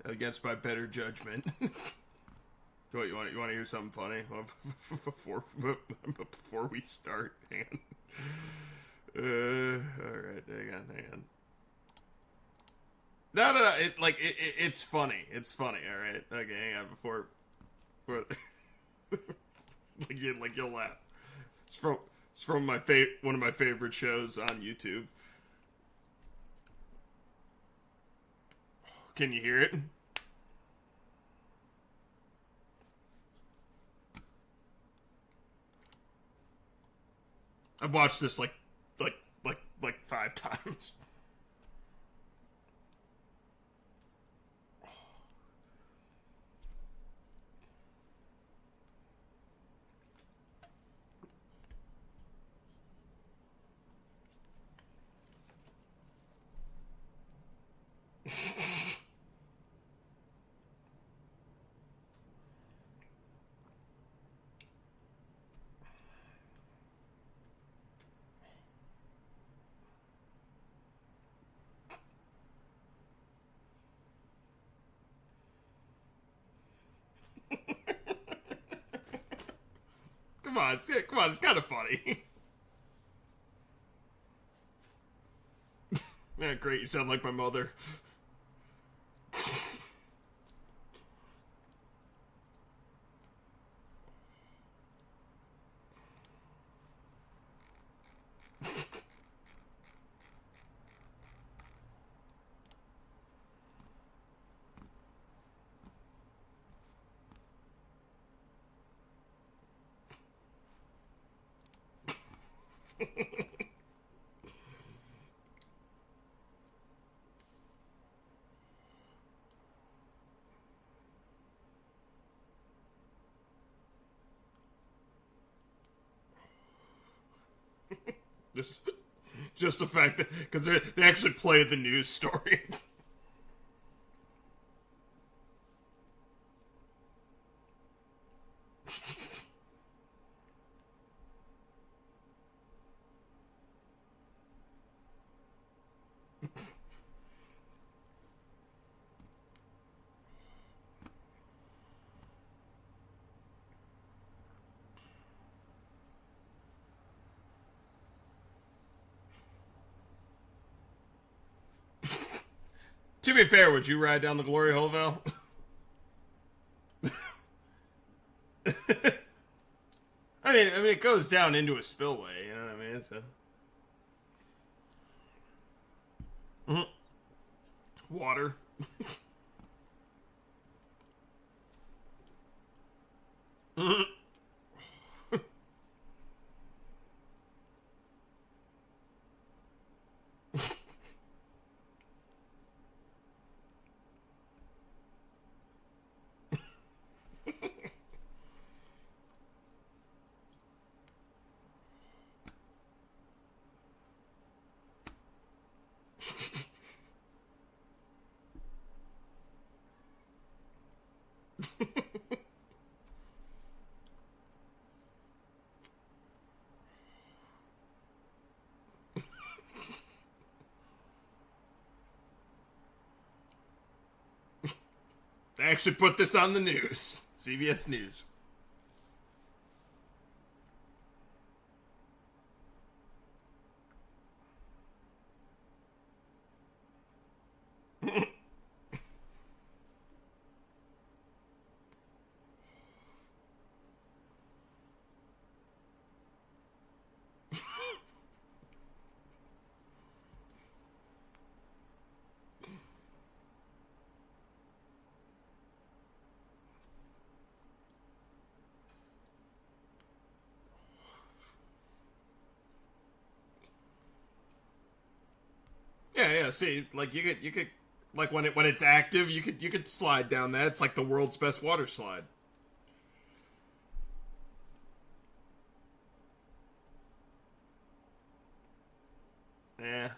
against my better judgment. What, you want to hear something funny? Well, before we start, hang on. All right, hang on. No. It's funny. It's funny. All right. Okay, hang on. Before you'll laugh. It's from one of my favorite shows on YouTube. Can you hear it? I've watched this like 5 times. Come on, it's kind of funny. Yeah, great. You sound like my mother. Just the fact that because they actually play the news story. To be fair, would you ride down the glory hole, Val? I mean, it goes down into a spillway. You know what I mean? So. Water. They actually put this on the news. CBS News. Yeah. See, like you could, like when it's active, you could slide down that. It's like the world's best water slide. Yeah.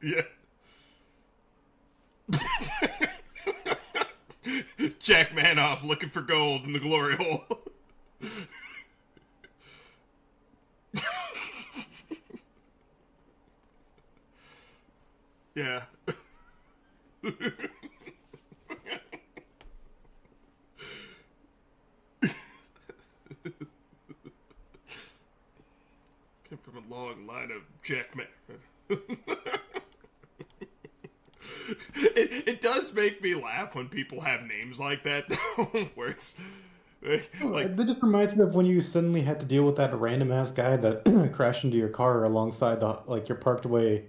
Yeah. Jack Manoff looking for gold in the glory hole. Yeah. Came from a long line of Jack It does make me laugh when people have names like that, though, where it's like... That just reminds me of when you suddenly had to deal with that random ass guy that crashed into your car alongside the your parked away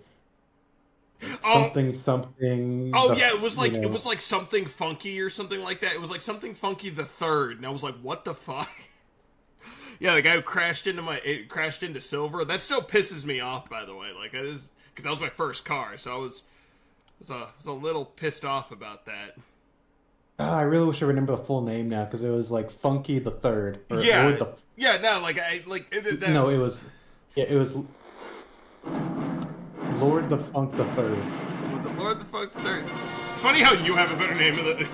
something. Oh yeah, it was like something funky or something like that. It was like something funky the third, and I was like, what the fuck? Yeah, the guy who crashed into Silver. That still pisses me off, by the way. Like, it is, because that was my first car, so I was a little pissed off about that. I really wish I remember the full name now, because it was like Funky the Third. Yeah, Lord the... yeah. No, like No, it was Lord the Funk the Third. Was it Lord the Funk the Third? It's funny how you have a better name of the.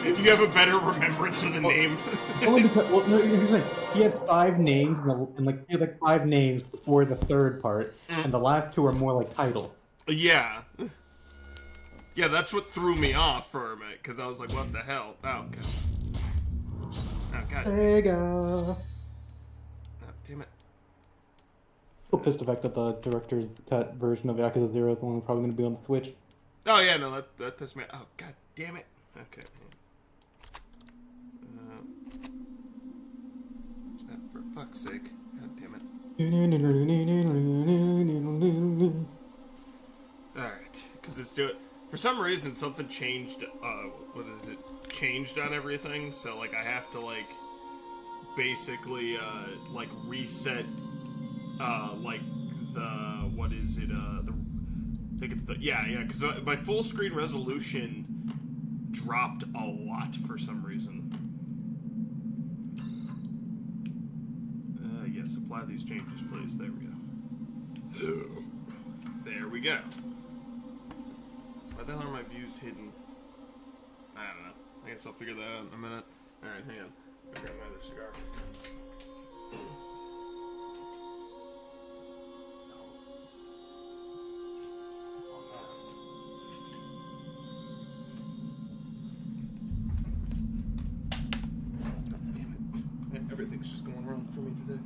You have a better remembrance of the name. Only because, well, no, here's the thing. He had 5 names, he had like 5 names before the third part, and the last 2 are more like title. Yeah. Yeah, that's what threw me off for a minute, because I was like, what the hell? Oh, okay. Oh, God. There you go. Oh, damn it. I'm pissed the fact that the director's cut version of Yakuza 0 is only probably going to be on the Switch. Oh, yeah, no, that pissed me off. Oh, God damn it. Okay. For fuck's sake. God damn it. Alright, because it's doing... For some reason, something changed, changed on everything, so, like, I have to, like, basically, like, reset, like, I think it's because my full screen resolution dropped a lot for some reason. Yes, apply these changes, please. There we go. There we go. Why the hell are my views hidden? I don't know. I guess I'll figure that out in a minute. Alright, hang on. I'll grab my other cigar. Damn it. Everything's just going wrong for me today.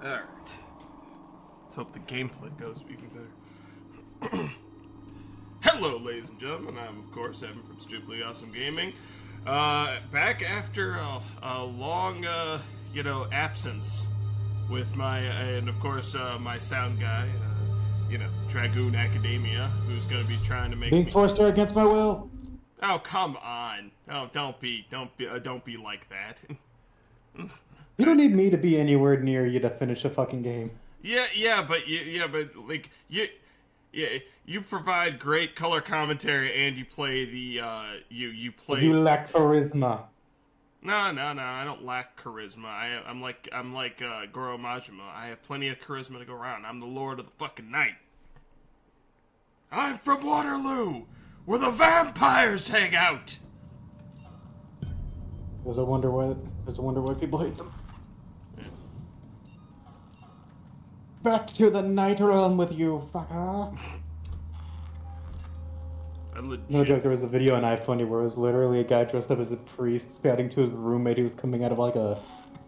Alright. Let's hope the gameplay goes even better. Hello, ladies and gentlemen. I'm, of course, Evan from Stupidly Awesome Gaming. Back after a long, absence with my, and of course, my sound guy, Dragoon Academia, who's going to be trying to make being forced there against my will. Oh, come on. Oh, don't be like that. You don't need me to be anywhere near you to finish a fucking game. But you provide great color commentary and you play the you play. You lack charisma. No, I don't lack charisma. I'm like Goro Majima. I have plenty of charisma to go around. I'm the Lord of the fucking Night. I'm from Waterloo, where the vampires hang out. There's a wonder why people hate them. Back to the night realm with you, fucker. No joke, there was a video on iFunny where it was literally a guy dressed up as a priest chatting to his roommate who was coming out of like a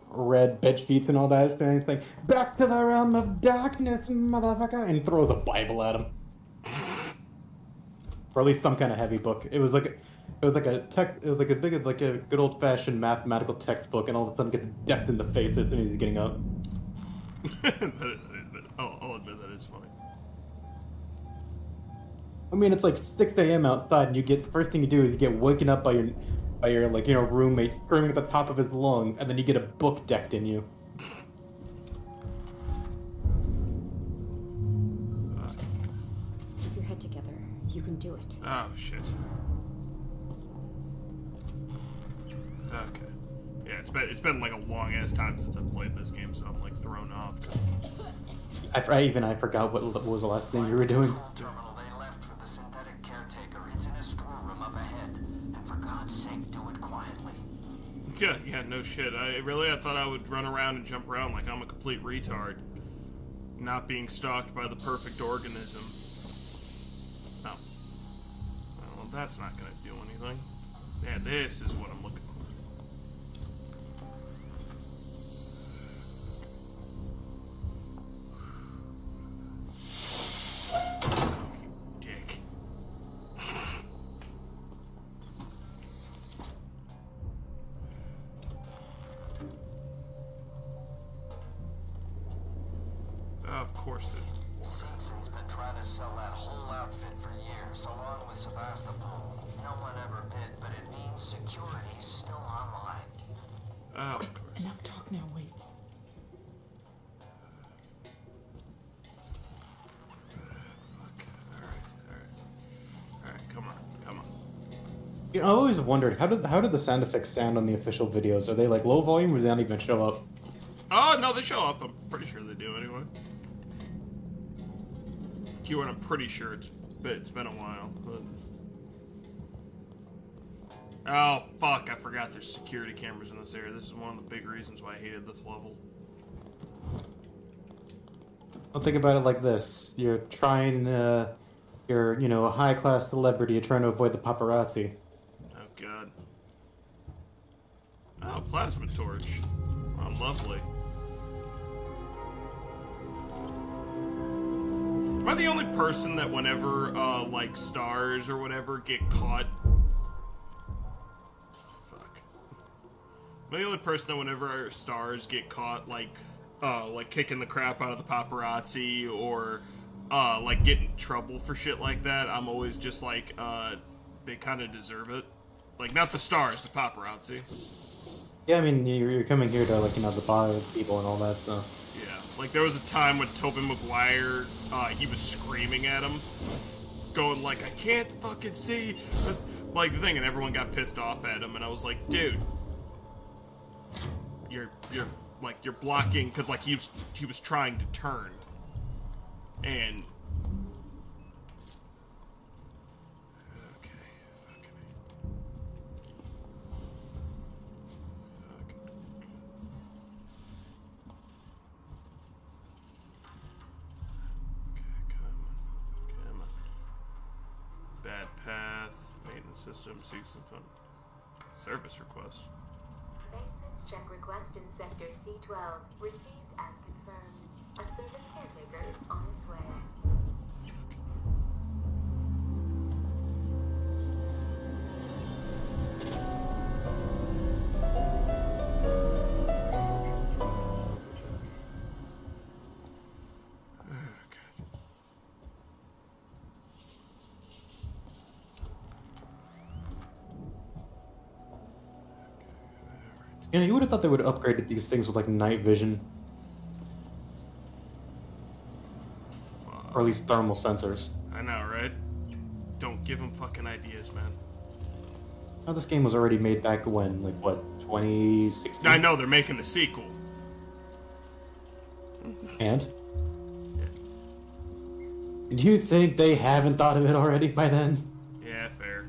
red bed sheets and all that, and he's like, back to the realm of darkness, motherfucker, and throws a Bible at him. Or at least some kind of heavy book. It was like a good old-fashioned mathematical textbook, and all of a sudden gets decked in the face as soon as he's getting up. I'll admit that it's funny. I mean, it's like 6 a.m. outside, and first thing you do is you get woken up by your roommate screaming at the top of his lungs, and then you get a book decked in you. Keep your head together. You can do it. Oh shit. Okay. Yeah. it's been like a long ass time since I've played this game, so I'm like thrown off. I forgot what was the last thing you were doing. Terminal they left for the synthetic caretaker. It's in a storeroom up ahead. And for God's sake, do it quietly. Yeah, no shit. I thought I would run around and jump around like I'm a complete retard. Not being stalked by the perfect organism. No. Well, that's not gonna do anything. Yeah, this is what I'm looking for. Dick. Of course there's... Seegson's been trying to sell that whole outfit for years, along with Sebastopol. No one ever bid, but it means security's still online. Oh, Quick, enough talk now, waits. fuck. Alright, come on. You know, I always wondered how did the sound effects sound on the official videos? Are they like low volume or do they not even show up? Oh, no, they show up. I'm pretty sure they do anyway. Keyword, I'm pretty sure it's been a while, but... Oh, fuck, I forgot there's security cameras in this area. This is one of the big reasons why I hated this level. I'll think about it like this. You're trying, you're, you know, a high-class celebrity, you're trying to avoid the paparazzi. Oh, God. Oh, plasma torch. Oh, lovely. Am I the only person that whenever, like, stars or whatever get caught... Fuck. Am I the only person that whenever our stars get caught, like kicking the crap out of the paparazzi or, like, get in trouble for shit like that, I'm always just like, they kind of deserve it. Like, not the stars, the paparazzi. Yeah, I mean, you're coming here to, like, you know, the bar people and all that, so... Yeah, like there was a time when Tobey Maguire, he was screaming at him, going like, I can't fucking see, like the thing, and everyone got pissed off at him, and I was like, dude, you're blocking, because like he was trying to turn, and bad path, maintenance system, seeks some fun. Service request. Maintenance check request in Sector C12. Received and confirmed. A service caretaker is on its way. You know, you would have thought they would have upgraded these things with, like, night vision. Or at least thermal sensors. I know, right? Don't give them fucking ideas, man. Now, this game was already made back when? Like, what, 2016? I know, they're making the sequel. And? Do you think they haven't thought of it already by then? Yeah, fair.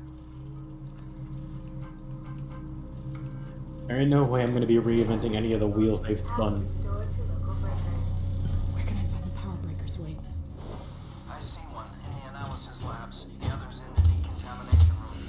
There ain't no way I'm gonna be reinventing any of the wheels they've done. Restored to local breakers. Where can I find the power breakers, waits? I see one in the analysis labs. The other's in the decontamination room.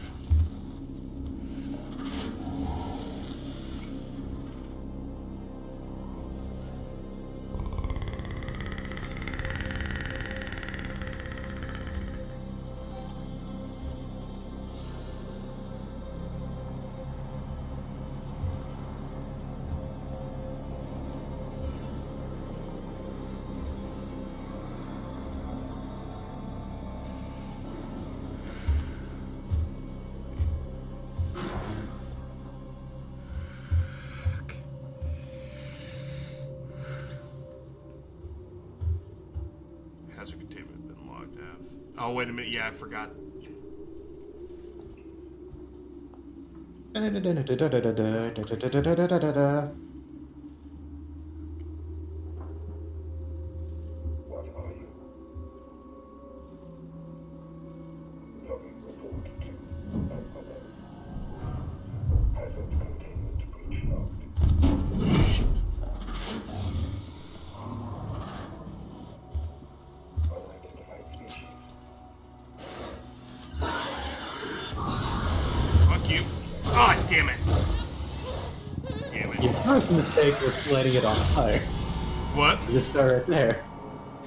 Hazard containment been logged out. Oh, wait a minute. Yeah, I forgot. What are you? Logging report to Apollo. Hazard containment breach logged. Unidentified species. Fuck you. Ah, damn it. Damn it. Your first mistake was letting it on fire. What? Just start right there.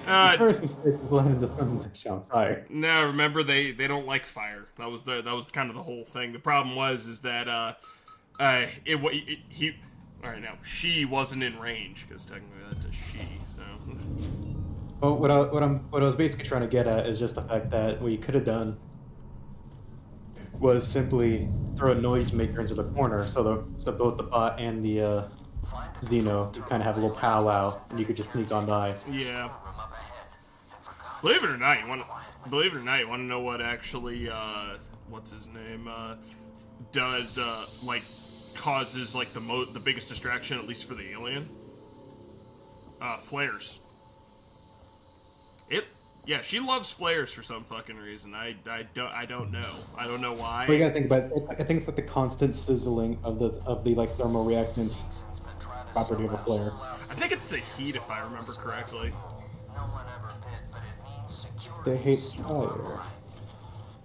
Your first mistake was letting the sun on fire. No, remember they don't like fire. That was kind of the whole thing. The problem is that he. All right, now she wasn't in range because technically that's a she. So. Well, what I was basically trying to get at is just the fact that what you could have done was simply throw a noisemaker into the corner, so both the bot and the Xeno could kind of have a little powwow, and you could just sneak on by. Yeah. Believe it or not, you want to know what actually what's his name does like causes like the biggest distraction, at least for the alien? Flares. Yeah, she loves flares for some fucking reason. I don't know. I don't know why. Well, you gotta think about it. I think it's like the constant sizzling of the like thermal reactant property of a flare. I think it's the heat, if I remember correctly. No one ever bit, but it means security. They hate fire.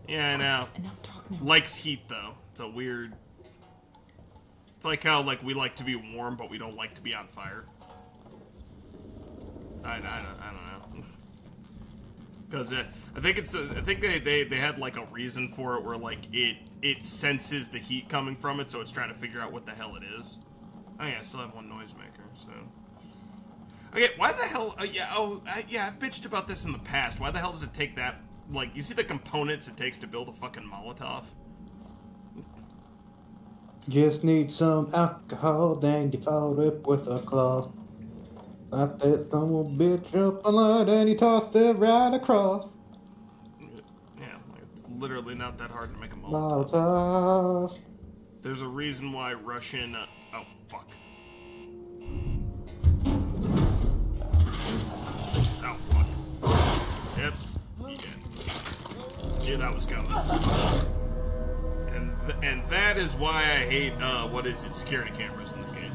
Yeah, I know. Enough talk now. Likes heat though. It's a weird. It's like how like we like to be warm, but we don't like to be on fire. I don't know. Because I think they had like a reason for it where like it senses the heat coming from it, so it's trying to figure out what the hell it is. Oh yeah, I still have one noisemaker. So okay, why the hell? Yeah, I've bitched about this in the past. Why the hell does it take that? Like, you see the components it takes to build a fucking Molotov? Just need some alcohol, then you followed it with a cloth. Light that son of a bitch up a light and he tossed it right across. Yeah, like it's literally not that hard to make a Molotov. Molotov. There's a reason why Russian. Oh fuck. Oh fuck. Yep. Yeah, that was coming. And that is why I hate security cameras in this game.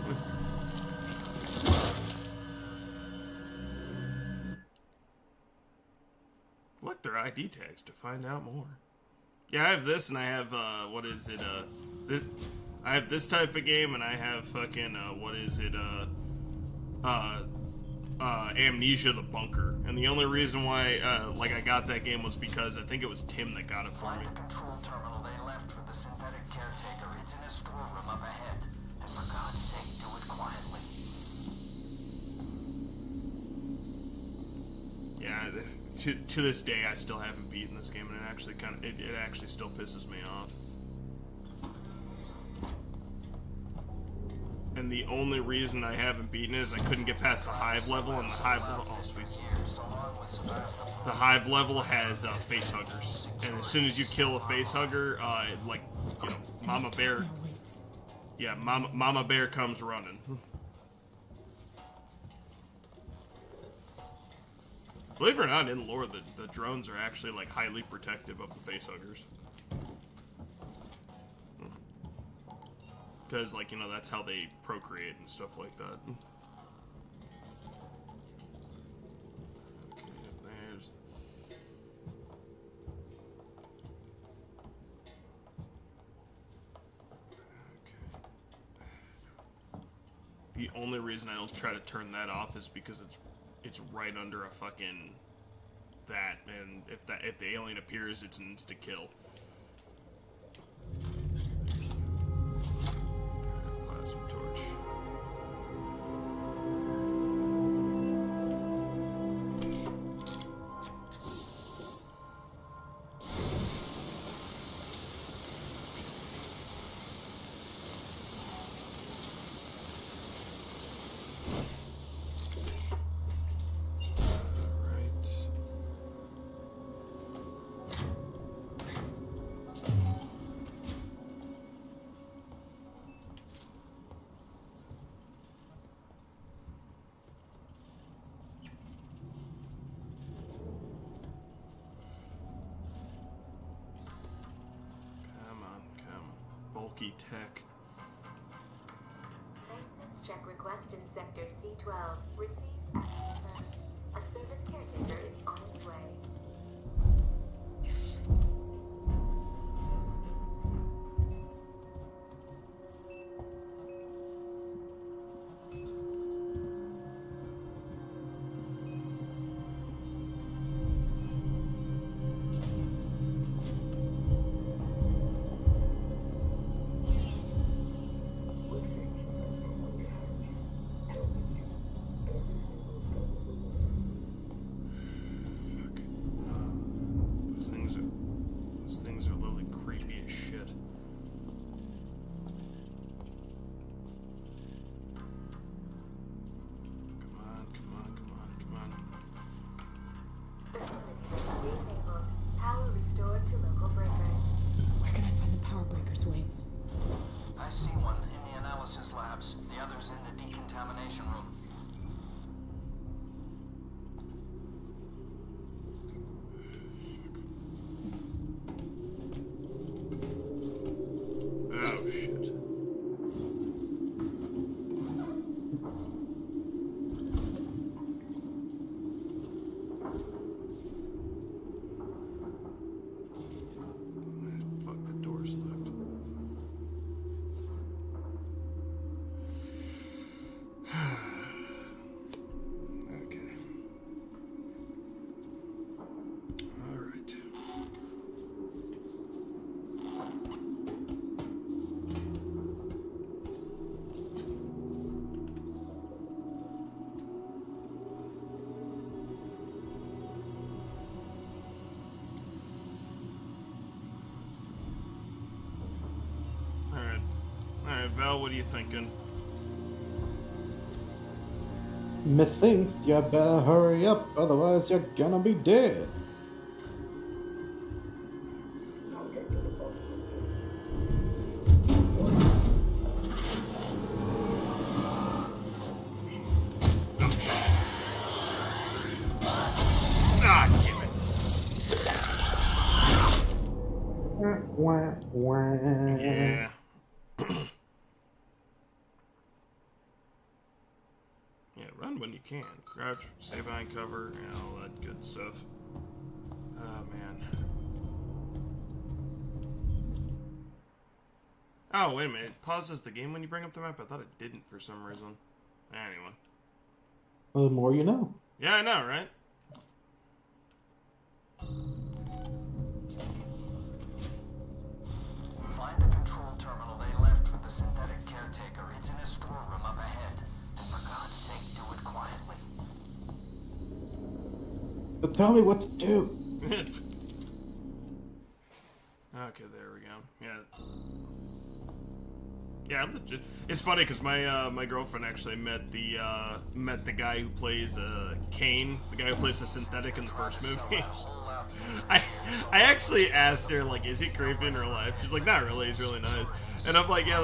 Look, their ID tags to find out more. Yeah, I have this, and I have I have this type of game, and I have fucking Amnesia: The Bunker. And the only reason why I got that game was because I think it was Tim that got it for me. Find the control terminal they left for the synthetic caretaker. It's in a storeroom up ahead. And for God's sake, do it quietly. Yeah, to this day, I still haven't beaten this game, and it actually it actually still pisses me off. And the only reason I haven't beaten it is I couldn't get past the hive level, and the hive level, oh sweet. The hive level has face huggers, and as soon as you kill a face hugger, Mama Bear, yeah, Mama Bear comes running. Believe it or not, in lore, the drones are actually like highly protective of the face huggers. Because, like, that's how they procreate and stuff like that. Okay, there's... Okay. The only reason I don't try to turn that off is because it's right under a fucking... that, and if the alien appears, it's an insta-kill. Plasma torch. bulky tech. Maintenance check request in Sector C12. Received and confirmed. A service caretaker is on its way. With things like someone behind you, telling you everything will go away. Fuck. Those things are literally creepy as shit. Come on, come on, come on, come on. Facilities re-enabled. Power restored to local breakers. Where can I find the power breakers, Waits? I see one in the analysis labs. The other's in the decontamination room. Oh shit. Fuck, the door's locked. Okay. All right. Alright, Val, what are you thinking? Methinks you better hurry up, otherwise you're gonna be dead. I'll get to the bottom of Ah, damn it. Wah, wah. Yeah. Yeah, run when you can. Crouch, stay behind cover, and all that good stuff. Oh, man. Oh, wait a minute. It pauses the game when you bring up the map? I thought it didn't for some reason. Anyway. Well, the more you know. Yeah, I know, right? Find the control terminal they left for the synthetic caretaker. It's in a storeroom up ahead. And for God's sake, do it quietly. But tell me what to do. Okay, there we go. Yeah. Yeah, legit. It's funny because my girlfriend actually met the guy who plays Kane, the guy who plays the synthetic in the first movie. I actually asked her, like, is he creepy in real life? She's like, not really. He's really nice. And I'm like, yeah,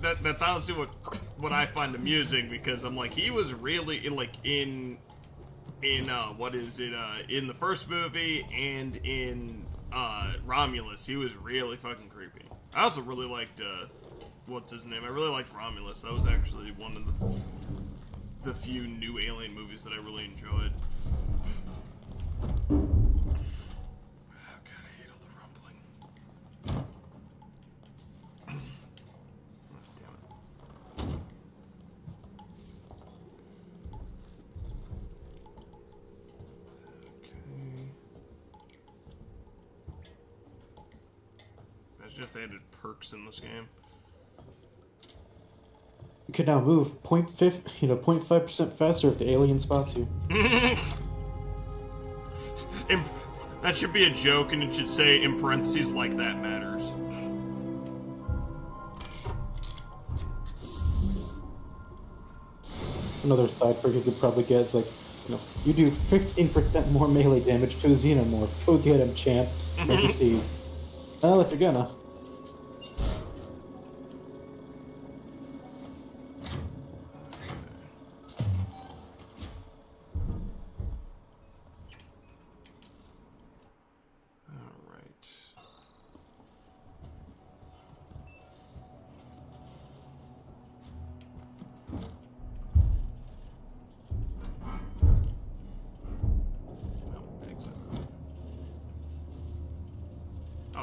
that's honestly what I find amusing, because I'm like, he was really in what is it, in the first movie and in Romulus, he was really fucking creepy. I also really liked what's his name? I really liked Romulus. That was actually one of the few new Alien movies that I really enjoyed. Oh god, I hate all the rumbling. Oh, damn it. Okay. Imagine if they added perks in this game. You can now move 0.5% faster if the alien spots you. That should be a joke, and it should say in parentheses, like that matters. Another side perk you could probably get is like, you do 15% more melee damage to a Xenomorph. Go get him, champ. Maybe C's. Well, if you're gonna.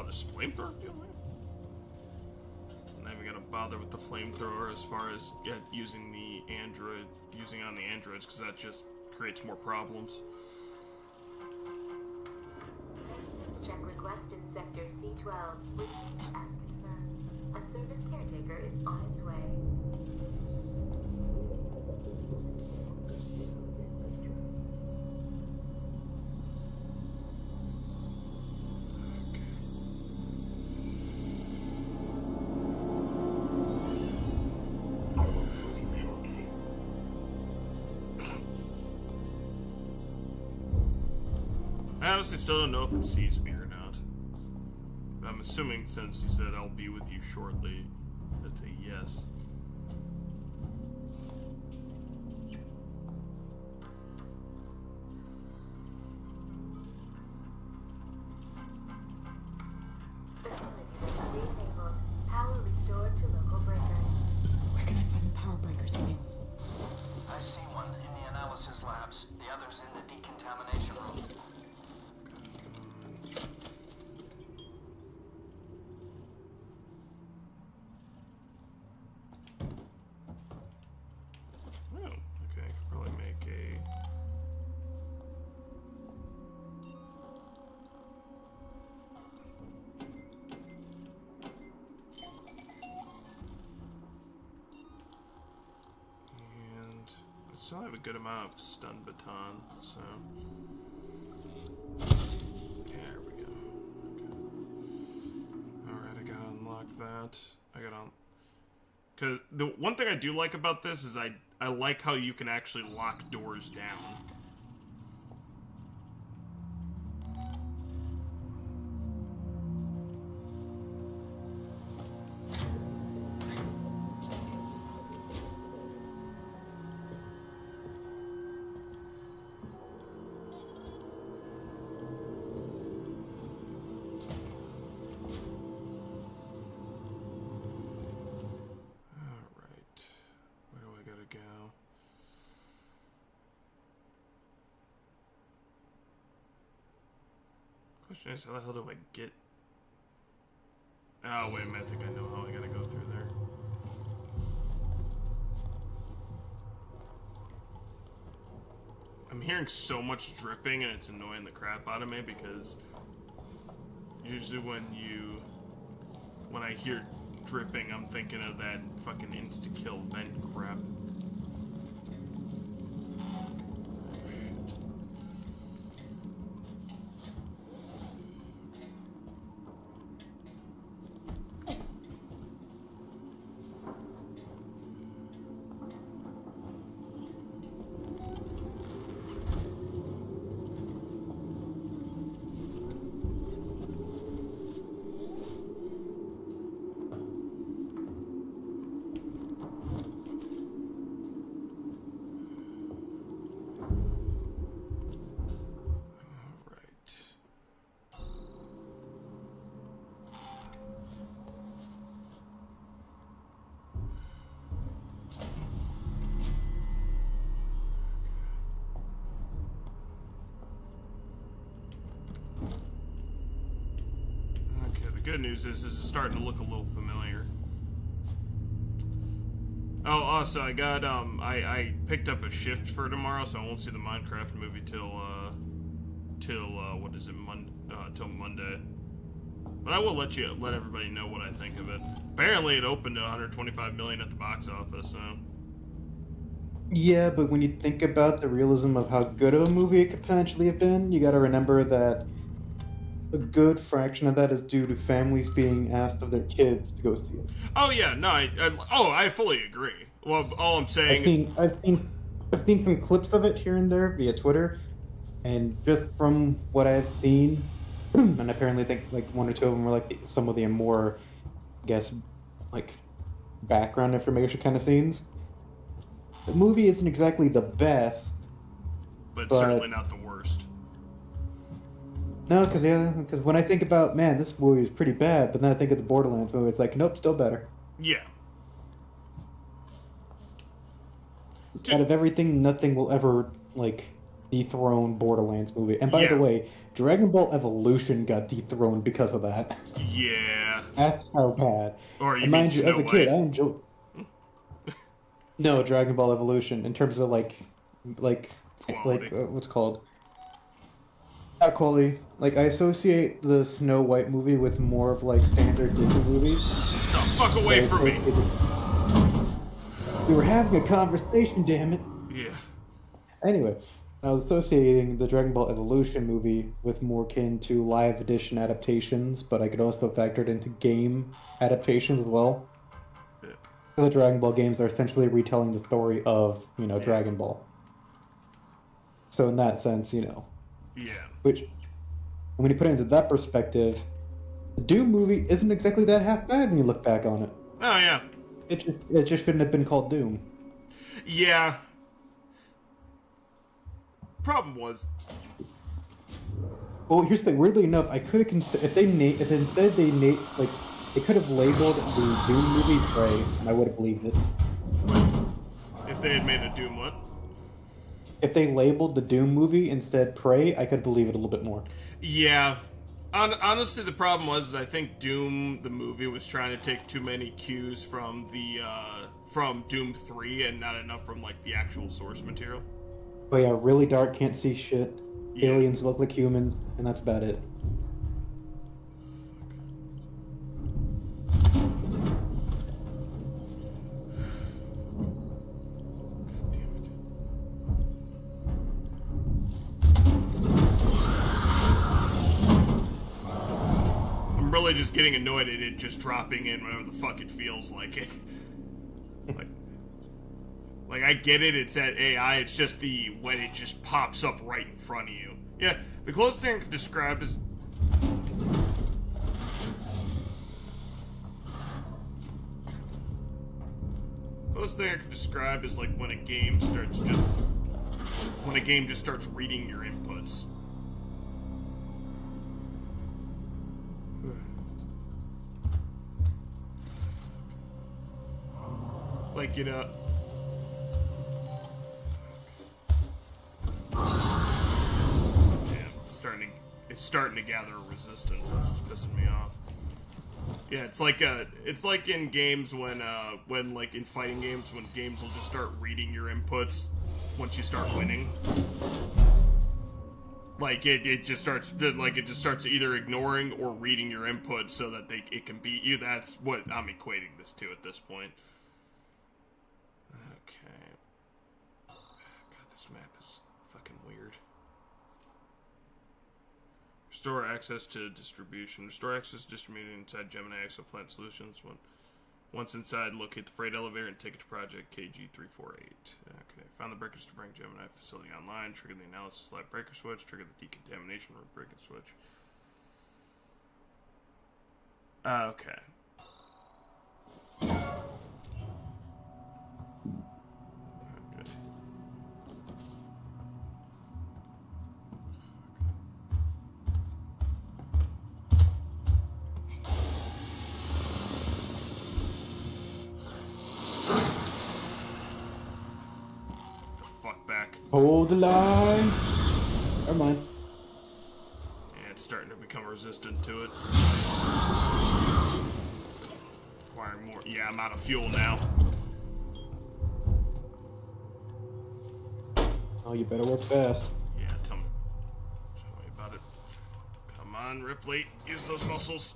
does flamethrower feel like? Not even gonna bother with the flamethrower as far as using on the androids, because that just creates more problems. Maintenance check request in Sector C12. Received and confirmed. A service caretaker is on its way. I honestly still don't know if it sees me or not. But I'm assuming since he said I'll be with you shortly, that's a yes. Facilities re-enabled. Power restored to local breakers. Where can I find the power breakers, Waits? I see one in the analysis labs. The other's in the decontamination room. Oh, okay. Could probably make a. And I still have a good amount of stun baton, so. There we go. Okay. Alright, I gotta unlock that. I gotta. Because the one thing I do like about this is I like how you can actually lock doors down. Alright. Where do I gotta go? Question is, how the hell do I get... Oh, wait a minute, I think I know how I gotta go through there. I'm hearing so much dripping and it's annoying the crap out of me because usually when I hear dripping, I'm thinking of that fucking insta-kill vent crap. The good news is this is starting to look a little familiar. Oh, also I got I picked up a shift for tomorrow, so I won't see the Minecraft movie till what is it, till Monday. But I will let everybody know what I think of it. Apparently it opened to 125 million at the box office, so. Yeah, but when you think about the realism of how good of a movie it could potentially have been, you gotta remember that a good fraction of that is due to families being asked of their kids to go see it. Oh yeah, no, I fully agree. Well, all I'm saying... I've seen some clips of it here and there via Twitter, and just from what I've seen, and apparently I think like one or two of them were like some of the more, I guess, like background information kind of scenes. The movie isn't exactly the best, but certainly not the worst. No, because when I think about, man, this movie is pretty bad, but then I think of the Borderlands movie, it's like, nope, still better. Yeah. Out of everything, nothing will ever, like, dethroned Borderlands movie. And by Yeah. the way, Dragon Ball Evolution got dethroned because of that. Yeah. That's how bad. Or you And mean mind you, Snow as a kid, White? I enjoy. No, Dragon Ball Evolution in terms of Quality. what's it called? Not quality. Like I associate the Snow White movie with more of like standard Disney movies. No, fuck away from me. We were having a conversation, damn it. Yeah. Anyway, I was associating the Dragon Ball Evolution movie with more akin to live edition adaptations, but I could also factor it into game adaptations as well. Yeah. The Dragon Ball games are essentially retelling the story of, Dragon Ball. So in that sense, Yeah. which, when you put it into that perspective, the Doom movie isn't exactly that half bad when you look back on it. Oh, yeah. It just shouldn't have been called Doom. Yeah. Problem was, Well, here's the thing. Weirdly enough, I could have if instead they could have labeled the Doom movie Prey, and I would have believed it. if they had made a Doom what? If they labeled the Doom movie instead Prey, I could believe it a little bit more. Yeah. Honestly, the problem was I think Doom, the movie, was trying to take too many cues from from Doom 3 and not enough from, like, the actual source material. But yeah, really dark, can't see shit. Yeah. Aliens look like humans, and that's about it. I'm really just getting annoyed at it just dropping in whenever the fuck it feels like it. Like, I get it, it's at AI, it's just when it just pops up right in front of you. Yeah, the closest thing I could describe is... Closest thing I could describe is like when a game just starts reading your inputs. Like, it's starting to gather a resistance. That's what's pissing me off. Yeah, it's like in games when like in fighting games when games will just start reading your inputs once you start winning. Like it just starts either ignoring or reading your inputs so that it can beat you. That's what I'm equating this to at this point. Okay. God, this map is fucking weird. Restore access to distribution. Restore access to distribution inside Gemini Exoplanet Solutions. Once inside, locate the freight elevator and take it to Project KG-348. Okay. Found the breakers to bring Gemini facility online. Trigger the analysis lab breaker switch. Trigger the decontamination room breaker switch. Okay. Good. Back. Hold the line. Never mind. Yeah, it's starting to become resistant to it. Requiring more. Yeah, I'm out of fuel now. Oh, you better work fast. Yeah, tell me about it. Come on, Ripley. Use those muscles.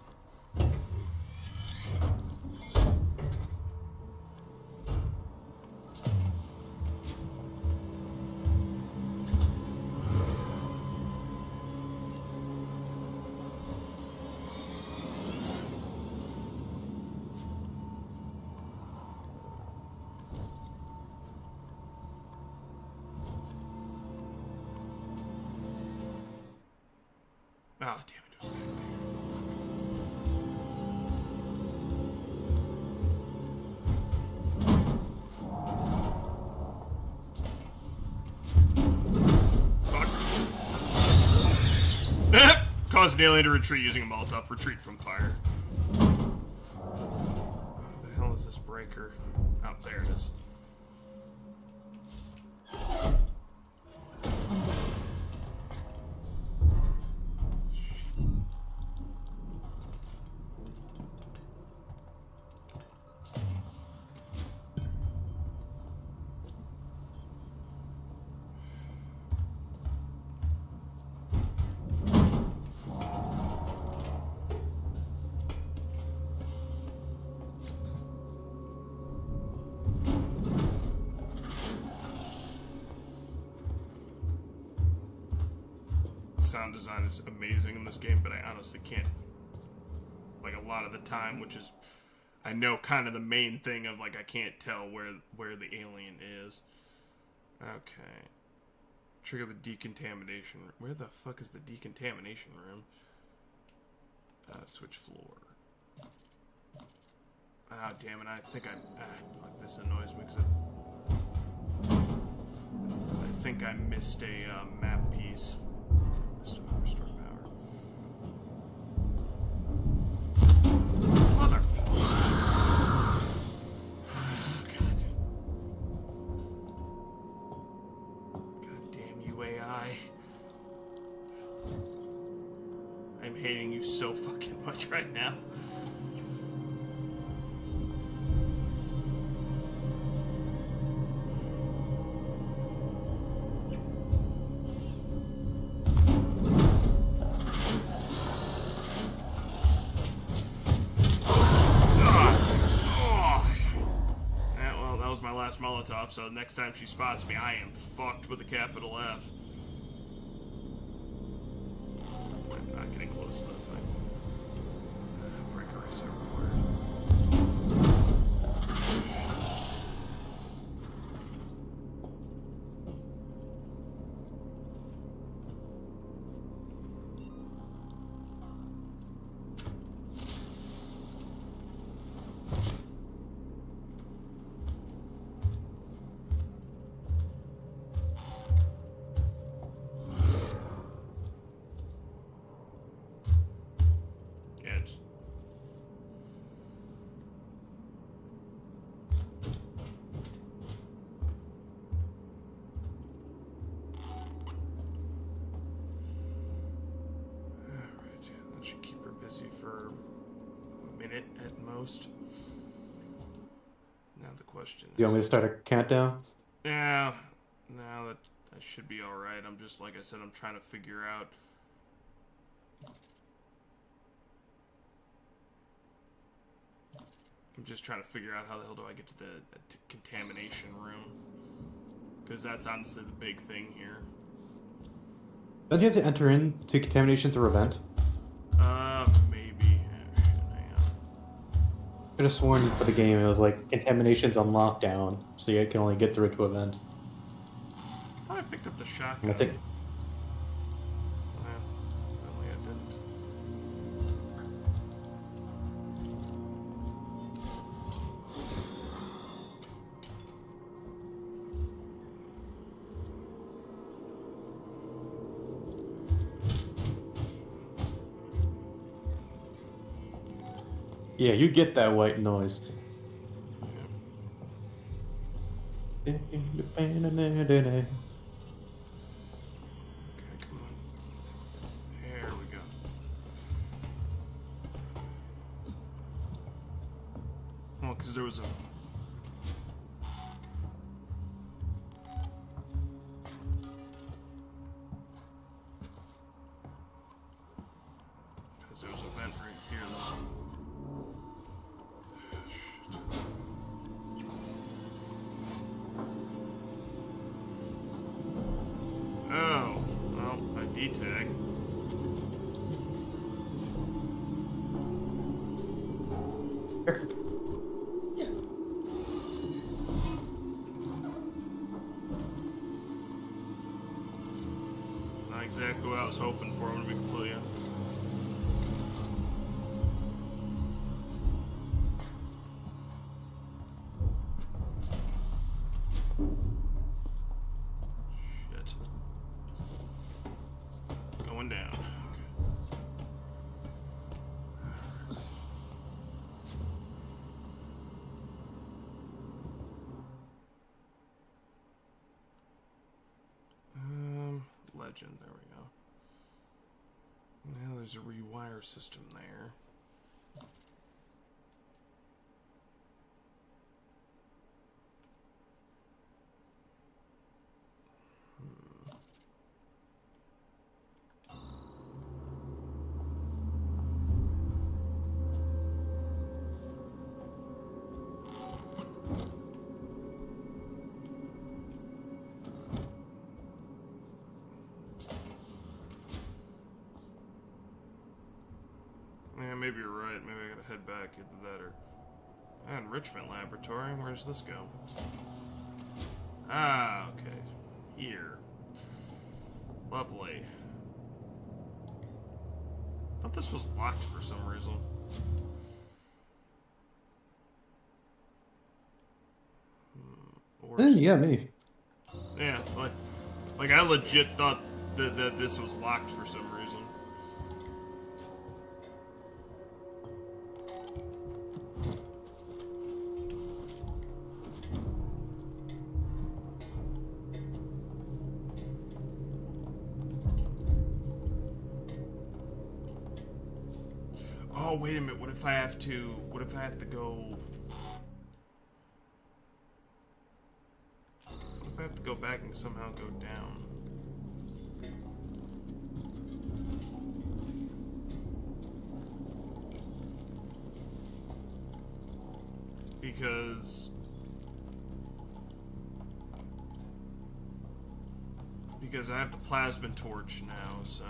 Oh, damn it, it was back there. Fuck. Cause an alien to retreat using a Molotov. Retreat from fire. Where the hell is this breaker? Oh, there it is. One day, sound design is amazing in this game, but I honestly can't, like, a lot of the time, which is, I know kind of the main thing of, like, I can't tell where the alien is. Okay. Trigger the decontamination. Where the fuck is the decontamination room? Switch floor. Ah, damn it, I think fuck, this annoys me, because I think I missed a, map piece. Restore power. Mother! God. God damn you, AI. I'm hating you so fucking much right now. Molotov, so next time she spots me, I am fucked with a capital F. I'm not getting close to that thing. Breaker reset required. For a minute at most. Now the question is... You want me to start a countdown? Yeah. No, that should be alright. I'm just, like I said, I'm trying to figure out... I'm just trying to figure out how the hell do I get to the contamination room. Because that's honestly the big thing here. Don't you have to enter into contamination through a vent? Maybe. Shit, hang on. I could have sworn for the game it was like contamination's on lockdown, so you can only get through it to a vent. I thought I picked up the shotgun. I think. Well, apparently I didn't. Yeah, you get that white noise. Okay, come on. There we go. Well, because there was a... Because there was a vent right here, though. Oh, well, ID tag. Not exactly what I was hoping for, I'm gonna be completely honest. Shit. Going down. Okay. Legend, there we go. Now there's a rewire system there. head back, either that or... Enrichment laboratory, where's this go? Ah, okay. Here. Lovely. I thought this was locked for some reason. Or Yeah, me. yeah, like I legit thought that this was locked for some reason. Oh, wait a minute. What if I have to go... What if I have to go back and somehow go down? Because I have the plasma torch now, so...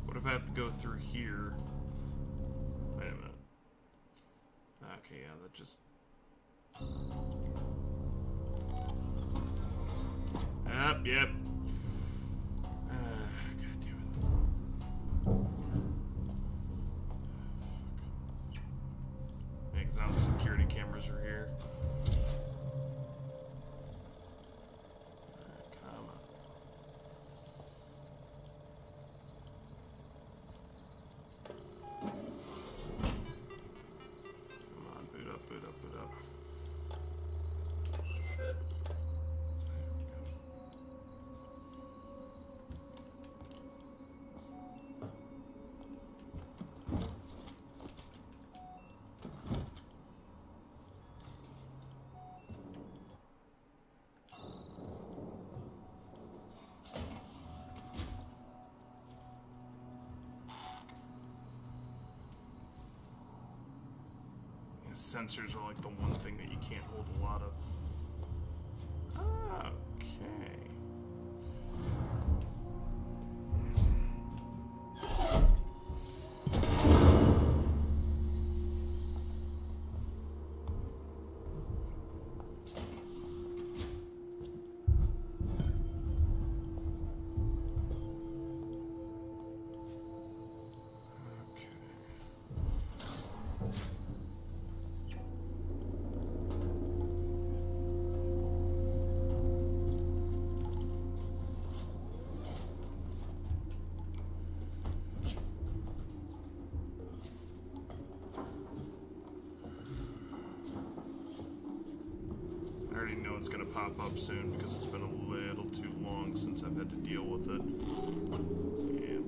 What if I have to go through here? Wait a minute. Okay, yeah, that just... Yep. God damn it. Yeah, because now the security cameras are here. Come on. Come on, boot up. Sensors are like the one thing that you can't hold a lot of. Okay. I already know it's gonna pop up soon because it's been a little too long since I've had to deal with it. Yeah.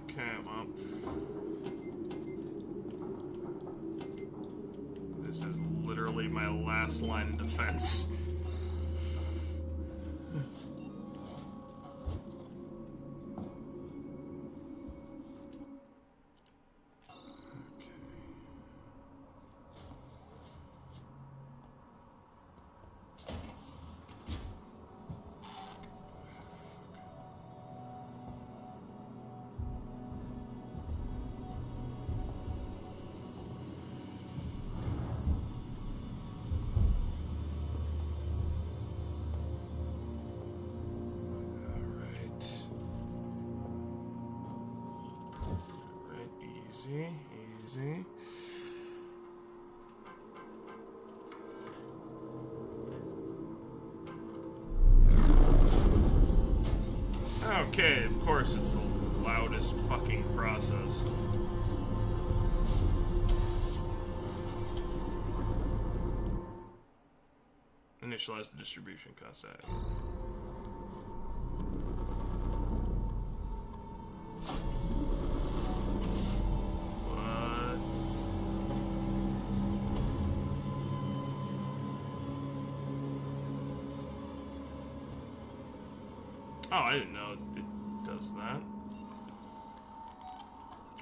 Okay, well. This is literally my last line of defense. Easy. Okay, of course it's the loudest fucking process. Initialize the distribution cost. Oh, I didn't know it does that.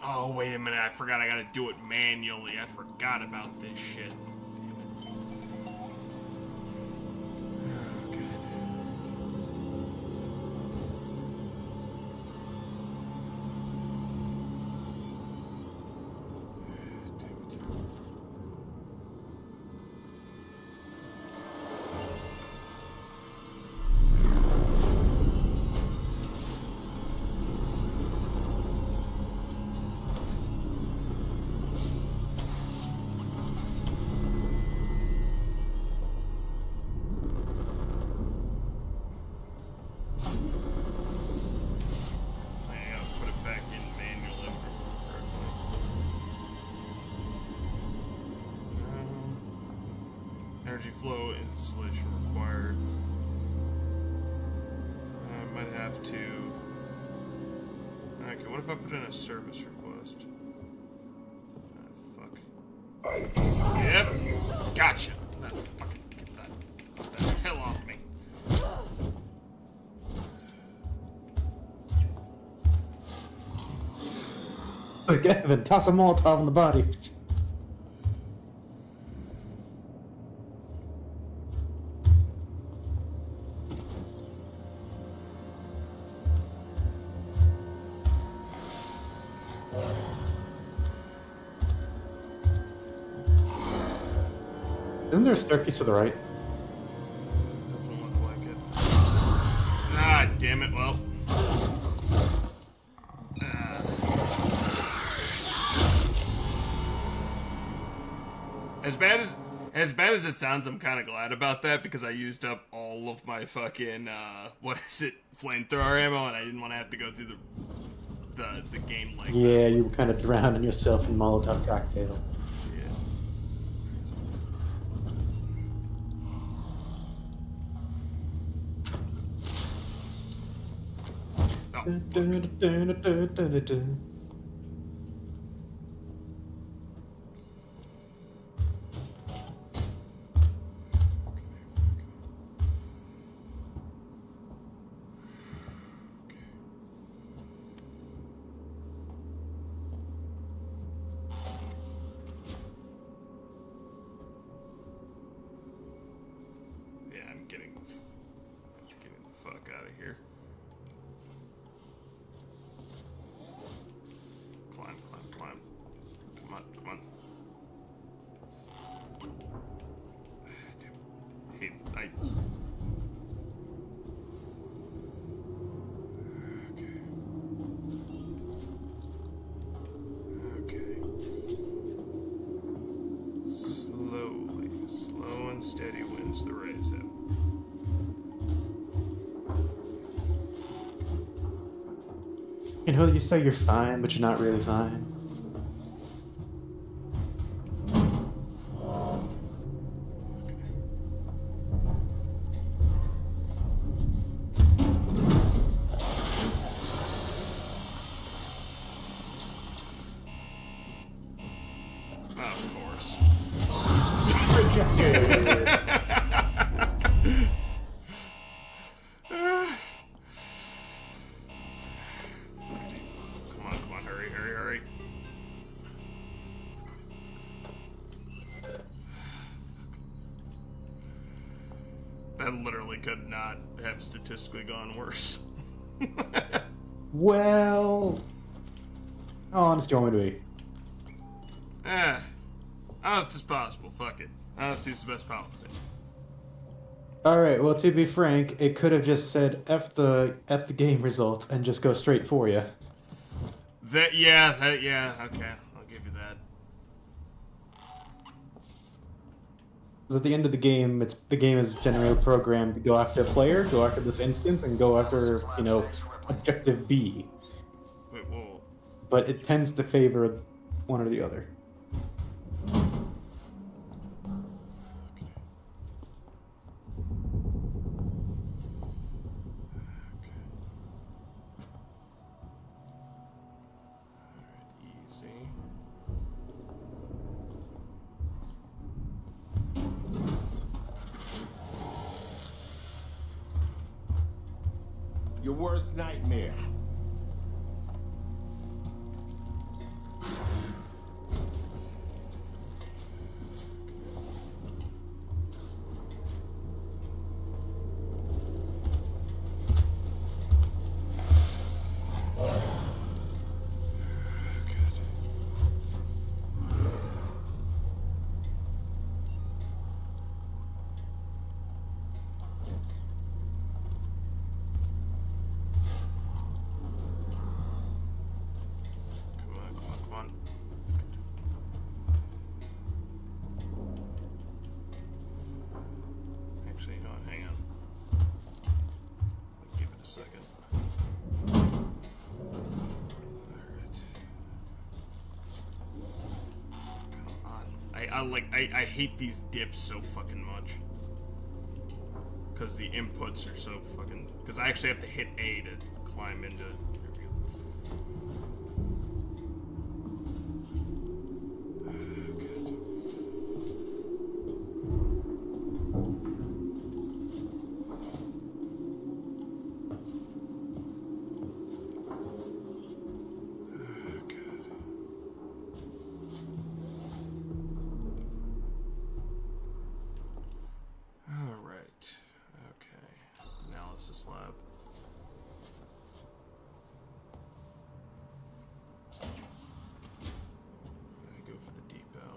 Oh, wait a minute. I forgot I gotta do it manually. I forgot about this shit. Damn it. Oh, God. energy flow installation required. I might have to. Okay, what if I put in a service request? Fuck. Yep. Gotcha. That's fucking get the hell off me. Gavin, toss a Molotov on the body. Isn't there a staircase to the right? Doesn't look like it. Ah, damn it. Well. As bad as it sounds, I'm kind of glad about that because I used up all of my fucking flamethrower ammo, and I didn't want to have to go through the game like Yeah, that. you were kind of drowning yourself in Molotov cocktails. Oh, Dun, dun, dun, dun, dun, dun, dun. yeah, I'm getting the fuck out of here. Climb. Come on. Damn. Hey, Okay. Slow and steady wins the race out. You know, you say you're fine, but you're not really fine. Of course. Rejected! Come on, hurry. That literally could not have statistically gone worse. Well, how honest do you want me to be? Honest as possible. Fuck it. Honesty is the best policy. Alright, well, to be frank, it could have just said F the game results and just go straight for you. Yeah, okay. I'll give you that. 'Cause at the end of the game, the game is generally programmed to go after a player, go after this instance, and go after, objective B. Wait, whoa. But it tends to favor one or the other. Easy. Your worst nightmare. I hate these dips so fucking much. Because the inputs are so fucking... Because I actually have to hit A to climb into it. There we go. Lab. I go for the depot.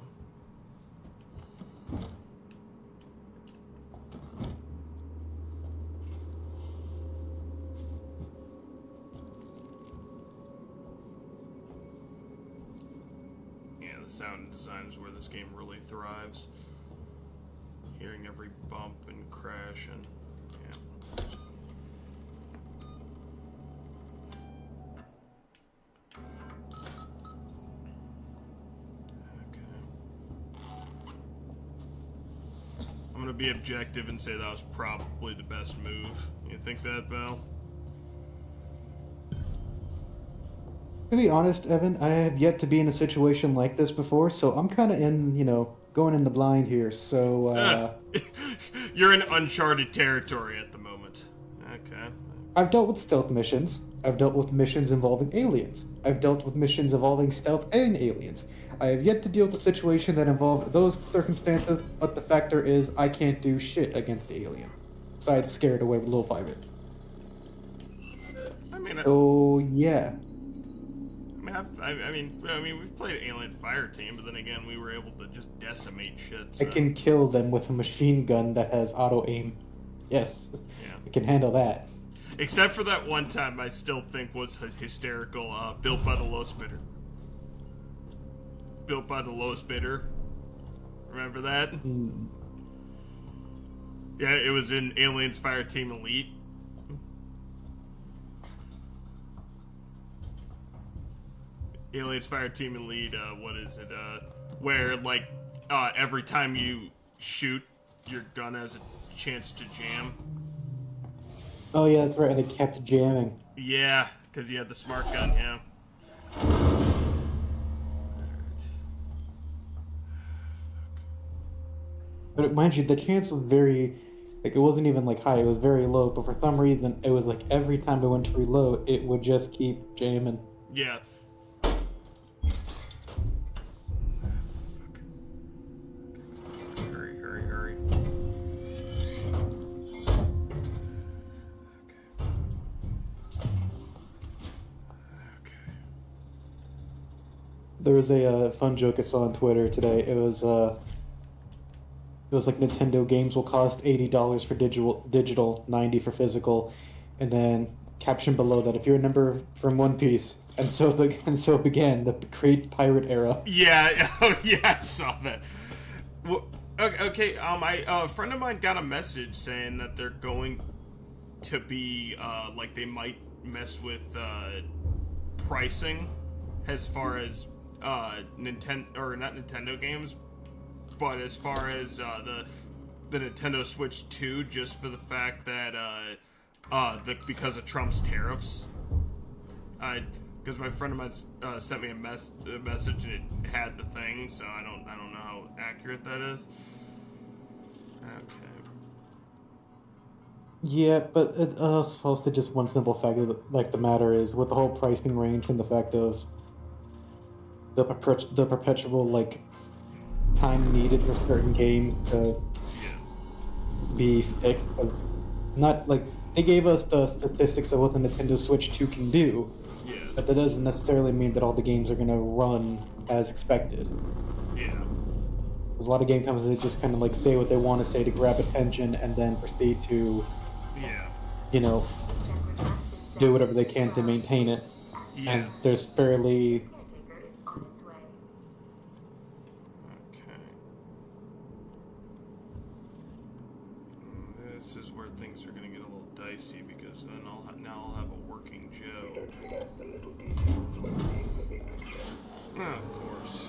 Yeah, the sound design is where this game really thrives. Hearing every bump and crash and yeah. I'm gonna be objective and say that was probably the best move. You think that, Val? To be honest, Evan, I have yet to be in a situation like this before, so I'm kind of in, going in the blind here, so, You're in uncharted territory at the moment. Okay. I've dealt with stealth missions. I've dealt with missions involving aliens. I've dealt with missions involving stealth and aliens. I have yet to deal with a situation that involved those circumstances, but the factor is I can't do shit against the alien. Besides scare it away with little 5-it. So, yeah. I mean, we've played Alien Fireteam, but then again, we were able to just decimate shit. So. I can kill them with a machine gun that has auto-aim. Yes, yeah. I can handle that. Except for that one time I still think was hysterical, Built by the Lowest Bidder. Built by the Lowest Bidder. Remember that? Mm. Yeah, it was in Aliens Fireteam Elite. Aliens Fireteam Elite, what is it? Where, like, every time you shoot, your gun has a chance to jam. Oh yeah, that's right, and it kept jamming. Yeah, because you had the smart gun, yeah. But mind you, the chance was very, it wasn't even like high, it was very low, but for some reason, it was like every time I went to reload, it would just keep jamming. Yeah. Hurry. Okay. There was a fun joke I saw on Twitter today. It was like Nintendo games will cost $80 for digital, $90 for physical, and then caption below that if you're a number from One Piece, and so began the great pirate era. Yeah, I saw that. Well, okay. A friend of mine got a message saying that they're going to be like they might mess with pricing as far as not Nintendo games, but as far as the Nintendo Switch 2, just for the fact that because of Trump's tariffs. Because my friend of mine sent me a message and it had the thing, so I don't know how accurate that is. Okay. Yeah, but it supposed to just one simple fact of the matter is with the whole pricing range and the fact of the perpetual like time needed for certain games to be fixed. Not like they gave us the statistics of what the Nintendo Switch 2 can do, but that doesn't necessarily mean that all the games are gonna run as expected. Yeah. There's a lot of game companies that just kind of like say what they want to say to grab attention and then proceed to, do whatever they can to maintain it. Yeah. And there's fairly. This is where things are going to get a little dicey because then I'll have a working Joe. Don't forget the little details when seeing the big picture. Of course.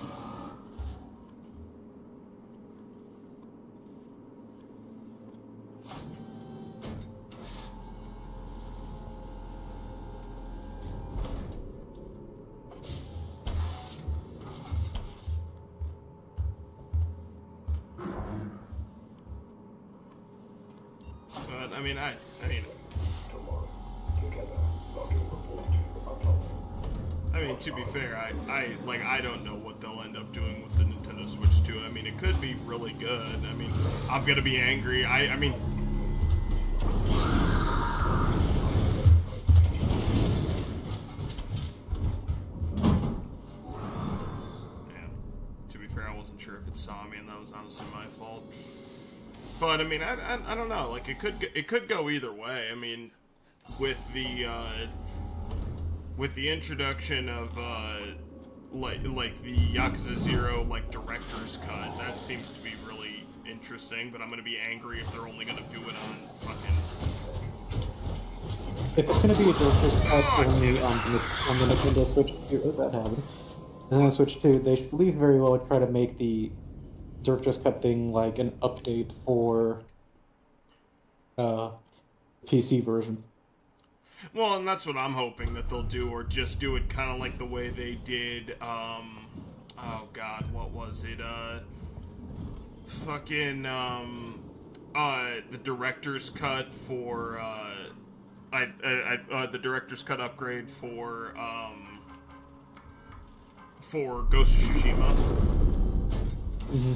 But I mean, I mean, Tomorrow, together, logging report uploaded. I mean, to be fair, I don't know what they'll end up doing with the Nintendo Switch 2. I mean, it could be really good. I mean, I'm gonna be angry. I mean. To be fair, I wasn't sure if it saw me, and that was honestly my fault. But I mean, I don't know. Like, it could go either way. I mean, with the introduction of like the Yakuza 0 like director's cut, that seems to be really interesting. But I'm gonna be angry if they're only gonna do it on fucking. If it's gonna be a director's cut only on the Nintendo Switch 2, that happened. Nintendo Switch 2, they should at least very well try to make the director's cut thing like an update for PC version. Well, and that's what I'm hoping that they'll do, or just do it kind of like the way they did, oh god, what was it, the director's cut for, the director's cut upgrade for Ghost of Tsushima. Mm-hmm.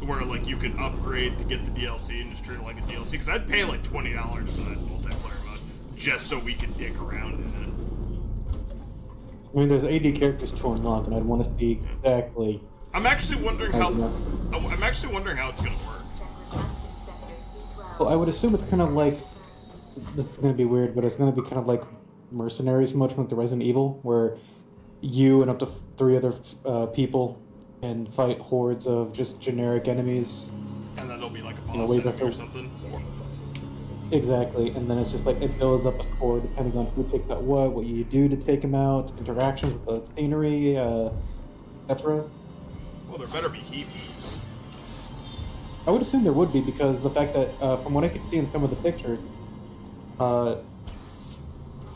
Where, like, you can upgrade to get the DLC and just treat it like a DLC, because I'd pay, like, $20 for that multiplayer mode, just so we could dick around in it. I mean, there's 80 characters to unlock, and I'd want to see exactly. I'm actually wondering how it's gonna work. Well, I would assume it's kind of like. This is gonna be weird, but it's gonna be kind of like Mercenaries, much like the Resident Evil, where you and up to 3 other people can fight hordes of just generic enemies. And then there'll be like a boss enemy or something. Exactly, and then it's just like it builds up a score depending on who takes out what you do to take them out, interactions with the scenery, etc. Well, there better be heat moves. I would assume there would be, because the fact that from what I could see in some of the pictures,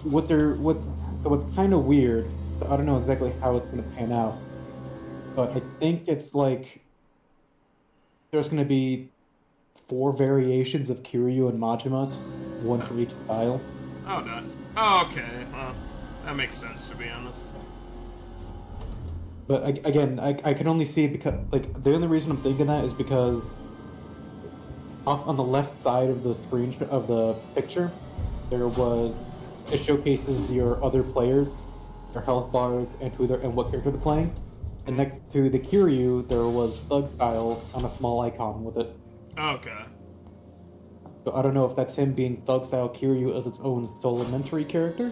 what's kind of weird. So I don't know exactly how it's going to pan out, but I think it's like there's going to be 4 variations of Kiryu and Majima, 1 for each style. Oh, no. Oh, okay. Well, that makes sense, to be honest. But again, I can only see it because, like, the only reason I'm thinking that is because off on the left side of the screen of the picture, it showcases your other players, their health bars, and what character they're playing. And next to the Kiryu, there was Thug Style on a small icon with it. Okay. So I don't know if that's him being Thug Style Kiryu as its own elementary character,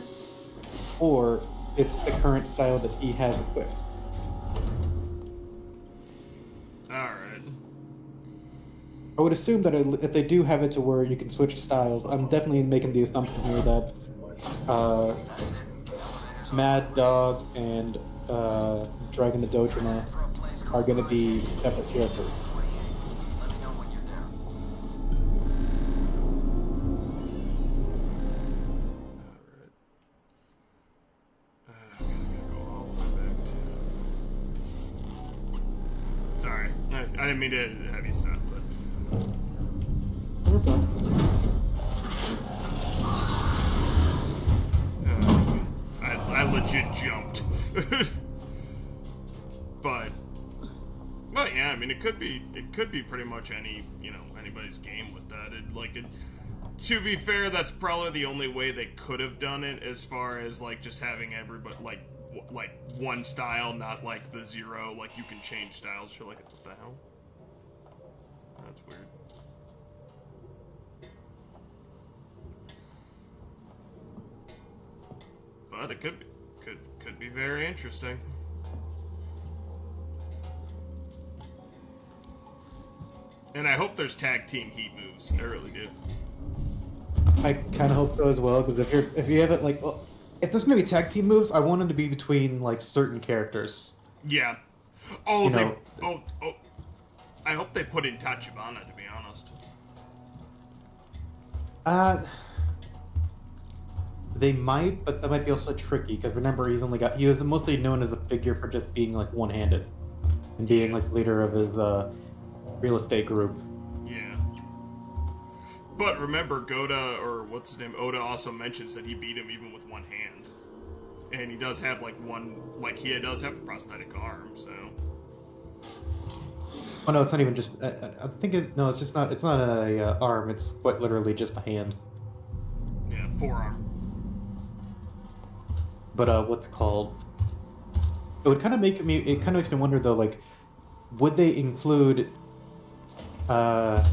or it's the current style that he has equipped. Alright. I would assume that if they do have it to where you can switch styles, I'm definitely making the assumption here that Mad Dog and Dragon the Dojima are going to be separate characters. Let me know when you're down. Alright. I'm gonna go all the way back to... Sorry. I didn't mean to have you stop, but... You're fine. I legit jumped. But yeah, I mean, it could be pretty much anybody's game with that. To be fair, that's probably the only way they could have done it, as far as like just having everybody like one style, not like the 0. Like you can change styles. You're like, what the hell? That's weird. But it could be very interesting. And I hope there's tag team heat moves. I really do. I kind of hope so as well, because if you have it like, well, if there's gonna be tag team moves, I want them to be between like certain characters. Yeah. Oh, I hope they put in Tachibana, to be honest. They might, but that might be also tricky, because remember, he was mostly known as a figure for just being like one-handed and being like leader of his real estate group. Yeah. But remember, Goda, or what's his name, Oda also mentions that he beat him even with one hand. And he does have, like, he does have a prosthetic arm, so... Oh no, it's not even just. I think no, it's just not. It's not a arm. It's quite literally just a hand. Yeah, forearm. But what's it called? It would kind of make me. It kind of makes me wonder though. Like, would they include Taiga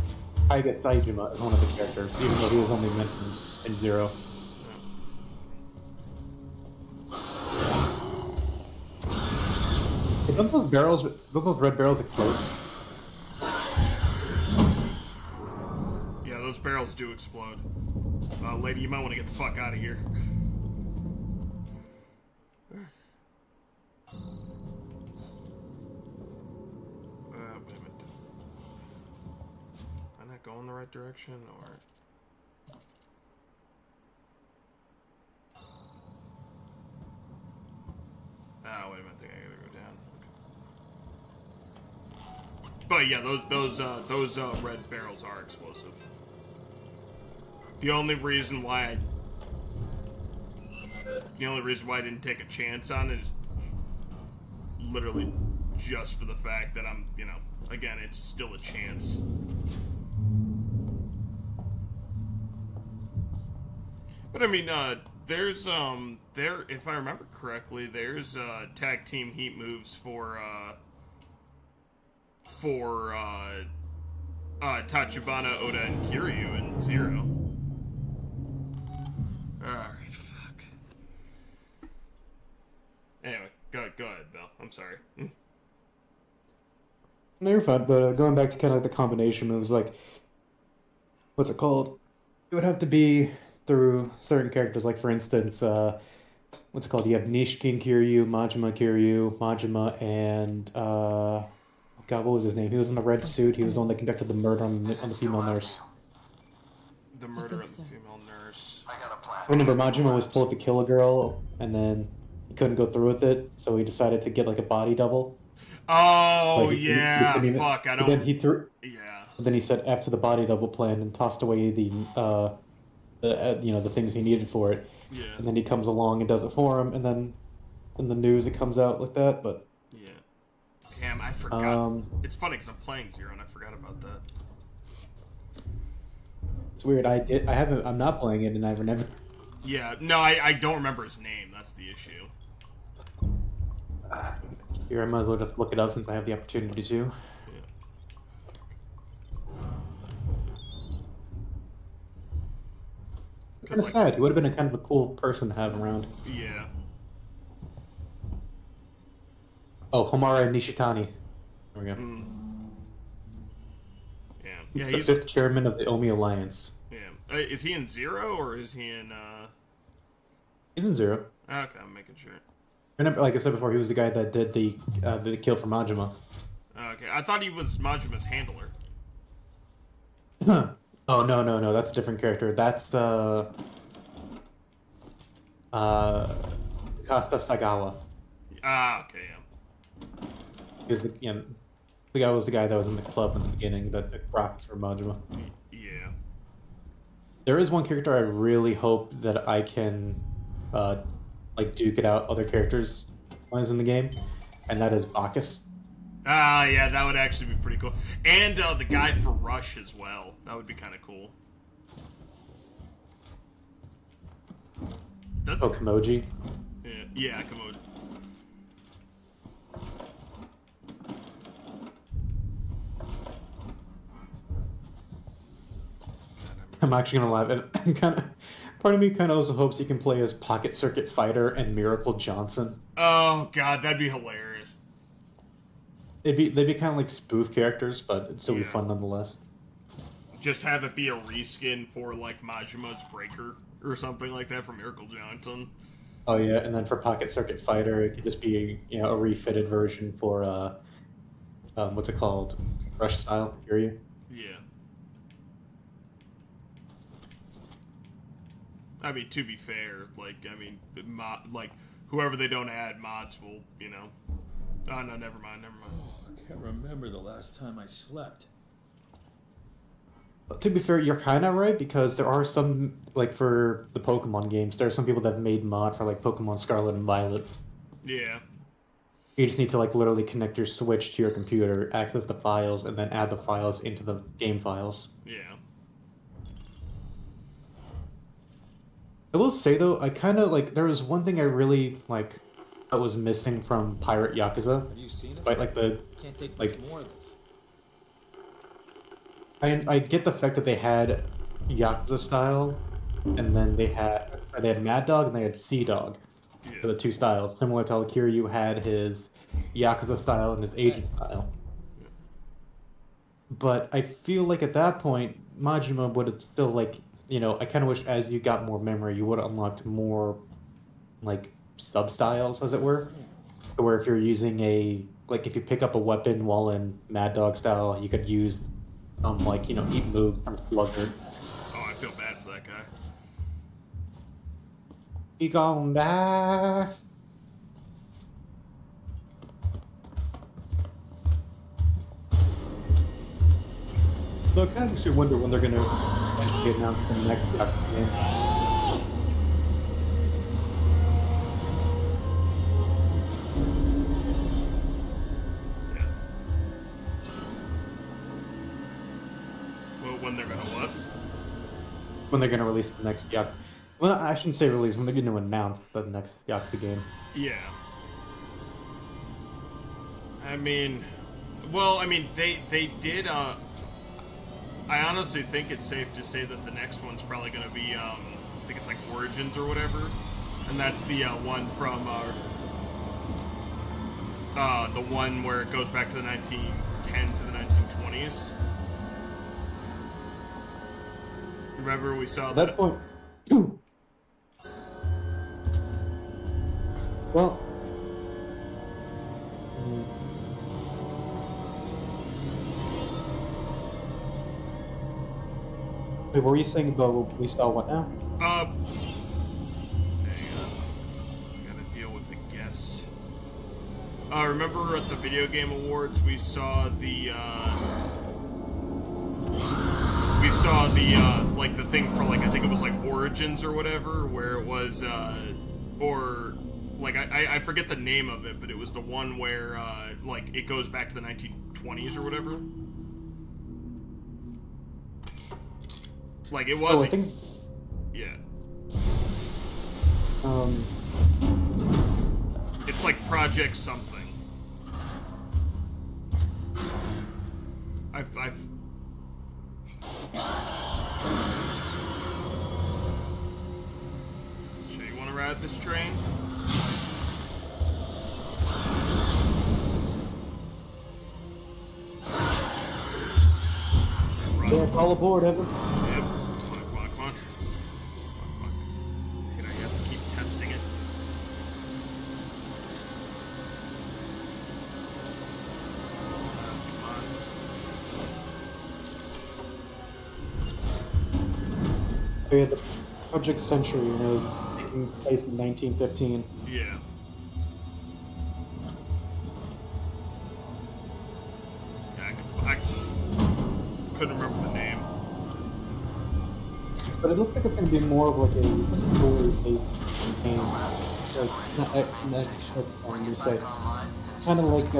Saijima as one of the characters, even though he was only mentioned in Zero? Don't those red barrels explode? Yeah, those barrels do explode. Lady, you might want to get the fuck out of here. Wait a minute. Am I not going the right direction, or... Oh, wait a minute, I think I gotta go down. Okay. But yeah, those red barrels are explosive. The only reason why I didn't take a chance on it is literally just for the fact that I'm, you know, again, it's still a chance. But I mean, there's if I remember correctly, there's tag team heat moves for Tachibana, Oda, and Kiryu in Zero. Alright, fuck. Anyway, go ahead, Bill. I'm sorry. No, you're fine. But going back to kind of like the combination moves, like what's it called? It would have to be through certain characters. Like for instance, what's it called? You have Nishkin Kiryu, Majima, and God, what was his name? He was in the red suit. He was the one that conducted the murder on the female nurse. The murder of the female nurse. I got a plan. Remember, Majima was pulled to kill a girl, and then he couldn't go through with it, so he decided to get like a body double. Oh, Like, yeah, fuck, I don't... Then he threw... Yeah. Then he set after the body double plan and tossed away the things he needed for it. Yeah. And then he comes along and does it for him, and then in the news it comes out like that, but... Yeah. Damn, I forgot. It's funny, because I'm playing Zero, and I forgot about that. It's weird, I'm not playing it, and I've never... Yeah, no, I don't remember his name, that's the issue. Here, I might as well just look it up since I have the opportunity to. Yeah. Kind of sad. He would have been a kind of a cool person to have around. Yeah. Oh, Homara Nishitani. There we go. Yeah. He's Yeah, the fifth chairman of the Omi Alliance. Yeah. Is he in Zero, or is he in, He's in Zero. Okay, I'm making sure. Remember, like I said before, he was the guy that did the kill for Majima. Okay, I thought he was Majima's handler. Oh, no, that's a different character. That's the... Kasta Sagawa. Ah, okay, yeah. Because the guy was the guy that was in the club in the beginning that took rocks for Majima. Yeah. There is one character I really hope that I can, duke it out other characters wise in the game, and that is Bacchus. Ah, yeah, that would actually be pretty cool. And the guy for Rush as well. That would be kind of cool. That's... Oh, Kimoji. Yeah, Kimoji. I'm actually gonna laugh. And part of me kind of also hopes he can play as Pocket Circuit Fighter and Miracle Johnson. Oh god, that'd be hilarious. They'd be kind of like spoof characters, but it'd still be fun nonetheless. Just have it be a reskin for like Majima's Breaker or something like that for Miracle Johnson. Oh yeah, and then for Pocket Circuit Fighter, it could just be a refitted version for what's it called, Rush style Kiryu. Yeah. I mean, to be fair, whoever they don't add mods will, Oh, no, never mind. Oh, I can't remember the last time I slept. To be fair, you're kind of right because there are some, like for the Pokemon games, there are some people that have made mod for like Pokemon Scarlet and Violet. Yeah. You just need to like literally connect your Switch to your computer, access the files, and then add the files into the game files. Yeah. I will say though, I kind of like there was one thing I really like that was missing from Pirate Yakuza. Have you seen it? But like the Can't take like much more of this. I get the fact that they had Yakuza style, and then they had Mad Dog and they had Sea Dog, Yeah. for the two styles. Similar to how Kiryu had his Yakuza style and his Agent style. But I feel like at that point, Majima would have still like, I kind of wish as you got more memory, you would have unlocked more like sub styles, as it were. Where if you're using if you pick up a weapon while in Mad Dog style, you could use eat moves from Sluggard. Oh, I feel bad for that guy. He gone die. So I kind of just wonder when they're gonna actually announce the next Yakuza game. Yeah. Well, when they're gonna what? When they're gonna release the next Yakuza. Well, I shouldn't say release. When they're gonna announce the next Yakuza game. Yeah. They did, I honestly think it's safe to say that the next one's probably gonna be, I think it's like Origins or whatever. And that's the, one from, the one where it goes back to the 1910 to the 1920s. Remember we saw At that point. Well. Wait, what were you saying about what we saw? What now? Hang on. I gotta deal with a guest. Remember at the Video Game Awards we saw the like the thing for like I think it was like Origins or whatever, where it was or like I forget the name of it, but it was the one where like it goes back to the 1920s or whatever. Like it was. Oh, I think. Yeah. Um. It's like Project something. I've So you wanna ride this train? Yeah, all aboard, Evan. Yep. Come on. Come on. I have to keep testing it. Come on. We had the Project Century, and it was taking place in 1915. Yeah. I couldn't remember the name. But it looks like it's going to be more of like a story-based game. Like, kind of like,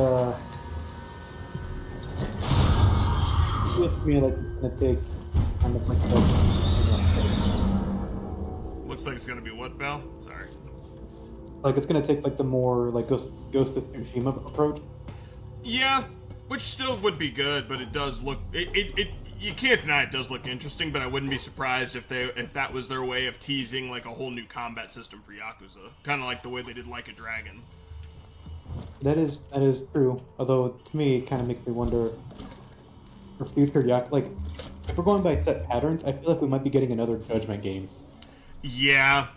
feels to me like it's going to take kind of like Looks like it's gonna be what, Bell? Sorry. like it's going to take like the more like Ghost of Tsushima approach. Yeah, which still would be good, but it does look it you can't deny it does look interesting, but I wouldn't be surprised if that was their way of teasing like a whole new combat system for Yakuza. Kinda like the way they did Like a Dragon. That is true. Although to me it kind of makes me wonder for future Yakuza, like if we're going by set patterns, I feel like we might be getting another Judgment game. Yeah.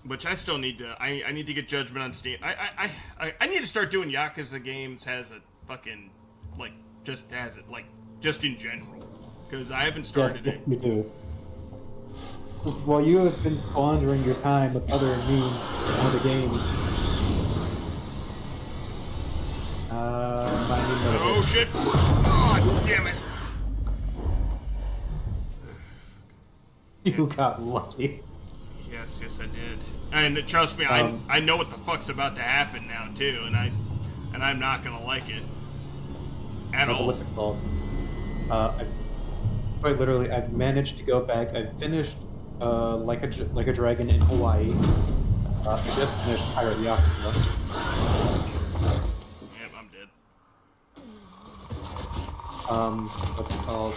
Which I still need to I need to get Judgment on Steam. I need to start doing Yakuza games as a fucking like just as it like just in general. Because I haven't started Yes, it. you do. While you have been squandering your time with other means, other games. Oh shit! Oh damn it! You got lucky. Yes, I did. And trust me, I know what the fuck's about to happen now too, and I'm not gonna like it at all. What's it called? Quite literally, I've managed to go back. I've finished like a Dragon in Hawaii. I just finished Pirate Yakuza. Yep, I'm dead. What's it called?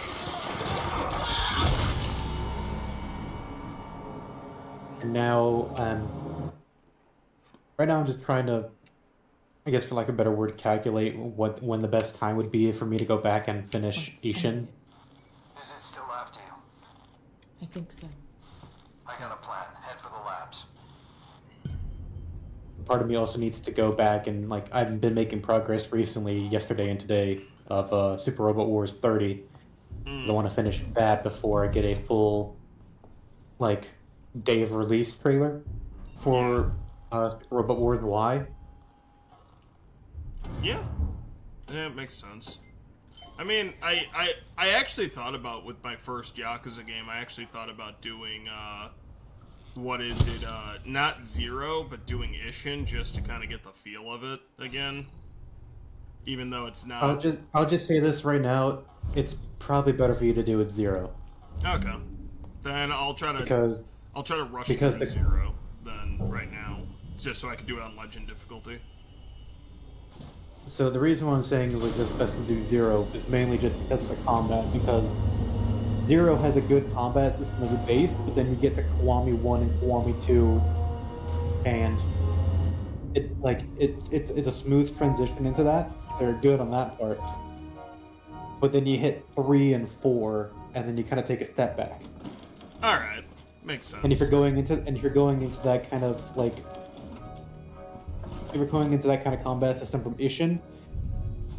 And now, right now I'm just trying to, I guess for like a better word, calculate when the best time would be for me to go back and finish Ishin. Is it still after you? I think so. I got a plan. Head for the labs. Part of me also needs to go back and, like, I've been making progress recently, yesterday and today, of Super Robot Wars 30. I want to finish that before I get a full, like, day of release trailer for Super Robot Wars Y. Yeah, it makes sense. I mean, I actually thought about, with my first Yakuza game, I actually thought about doing, what is it, not Zero, but doing Ishin, just to kind of get the feel of it again. Even though it's not... I'll just say this right now, it's probably better for you to do it Zero. Okay. Then I'll try to... I'll try to rush through Zero, then, right now, just so I can do it on Legend difficulty. So the reason why I'm saying it was just best to do Zero is mainly just because of the combat, because Zero has a good combat system as a base, but then you get to Kiwami 1 and Kiwami 2, and it's a smooth transition into that. They're good on that part. But then you hit 3 and 4, and then you kind of take a step back. Alright. Makes sense. And if you're going into that kind of like, if you're going into that kind of combat system from Ishin,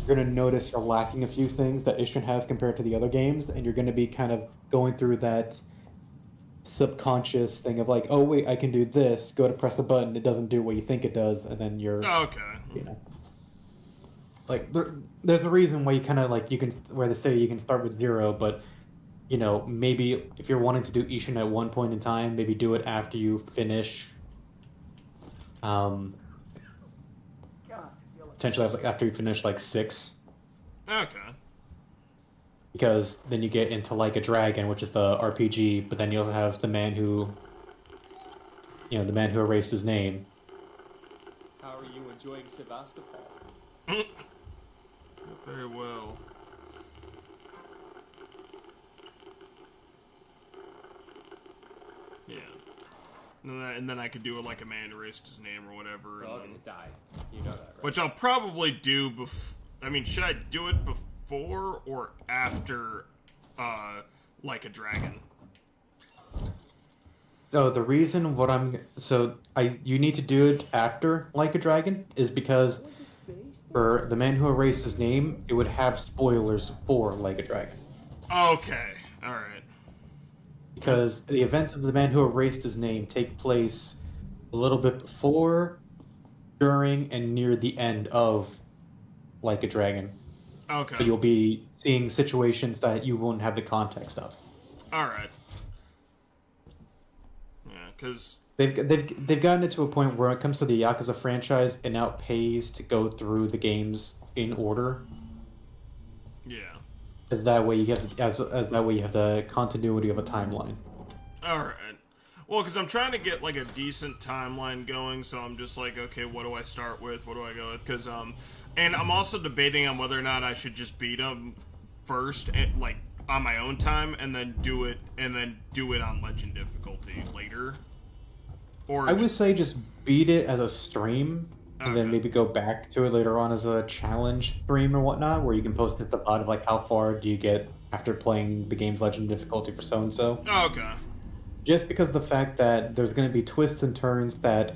you're going to notice you're lacking a few things that Ishin has compared to the other games, and you're going to be kind of going through that subconscious thing of like, oh wait, I can do this, go to press the button, it doesn't do what you think it does, and then you're... Okay. You know, like, there's a reason why you kind of like, where they say you can start with Zero, but, you know, maybe if you're wanting to do Ishin at one point in time, maybe do it after you finish... potentially after you finish like 6. Okay. Because then you get into Like a Dragon, which is the RPG, but then you also have the man who erased his name. How are you enjoying Sevastopol? Very well. Yeah. And then I could do it like a man erased his name or whatever. We're all gonna die. You know that, right? Which I'll probably do I mean, should I do it before or after, Like a Dragon? No, the reason you need to do it after Like a Dragon is because for the man who erased his name, it would have spoilers for Like a Dragon. Okay, alright. Because the events of the man who erased his name take place a little bit before, during, and near the end of Like a Dragon. Okay. So you'll be seeing situations that you won't have the context of. Alright. Yeah, because... They've gotten it to a point where when it comes to the Yakuza franchise, it now pays to go through the games in order. Yeah. As that way you have the continuity of a timeline. Alright. Well, because I'm trying to get, like, a decent timeline going, so I'm just like, okay, what do I start with? What do I go with? Because, and I'm also debating on whether or not I should just beat them first, like, on my own time, and then do it on Legend difficulty later. Or I would say just beat it as a stream, and then Okay. maybe go back to it later on as a challenge stream or whatnot, where you can post at the bottom of like how far do you get after playing the game's Legend difficulty for so and so. Okay. Just because of the fact that there's going to be twists and turns that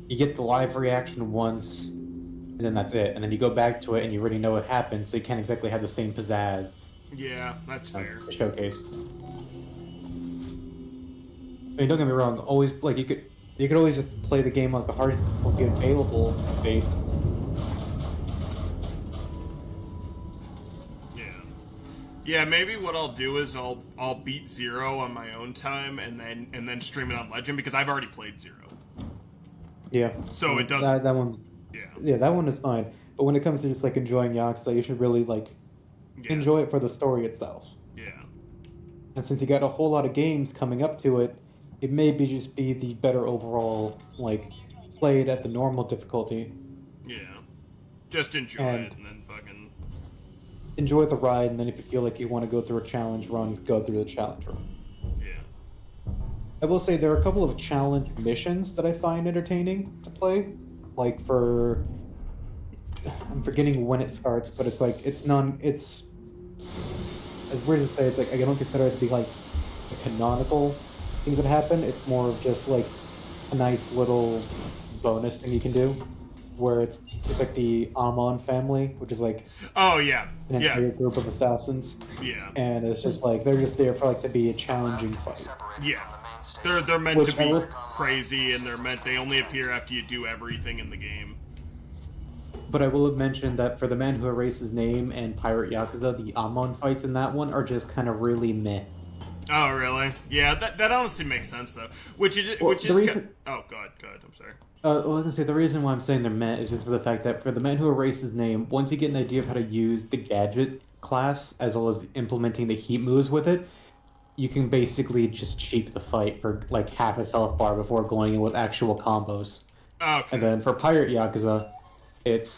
you get the live reaction once, and then that's it, and then you go back to it and you already know what happened, so you can't exactly have the same pizzazz. Yeah, that's fair. To showcase. I mean, don't get me wrong. Always like you could always just play the game on the hardest difficulty available. Yeah. Yeah, maybe what I'll do is I'll beat Zero on my own time and then stream it on Legend because I've already played Zero. Yeah. So it doesn't. That one's. Yeah. Yeah, that one is fine. But when it comes to just like enjoying Yakuza, you should really like enjoy it for the story itself. Yeah. And since you got a whole lot of games coming up to it, it may just be the better overall, like, played at the normal difficulty. Yeah. Just enjoy it and then fucking... Enjoy the ride, and then if you feel like you want to go through a challenge run, go through the challenge run. Yeah. I will say there are a couple of challenge missions that I find entertaining to play. Like for... I'm forgetting when it starts, but it's like, it's as weird as to say, it's like, I don't consider it to be like the canonical things that happen. It's more of just like a nice little bonus thing you can do, where it's like the Amon family, which is like oh yeah, an entire group of assassins. Yeah, and it's just like they're just there for like to be a challenging fight. Yeah, they're meant to be crazy, and they only appear after you do everything in the game. But I will have mentioned that for The Man Who Erased His Name and Pirate Yakuza, the Amon fights in that one are just kind of really meh. Oh, really? Yeah, that honestly makes sense, though. Oh, God, I'm sorry. I was going to say, the reason why I'm saying they're meh is just for the fact that for The Man Who Erased His Name, once you get an idea of how to use the gadget class, as well as implementing the heat moves with it, you can basically just cheat the fight for like half his health bar before going in with actual combos. Okay. And then for Pirate Yakuza, it's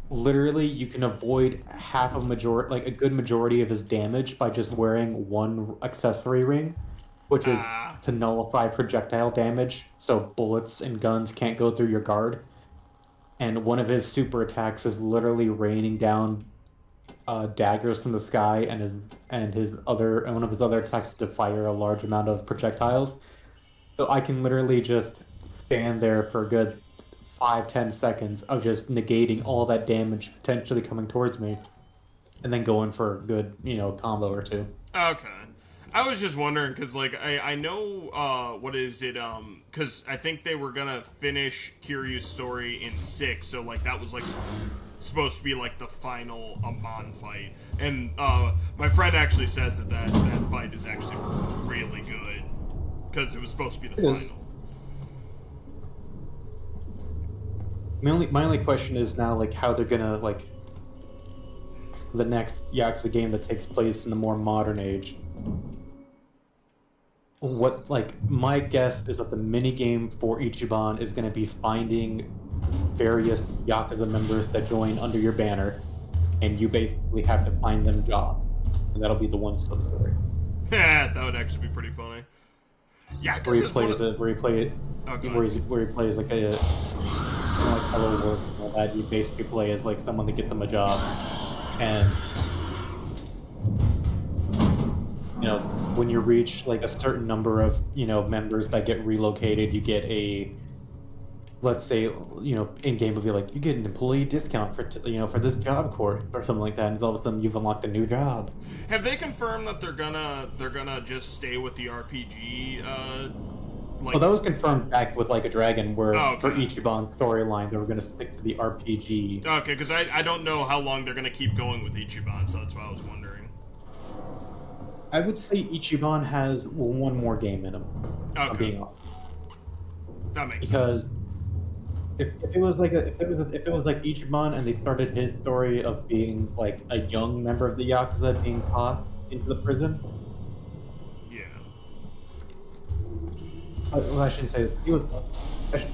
literally you can avoid a good majority of his damage by just wearing one accessory ring, which is to nullify projectile damage, so bullets and guns can't go through your guard. And one of his super attacks is literally raining down daggers from the sky, and one of his other attacks is to fire a large amount of projectiles. So I can literally just stand there for a good 5-10 seconds of just negating all that damage potentially coming towards me, and then going for a good, combo or two. Okay. I was just wondering, because, like, I know, what is it, because I think they were gonna finish Kiryu's story in 6, so, like, that was, like, supposed to be, like, the final Amon fight. And, my friend actually says that fight is actually really good, because it was supposed to be the final. My only question is now, like, how they're gonna, like, the next Yakuza game that takes place in the more modern age. My guess is that the minigame for Ichiban is gonna be finding various Yakuza members that join under your banner, and you basically have to find them jobs. And that'll be the one story. Yeah, that would actually be pretty funny. Yeah, where he plays like a hello work and all that. You basically play as like someone to get them a job, and when you reach like a certain number of members that get relocated, you get a, let's say, in game would be like you get an employee discount for this job course or something like that, and all of a sudden you've unlocked a new job. Have they confirmed that they're gonna just stay with the RPG? Well, that was confirmed back with Like a Dragon, where for Ichiban's storyline they were going to stick to the RPG. Okay, because I don't know how long they're going to keep going with Ichiban, so that's why I was wondering. I would say Ichiban has one more game in him. Okay. I'm being honest. That makes sense. Because if it was like Ichiban and they started his story of being like a young member of the Yakuza being tossed into the prison. Well, I shouldn't say it. He was.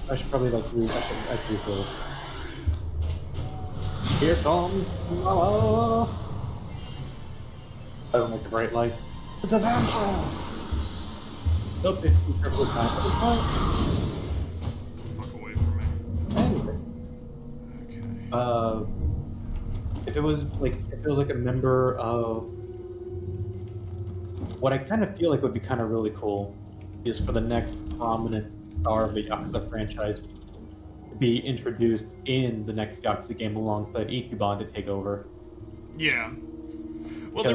I should probably like read. I should read it. Here comes Lala. Doesn't like the bright lights. It's a vampire. Nope, it's the purple time. Fuck away from me. Anyway. Okay. If it was like a member of, what I kind of feel like would be kind of really cool is for the next prominent star of the Yakuza franchise to be introduced in the next Yakuza game alongside Ichiban to take over. Yeah. Well, I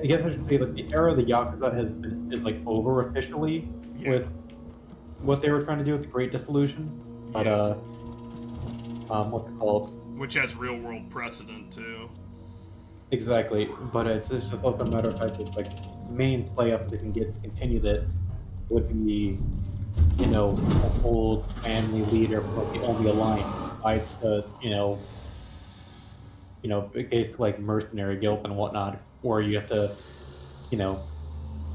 guess I should say that the era of the Yakuza is like over officially with what they were trying to do with the Great Dissolution. But what's it called? Which has real world precedent too. exactly. But it's just also a matter of fact that like main play up they can get to continue that would be, you know, an old family leader for like, the only alliance besides the, basically like mercenary guild and whatnot, or you have to, you know,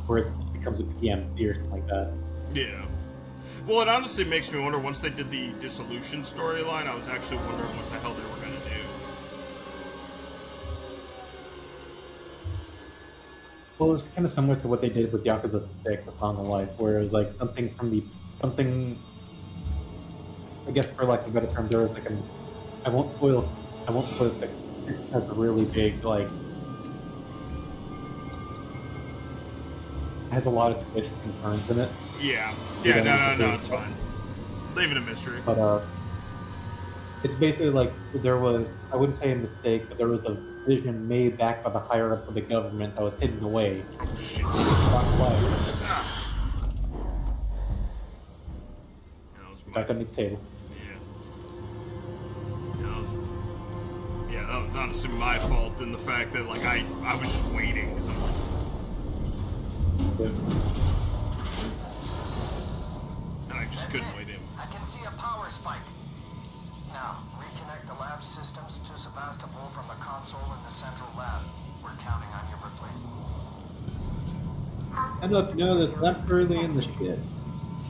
where it becomes a PMC or something like that. Yeah. Well, it honestly makes me wonder, once they did the dissolution storyline, I was actually wondering what the hell they were going to do. Well, it's kind of similar to what they did with Yakuza 6, The Song of Life, where it was like something, I guess for lack of a better term, there was like I won't spoil it, it has a really big, like, has a lot of twists and turns in it. Yeah. You Yeah, don't no, have to it's do fine. Leave it a mystery. But, it's basically like there was, I wouldn't say a mistake, but there was a decision made back by the higher ups of the government that was hidden away. Ah. That was Back on the table. Yeah, that was honestly my fault in the fact that, like, I was just waiting. 'Cause I'm like, and I just couldn't wait in. I can see a power spike. Now, reconnect the lab systems to Sebastopol from the console in the central lab. We're counting on you, Ripley. I don't know if you know this, but I'm early in the shit.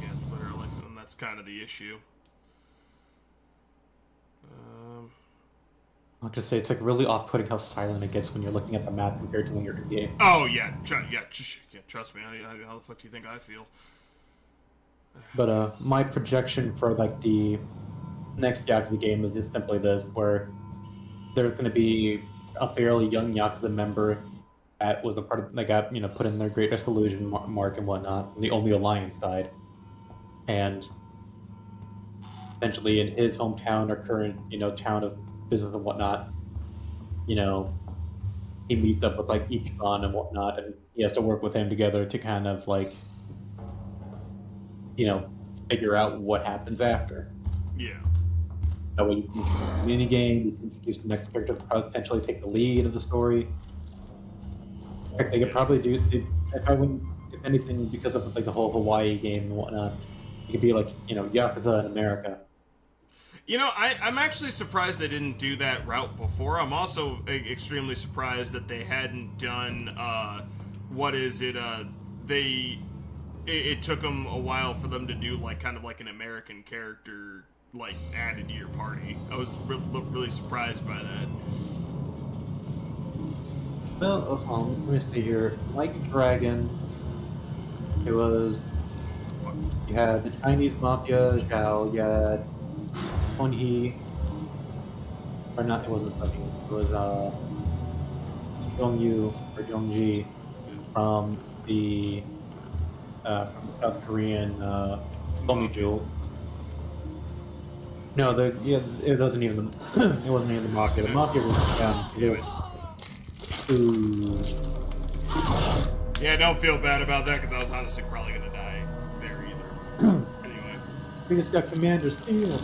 Yeah, literally, and that's kind of the issue. I'll just say it's like really off-putting how silent it gets when you're looking at the map compared to when you're in game. Oh yeah, trust me. How the fuck do you think I feel? But my projection for like the next Yakuza game is just simply this, where there's going to be a fairly young Yakuza member that was a part of, that got, put in their Great Dissolution mark and whatnot from the Only Alliance side, and essentially in his hometown or current, town of business and whatnot, he meets up with like Ichiban and whatnot, and he has to work with him together to kind of like, figure out what happens after. Yeah. That way you can introduce a mini game, you can introduce the next character to potentially take the lead of the story. In fact, they could probably do, if anything, because of like the whole Hawaii game and whatnot, it could be like, Yakuza in America. I'm actually surprised they didn't do that route before. I'm also extremely surprised that they hadn't done, it took them a while for them to do, like, kind of like an American character, like, added to your party. I was really surprised by that. Well, let me see here. Like Dragon, it was, you had the Chinese Mafia, Zhao, you had Honhee, or not, it wasn't Sunny, it was Zhongyu or Zhongji from the South Korean Gomiju. No, it wasn't even the Mafia. The Mafia was down. Ooh. Yeah, don't feel bad about that, because I was honestly probably gonna die there either. Anyway. We just got Commander Steel.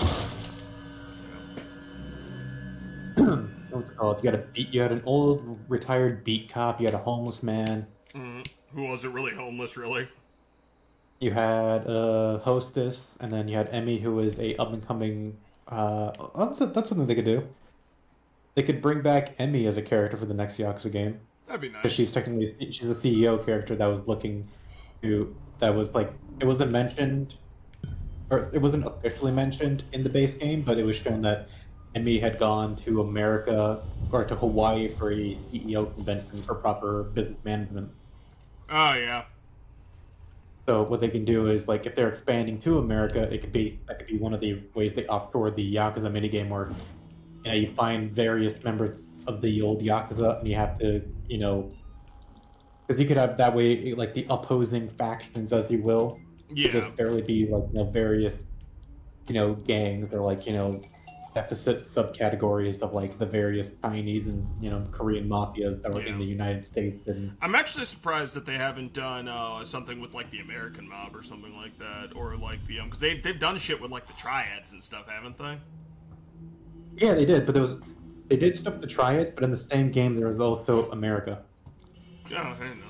What's it called? You had an old retired beat cop. You had a homeless man. Who wasn't really homeless, really. You had a hostess, and then you had Emmy, who was a up and coming. That's something they could do. They could bring back Emmy as a character for the next Yakuza game. That'd be nice. Because she's a CEO character that was looking to, that was like, it wasn't mentioned, or it wasn't officially mentioned in the base game, but it was shown that Emmy had gone to America, or to Hawaii for a CEO convention for proper business management. Oh, yeah. So what they can do is, like, if they're expanding to America, that could be one of the ways they offshore the Yakuza minigame, where you find various members of the old Yakuza, and you have to, because you could have that way, like, the opposing factions, as you will. Yeah. Just barely be, like, various, gangs, or, like, deficit subcategories of, like, the various Chinese and, Korean mafias that were in the United States. And I'm actually surprised that they haven't done something with, like, the American mob or something like that, or, like, the, because they've done shit with, like, the triads and stuff, haven't they? yeah, they did, but there was They did stuff to try it, but in the same game there was also America. Oh, I didn't know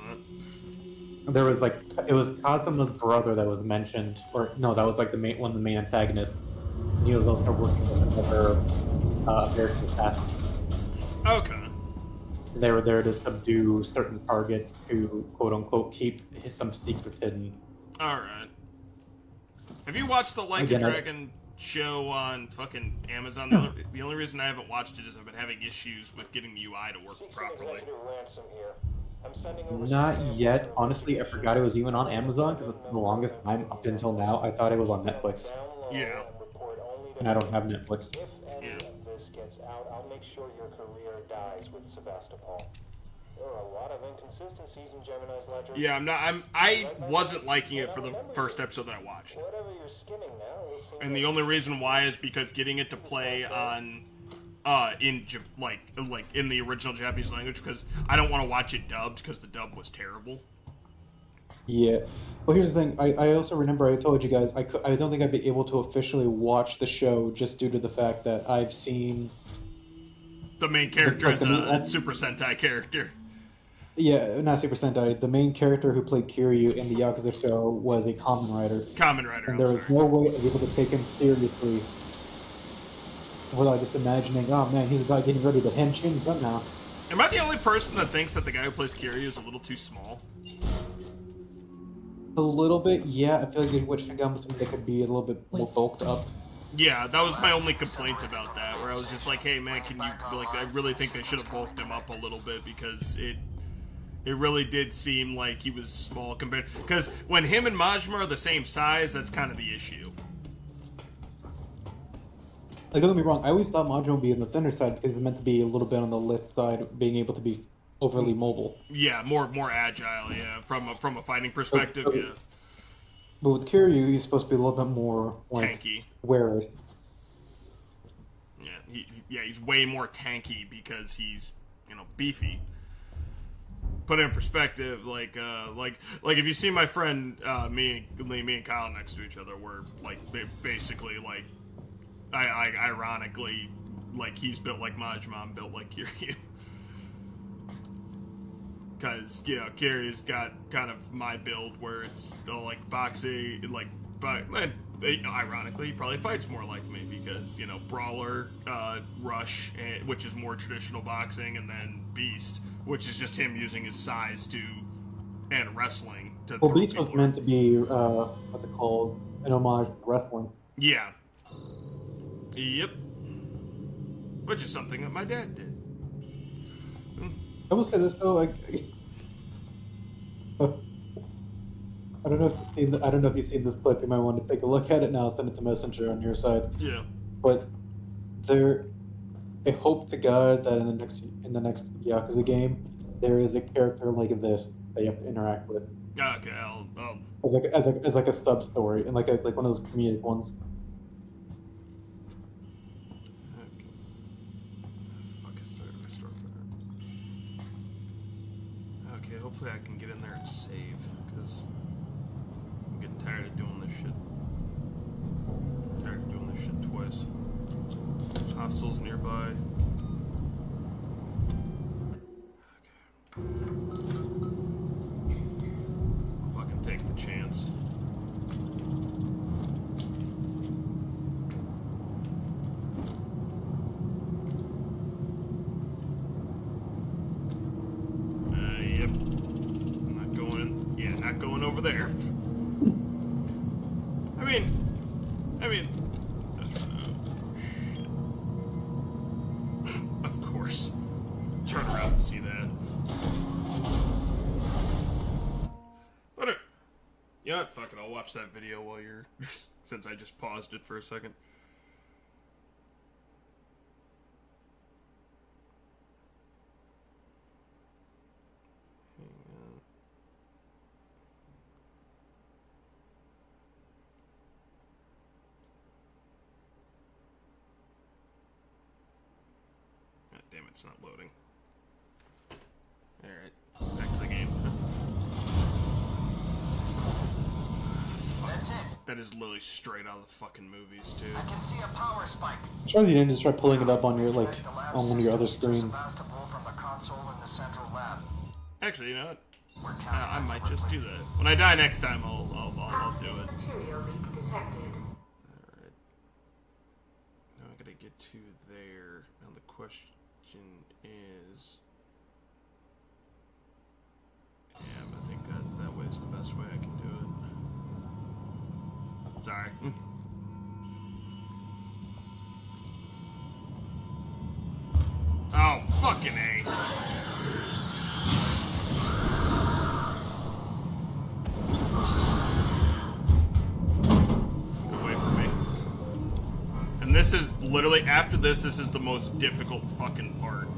that. There was like it was Cosmo's brother that was mentioned, or no, that was like one of the main antagonists. And he was also working with another American assassin. Okay. They were there to subdue certain targets to quote unquote keep some secrets hidden. All right. Have you watched the Like Again, a Dragon show on fucking Amazon? The only reason I haven't watched it is I've been having issues with getting the UI to work properly. Not yet. Honestly, I forgot it was even on Amazon because for the longest time up until now, I thought it was on Netflix. Yeah. And I don't have Netflix. Yeah. This gets out, I'll make sure your career dies with Sevastopol. There are a lot of inconsistencies in Gemini's ledger. Yeah, I wasn't liking it for the first episode that I watched. Whatever you're skimming now will seem And the only reason why is because getting it to play on in the original Japanese language, because I don't want to watch it dubbed because the dub was terrible. Yeah. Well, here's the thing. I also remember I told you guys I don't think I'd be able to officially watch the show just due to the fact that I've seen The main character is a Super Sentai character. Yeah, not Super Sentai. The main character who played Kiryu in the Yakuza show was a Kamen Rider. Kamen Rider, And there was no way I was able to take him seriously without just imagining, oh man, he's about getting ready to henshin somehow. Am I the only person that thinks that the guy who plays Kiryu is a little too small? A little bit, yeah. I feel like which Shinigami they could be a little bit more bulked up. Yeah, that was my only complaint about that, where I was just like, hey man, can you, like, I really think they should have bulked him up a little bit, because it really did seem like he was small compared, because when him and Majima are the same size, that's kind of the issue. Like, don't get me wrong, I always thought Majima would be on the thinner side because he was meant to be a little bit on the lift side, being able to be overly mobile. Yeah, more agile, yeah, from a fighting perspective, Okay. yeah. But with Kiryu, he's supposed to be a little bit more, like, Tanky. wary. Yeah, he's way more tanky because he's, beefy. Put it in perspective, like if you see my friend, me and Kyle next to each other, we're like basically like, I ironically, like, he's built like Majima, I'm built like Kiryu. Because Kiryu's got kind of my build where it's like boxing, like, but ironically, he probably fights more like me because brawler, rush, which is more traditional boxing, and then beast, which is just him using his size and wrestling to. Well, Beast was meant to be what's it called? An homage to wrestling. Yeah. Yep. Which is something that my dad did. I will say this though, like, I don't know if you've seen this clip. You might want to take a look at it now. Send it to Messenger on your side. Yeah. But I hope to God that in the next Yakuza game, there is a character like this that you have to interact with. Okay, I'll as like a sub story and like one of those comedic ones. Okay, hopefully I can get in there and save, because I'm getting tired of doing this shit. Tired of doing this shit twice. Hostiles nearby. Okay. I'll fucking take the chance. Yep. I'm not going. Yeah, not going over there. I mean. Of course. Turn around and see that. Whatever. You know what? Fuck it. I'll watch that video while you're. Since I just paused it for a second. Damn, it's not loading. Alright, back to the game. That's it. That is literally straight out of the fucking movies, too. I can see a power spike. I'm sure you didn't just try pulling it up on your like Connect the lab on one of your other systems to screens. Sebastopol from the console in the central lab. Actually, you know what? We're counting I on might you, just do Ripley. that. When I die next time, I'll do it. Material leak detected. Alright. Now I gotta get to there. Now the question is... Yeah, I think that way is the best way I can do it. Sorry. Oh, fucking A. Get away from me. And this is literally, after this is the most difficult fucking part.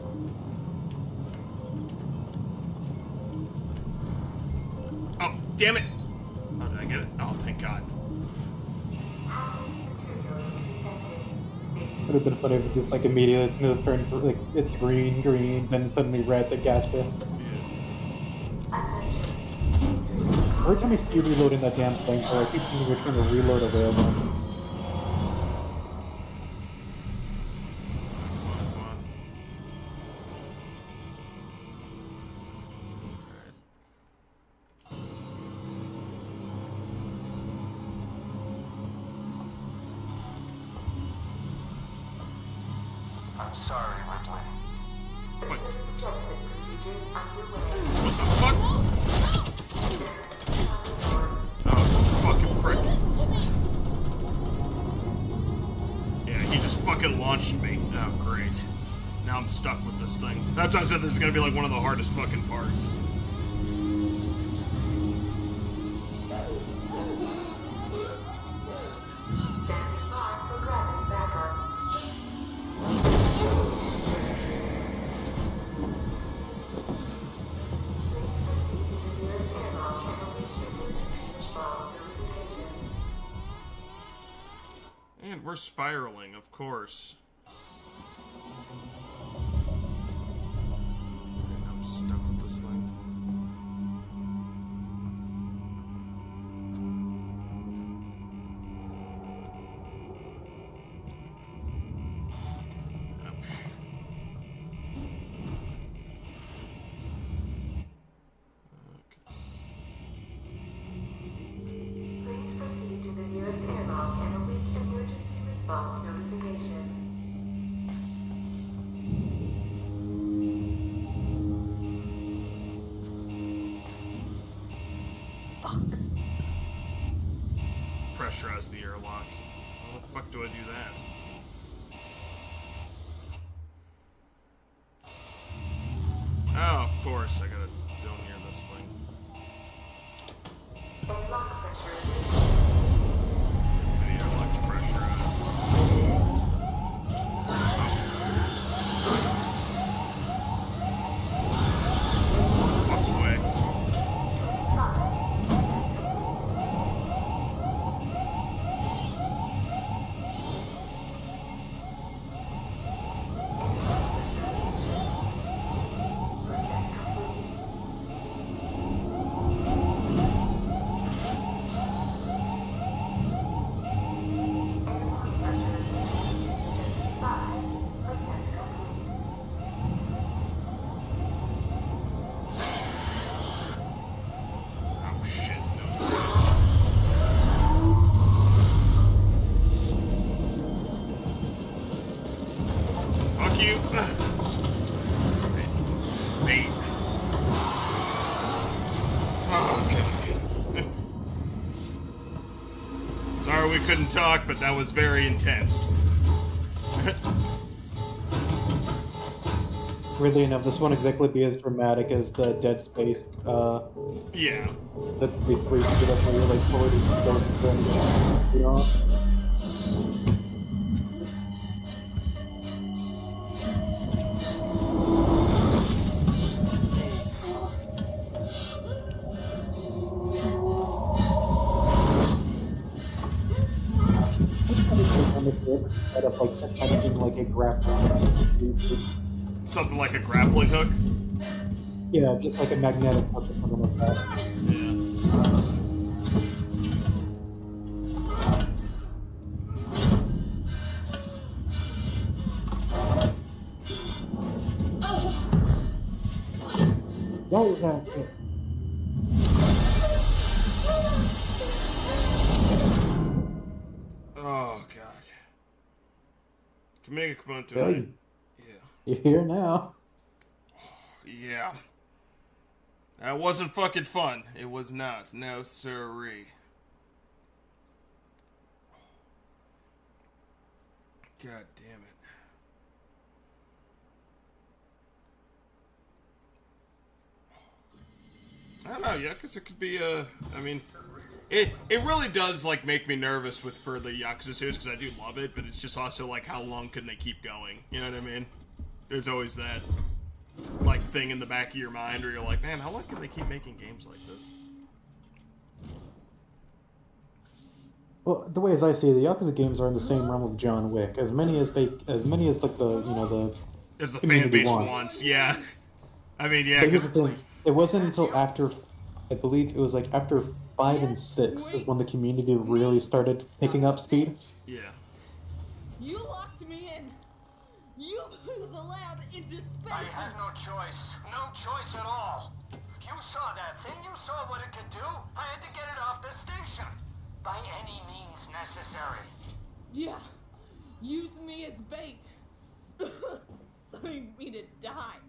Oh, damn it! Oh, did I get it? Oh, thank God. Would have been funny if it just like immediately it's turned like it's green, then suddenly red. That gotcha. Yeah. Every time I see you reloading that damn thing, so I keep thinking you're trying to reload a railgun. Come on. I'm sorry, Ripley. What? Jettison procedures underway. What the fuck? Oh, fucking prick. Yeah, he just fucking launched me. Oh, great. Now I'm stuck with this thing. That's why I said this is gonna be like one of the hardest fucking parts. Standing by for gravity backup. And we're spiraling, of course. I'm stuck with this thing. Please proceed to the nearest airlock and await emergency response notification. Pressurize the airlock. How the fuck do I do that? Oh, of course, I gotta go near this thing. Airlock pressure. The airlock's pressurized. Fuck away. Oh shit, that was weird. Fuck you. Mate. Oh, okay. Sorry we couldn't talk, but that was very intense. Weirdly enough, this won't exactly be as dramatic as the Dead Space, Yeah. the Space 3 shit up where you're like forwarding and you know? Instead of like attaching like a grappling. Something like a grappling hook. Yeah, just like a magnetic hook or something like that. Yeah. What was that? Oh god. Comedic component to Yeah, it. you're here now. Yeah. That wasn't fucking fun. It was not. No siree. God damn it. I don't know, yeah, because it could be, I mean, it really does, like, make me nervous for the Yakuza series, because I do love it, but it's just also, like, how long can they keep going? You know what I mean? There's always that, like, thing in the back of your mind where you're like, man, how long can they keep making games like this? Well, the way as I see it, the Yakuza games are in the same realm of John Wick. As many as like the As the fan community base wants. wants, yeah. I mean, yeah, But here's 'cause- the thing: it wasn't until after, I believe it was like after 5 and 6 is when the community really started picking up speed. yeah. You locked me in. You blew the lab into space. I had no choice. No choice at all. You saw that thing. You saw what it could do. I had to get it off the station. By any means necessary. Yeah. Use me as bait. Leave me to die.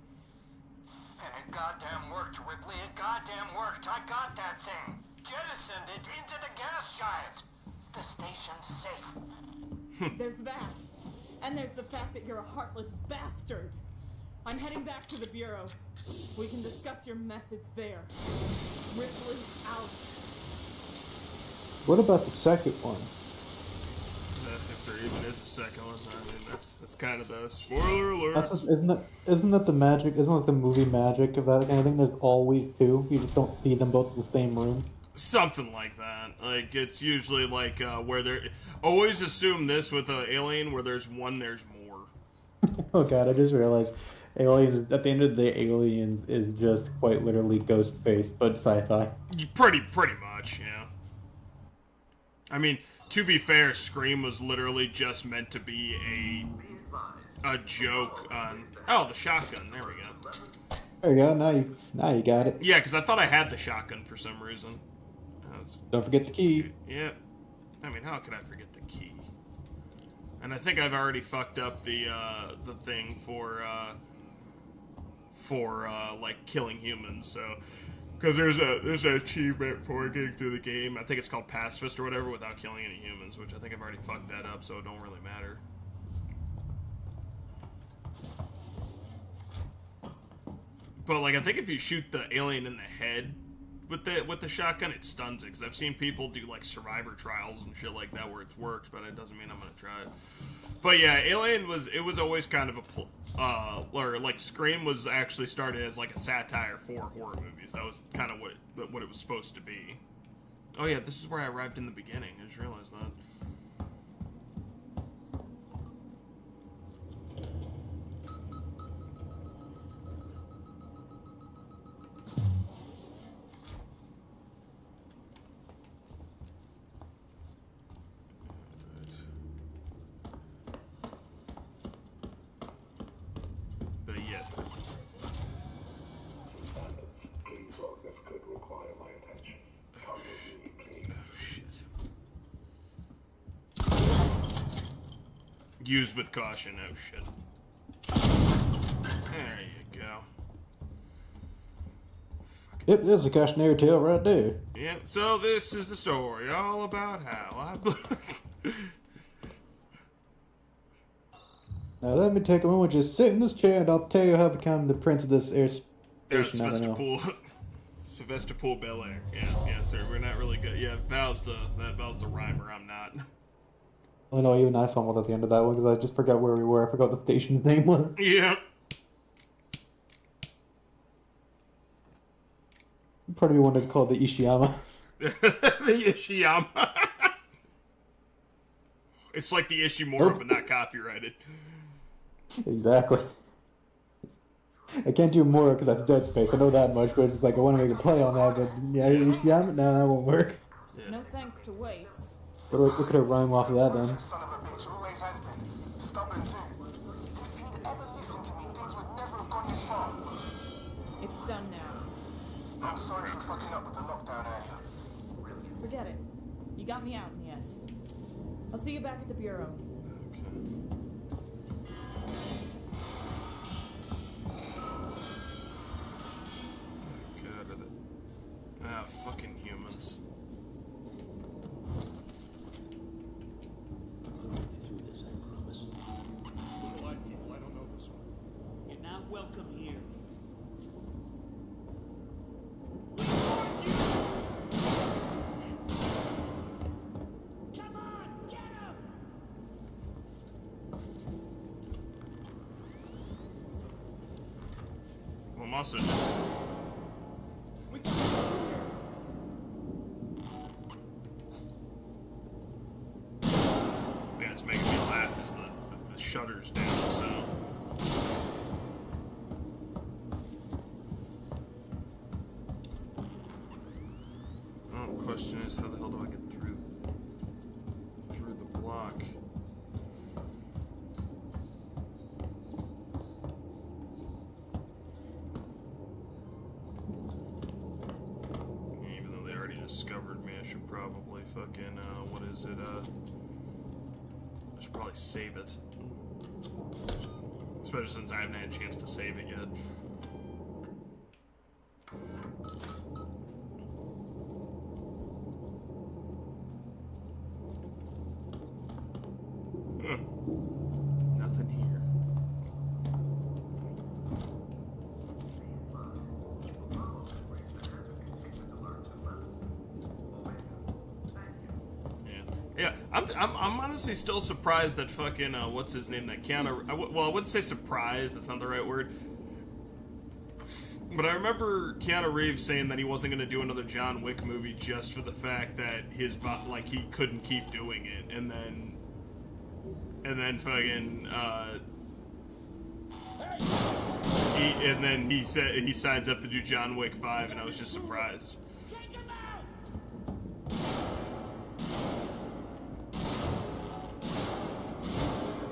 And it goddamn worked, Ripley. It goddamn worked. I got that thing. Jettisoned it into the gas giant. The station's safe. There's that. And there's the fact that you're a heartless bastard. I'm heading back to the Bureau. We can discuss your methods there. Ripley out. What about the second one? If there even is a second one, I mean, that's kind of the spoiler alert. Isn't that the magic? Isn't that the movie magic of that kind of thing? There's always two. You just don't see them both in the same room. Something like that. Like, it's usually like where they're... Always assume this with an Alien, where there's one, there's more. Oh god, I just realized Aliens, at the end of the day, Aliens is just quite literally Ghostface, but sci-fi. Pretty much, yeah. I mean, to be fair, Scream was literally just meant to be a joke on... Oh, the shotgun. There we go. There you go, now you got it. Yeah, because I thought I had the shotgun for some reason. Don't forget the key. Yeah. I mean, how could I forget the key? And I think I've already fucked up the thing for like killing humans. So, because there's an achievement for getting through the game. I think it's called Pacifist or whatever, without killing any humans, which I think I've already fucked that up. So it don't really matter. But like, I think if you shoot the alien in the head with the shotgun, it stuns it. Because I've seen people do like survivor trials and shit like that where it's worked, but it doesn't mean I'm gonna try it. But yeah, Alien was always kind of or like Scream was actually started as like a satire for horror movies. That was kind of what it was supposed to be. Oh yeah, this is where I arrived in the beginning. I just realized that. But yes. Please, Lord, this could require my attention. Come with me, please. Shit. Use with caution. Oh shit. There you go. Yep, there's a cautionary tale right there. Yep. So this is the story all about how I. Now let me take a moment, just sit in this chair, and I'll tell you how I become the prince of this air station. I don't know. Sevastopol Bel Air. Yeah, sir. We're not really good. Yeah, Val's the rhymer. I'm not. I know, even I fumbled at the end of that one because I just forgot where we were. I forgot the station's name was. Yeah. Part of me wanted to call it the Ishiyama. The Ishiyama. It's like the Ishimura, but not copyrighted. Exactly. I can't do more because that's Dead Space. I know that much, but it's like I want to make a play on that. But yeah, Ishiyama, no, that won't work. Yeah. No thanks to Waits. But we could have rhyme off of that then. Son of a bitch always has been. Stubborn too. If he'd ever listened to me, things would never have gone this far. It's done now. I'm sorry for fucking up with the lockdown area. Forget it. You got me out in the end. I'll see you back at the bureau. Okay. God, are they... Ah, fucking humans. Through this, I promise. Polite people, I don't know this one. You're not welcome here. Come on, get him! Well, I'm also just... We got this here. Yeah, it's making me laugh as the shutter's down, so... Oh, the question is, how the hell do I get through the block? Even though they already discovered me, I should probably fucking, what is it, I should probably save it. Especially since I haven't had a chance to save it yet. Huh. Nothing here. Yeah, I'm honestly still surprised that fucking what's his name, that Keanu. Well, I wouldn't say surprised. That's not the right word. But I remember Keanu Reeves saying that he wasn't going to do another John Wick movie just for the fact that his like he couldn't keep doing it, and then fucking and then he said he signs up to do John Wick 5, and I was just surprised.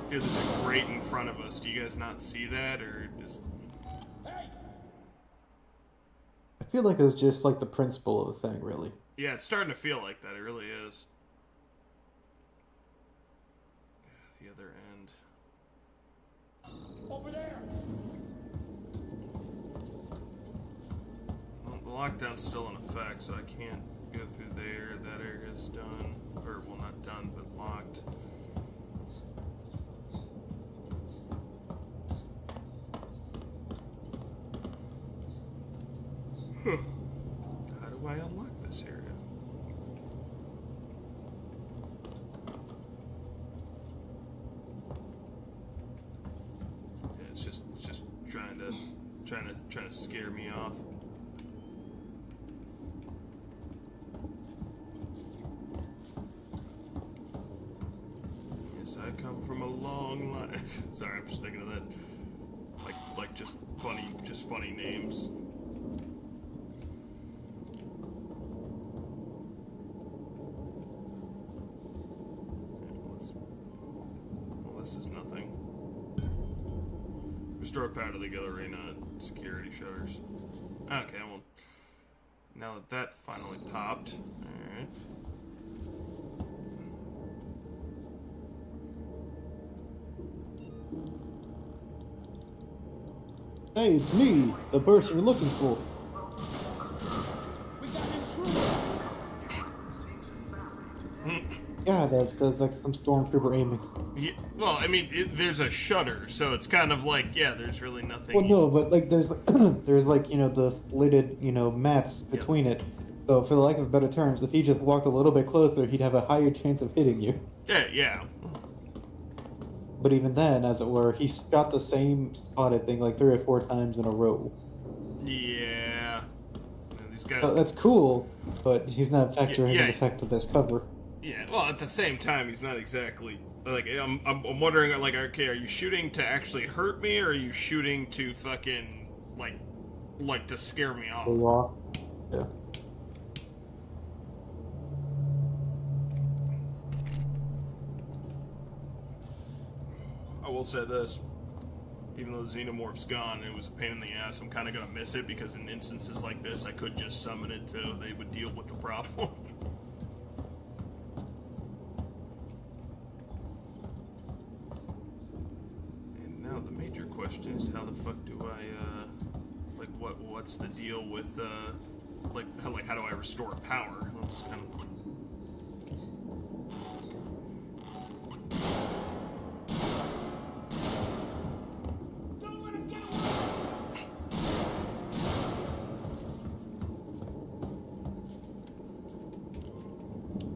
Because it's a grate in front of us. Do you guys not see that, or just? I feel like it's just like the principle of the thing, really. Yeah, it's starting to feel like that. It really is. The other end. Over there. Well, the lockdown's still in effect, so I can't go through there. That area's done, or well, not done, but locked. Huh. How do I unlock this area? Yeah, it's just trying to scare me off. Yes, I come from a long line. Sorry, I'm just thinking of that. Like just funny names. This is nothing. Restore power to the gallery, not security shutters. Okay, well, now that finally popped. Alright. Hey, it's me, the person you're looking for. We got an intruder. Yeah, that's like some stormtrooper aiming. Yeah, well, I mean, there's a shutter, so it's kind of like, yeah, there's really nothing. Well, no, but like there's there's like, you know, the slitted, you know, mats between it. So for the lack of better terms, if he just walked a little bit closer, he'd have a higher chance of hitting you. Yeah. But even then, as it were, he shot the same spotted thing like 3 or 4 times in a row. Yeah. These guys. So that's cool, but he's not factoring in Yeah. the fact that there's cover. Yeah, well, at the same time, he's not exactly like I'm wondering, like, okay, are you shooting to actually hurt me, or are you shooting to fucking like to scare me off? Yeah. I will say this: Even though the Xenomorph's gone, it was a pain in the ass. I'm kind of gonna miss it because in instances like this, I could just summon it so they would deal with the problem. And now the major question is, how the fuck do I, like, what's the deal with, like, how do I restore power? That's kind of...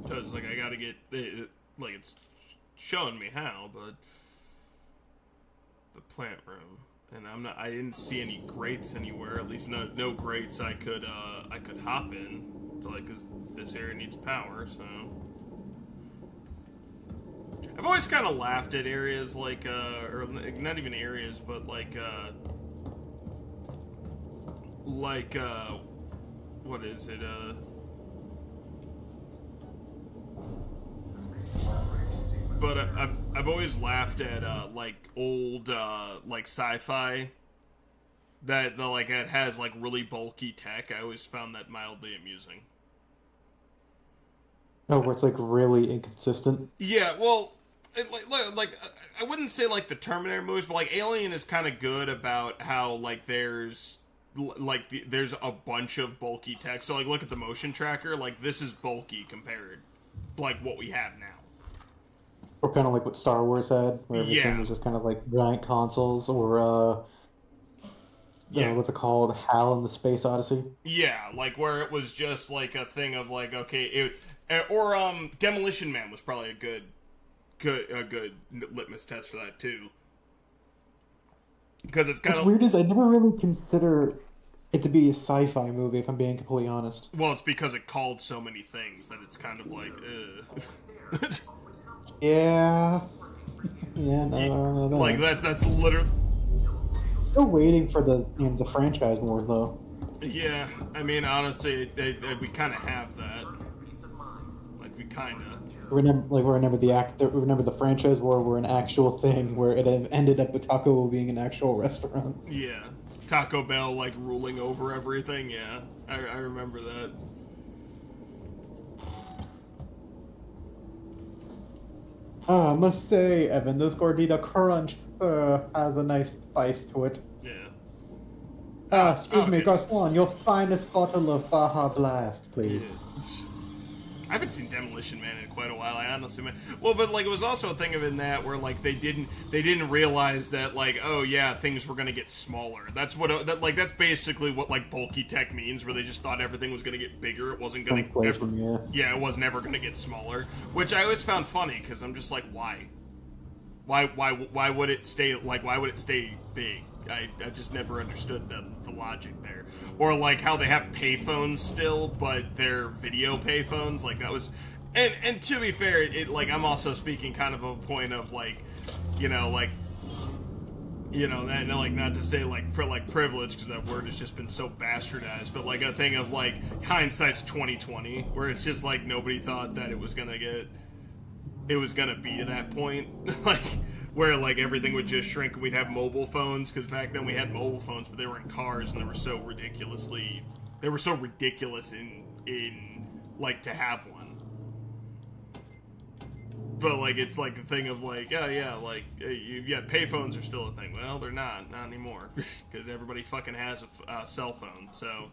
Because, like, I gotta get, like, it's showing me how, but the plant room, and I didn't see any grates anywhere, at least no grates I could hop in, so, like, this area needs power, so. I've always kind of laughed at areas like, or not even areas, but like, what is it, but I've always laughed at like old like sci-fi that like it has like really bulky tech. I always found that mildly amusing. Oh, where it's like really inconsistent. Yeah, well, like I wouldn't say like the Terminator movies, but like Alien is kind of good about how like there's a bunch of bulky tech. So like look at the motion tracker. Like this is bulky compared to like what we have now. Or kind of like what Star Wars had, where everything was just kind of like giant consoles, or what's it called, HAL in the Space Odyssey? Yeah, like where it was just like a thing of like, okay, or Demolition Man was probably a good litmus test for that too, because it's kind of weird. Is I never really consider it to be a sci-fi movie, if I'm being completely honest. Well, it's because it called so many things that it's kind of like, Yeah. Yeah, no. Like that's literally. Still waiting for the franchise more though. Yeah, I mean honestly, we kind of have that. Like we kind of. Remember the franchise war were an actual thing where it ended up with Taco Bell being an actual restaurant. Yeah, Taco Bell like ruling over everything. Yeah, I remember that. I must say, Evan, this Gordita Crunch has a nice spice to it. Yeah. Excuse me, Garçon, your finest bottle of Baja Blast, please. Yeah. I haven't seen Demolition Man in quite a while. I honestly, well, but like it was also a thing of in that where like they didn't realize that like, oh yeah, things were gonna get smaller. That's what that's basically what like bulky tech means, where they just thought everything was gonna get bigger. It wasn't gonna it was never gonna get smaller, which I always found funny because I'm just like, why would it stay big? I just never understood the logic there. Or like how they have payphones still, but they're video payphones. Like that was, and to be fair, it like I'm also speaking kind of a point of like, like not to say like privilege, because that word has just been so bastardized, but like a thing of like hindsight's 2020, where it's just like nobody thought that it was gonna be to that point, like. Where like everything would just shrink and we'd have mobile phones, because back then we had mobile phones, but they were in cars and they were so ridiculous in like to have one. But like it's like the thing of like, oh yeah, like payphones are still a thing. Well, they're not anymore, because everybody fucking has a cell phone. So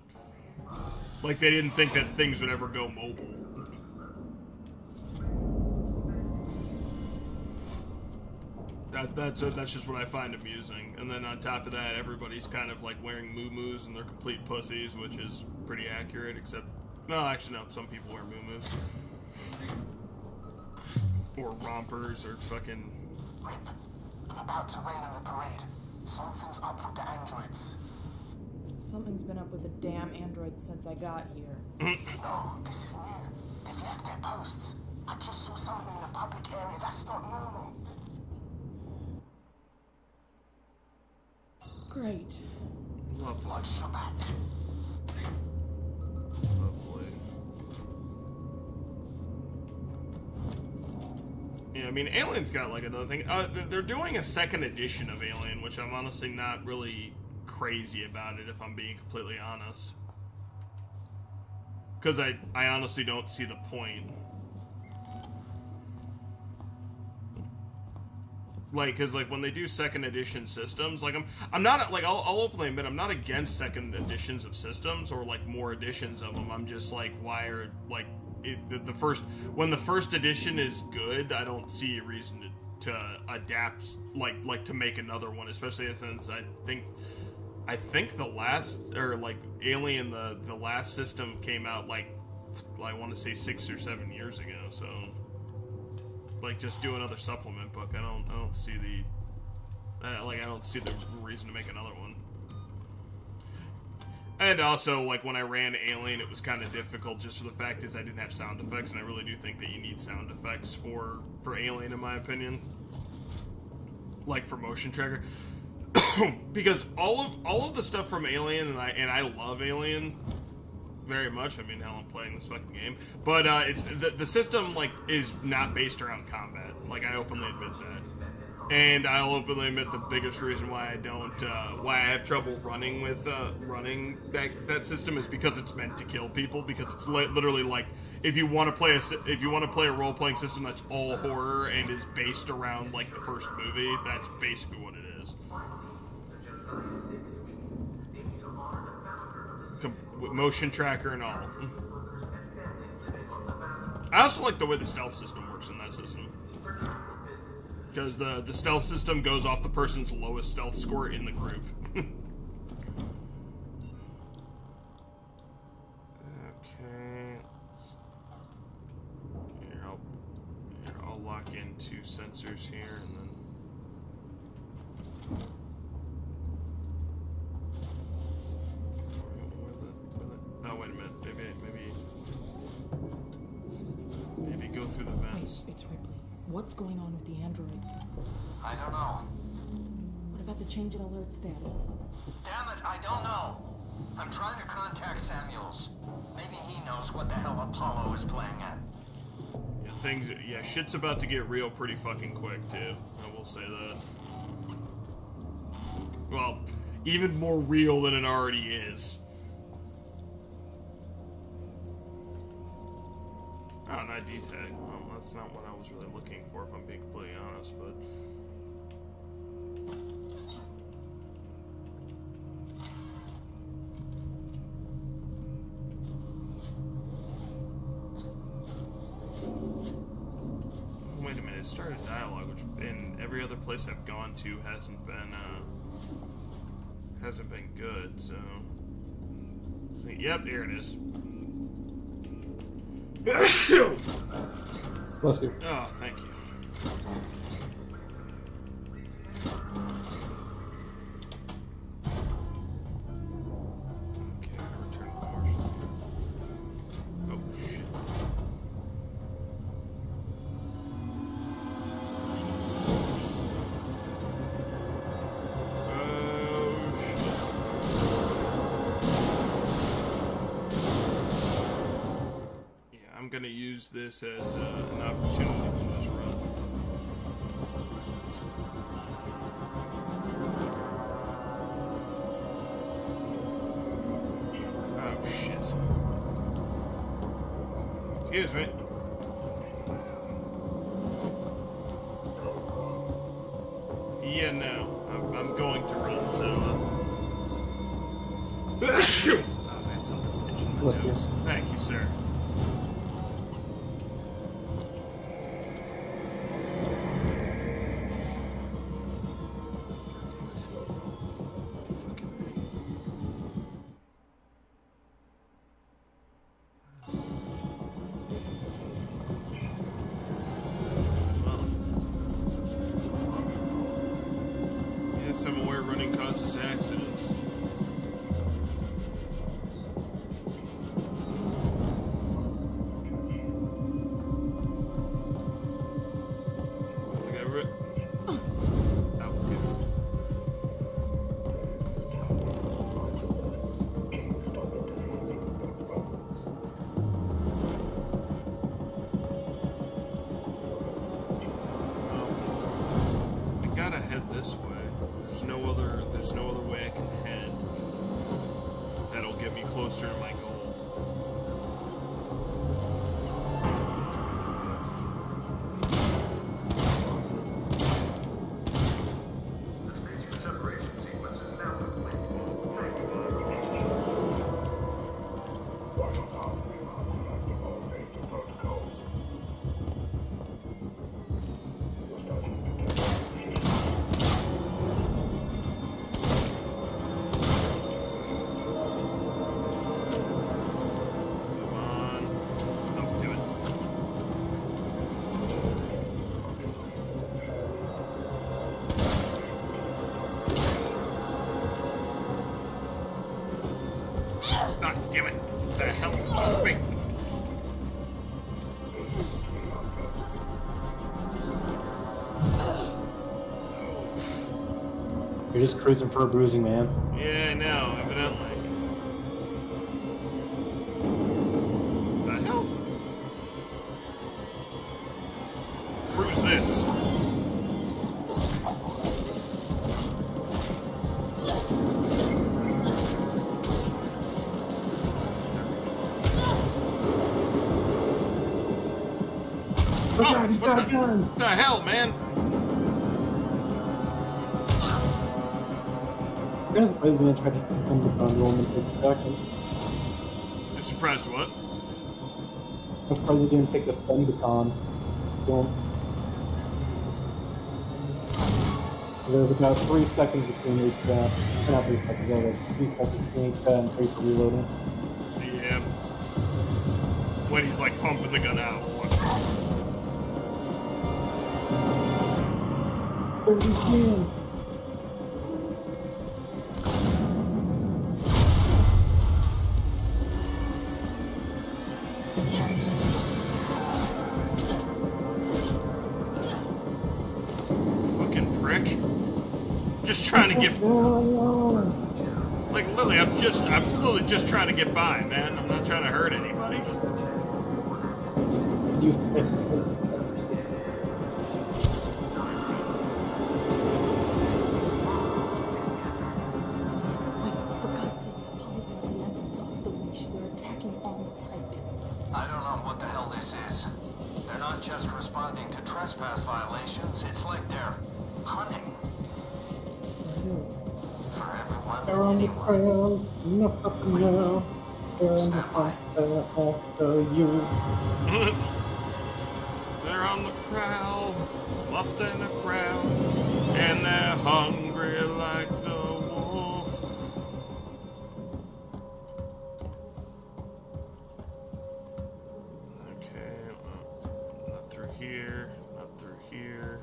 like they didn't think that things would ever go mobile. That's just what I find amusing. And then on top of that, everybody's kind of like wearing muumuus and they're complete pussies, which is pretty accurate, except... No, actually, no, some people wear muumuus. Or rompers, or fucking... Rip, I'm about to rain on the parade. Something's up with the androids. Something's been up with the damn androids since I got here. No, this is new. They've left their posts. I just saw some of them in a public area. That's not normal. Great. Lovely. Watch your back. Lovely. Yeah, Yeah, I mean, Alien's got like another thing. They're doing a second edition of Alien, which I'm honestly not really crazy about it, if I'm being completely honest. Because I honestly don't see the point. Like, because like when they do second edition systems, like I'm not like I'll openly admit I'm not against second editions of systems or like more editions of them. I'm just like, why are like when the first edition is good, I don't see a reason to adapt like to make another one, especially since I think the last, or like Alien, the last system came out like I want to say 6 or 7 years ago. So like just do another supplement book. I don't see the reason to make another one. And also, like, when I ran Alien, it was kind of difficult just for the fact is I didn't have sound effects, and I really do think that you need sound effects for Alien, in my opinion. Like, for motion tracker. Because all of the stuff from Alien, and I love Alien very much. I mean, hell, I'm playing this fucking game. But, it's the system, like, is not based around combat. Like, I openly admit that. And I'll openly admit the biggest reason why I don't, why I have trouble running with, running that system is because it's meant to kill people. Because it's literally like, if you want to play a role-playing system that's all horror and is based around like the first movie, that's basically what it is. With motion tracker and all. I also like the way the stealth system works in that system. Because the stealth system goes off the person's lowest stealth score in the group. Okay. Here, I'll lock in 2 sensors here, and then... Oh, wait a minute. Maybe go through the vents. It's Ripley. What's going on with the androids? I don't know. What about the change in alert status? Damn it, I don't know. I'm trying to contact Samuels. Maybe he knows what the hell Apollo is playing at. Yeah, shit's about to get real pretty fucking quick, too. I will say that. Well, even more real than it already is. Oh, an ID tag. Well, that's not what I was really looking for, if I'm being completely honest, but... Wait a minute, it started dialogue, which in every other place I've gone to hasn't been good, so... See, yep, here it is. Bless you. Oh, thank you. Okay, return to the marshal. Oh, shit. I'm gonna use this as an opportunity to just run. Oh shit. Excuse me. Yeah, no. I'm going to run, so... Oh man, something's itching my nose. Thank you, sir. Somewhere running causes accidents. Think I read. Oh, good. There's no other way I can head that'll get me closer to my goal. God damn it! The hell off me! You're just cruising for a bruising, man. Yeah, I know, evidently. The hell? Cruise this. Oh God, he's got a gun! What the hell, man? I'm surprised they didn't try to suspend the condom and take the second. You're surprised what? I'm surprised they didn't take the stun baton. Don't. There's about 3 seconds between each not 3 seconds, like 3 seconds between each and 3 for reloading. Yeah. When he's like pumping the gun out. There's this man! Fucking prick. Just trying to get... Like, Lily, I'm literally just trying to get by, man. I'm not trying to hurt anybody. Wait, for God's sakes, Apollo's letting the androids off the leash. They're attacking on sight. I don't know what the hell this is. They're not just responding to trespass violations, it's like they're hunting. For everyone. They're on the trail, no fucking well. They're on the trail after you. They're on the prowl, lost in a crowd, and they're hungry like the wolf. Okay, not through here, not through here.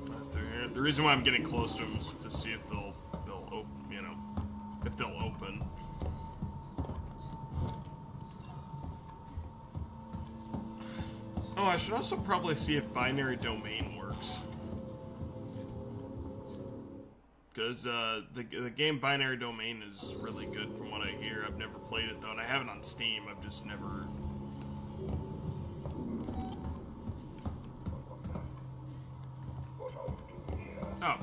Not through here. The reason why I'm getting close to them is to see if they'll open, you know, if they'll open. Oh, I should also probably see if binary domain works. Because the game Binary Domain is really good from what I hear. I've never played it though, and I have it on Steam. I've just never... Oh.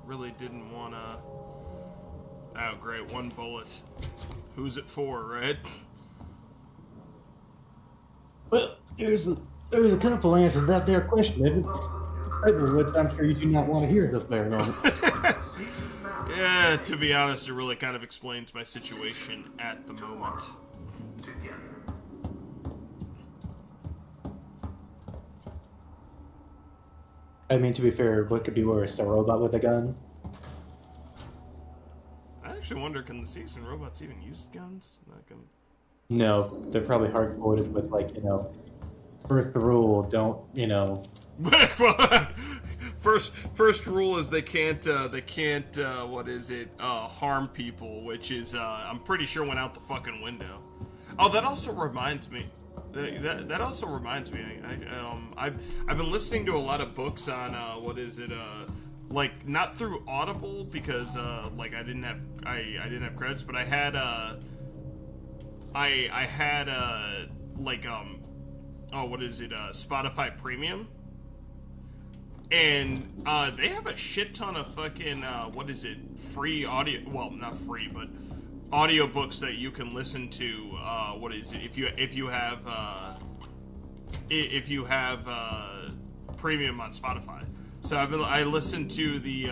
Really didn't want to... Oh, great. One bullet. Who's it for, right? Well, there's a couple answers to that there question, Evan. Which I'm sure you do not want to hear this very moment. Yeah, to be honest, it really kind of explains my situation at the moment. I mean, to be fair, what could be worse? A robot with a gun? I actually wonder, can the seasoned robots even use guns? Not gonna... No, they're probably hard-coded with, like, you know, first rule, don't, you know... First rule is they can't, what is it, harm people, which is, I'm pretty sure went out the fucking window. Oh, that also reminds me. That also reminds me. I've been listening to a lot of books on what is it? Like not through Audible because like I didn't have credits, but I had like oh, what is it? Spotify Premium. And they have a shit ton of fucking what is it? Free audio. Well, not free, but audiobooks that you can listen to. What is it? If you have premium on Spotify. So I listened to the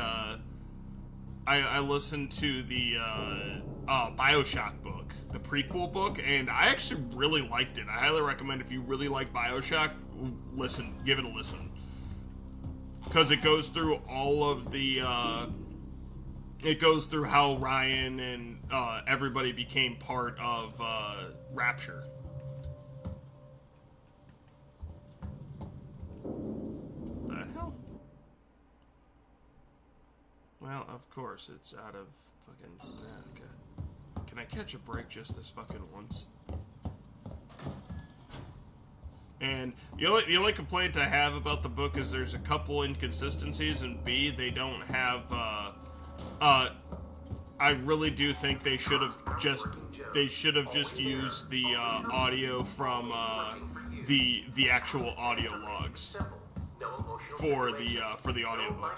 BioShock book, the prequel book, and I actually really liked it. I highly recommend if you really like BioShock, give it a listen. Because it goes through all of the, it goes through how Ryan and everybody became part of Rapture. The hell? Well, of course, it's out of fucking... okay. Can I catch a break just this fucking once? And the only complaint I have about the book is there's a couple inconsistencies, and B, they don't have, I really do think they should have just used the, audio from, the actual audio logs for the audiobook.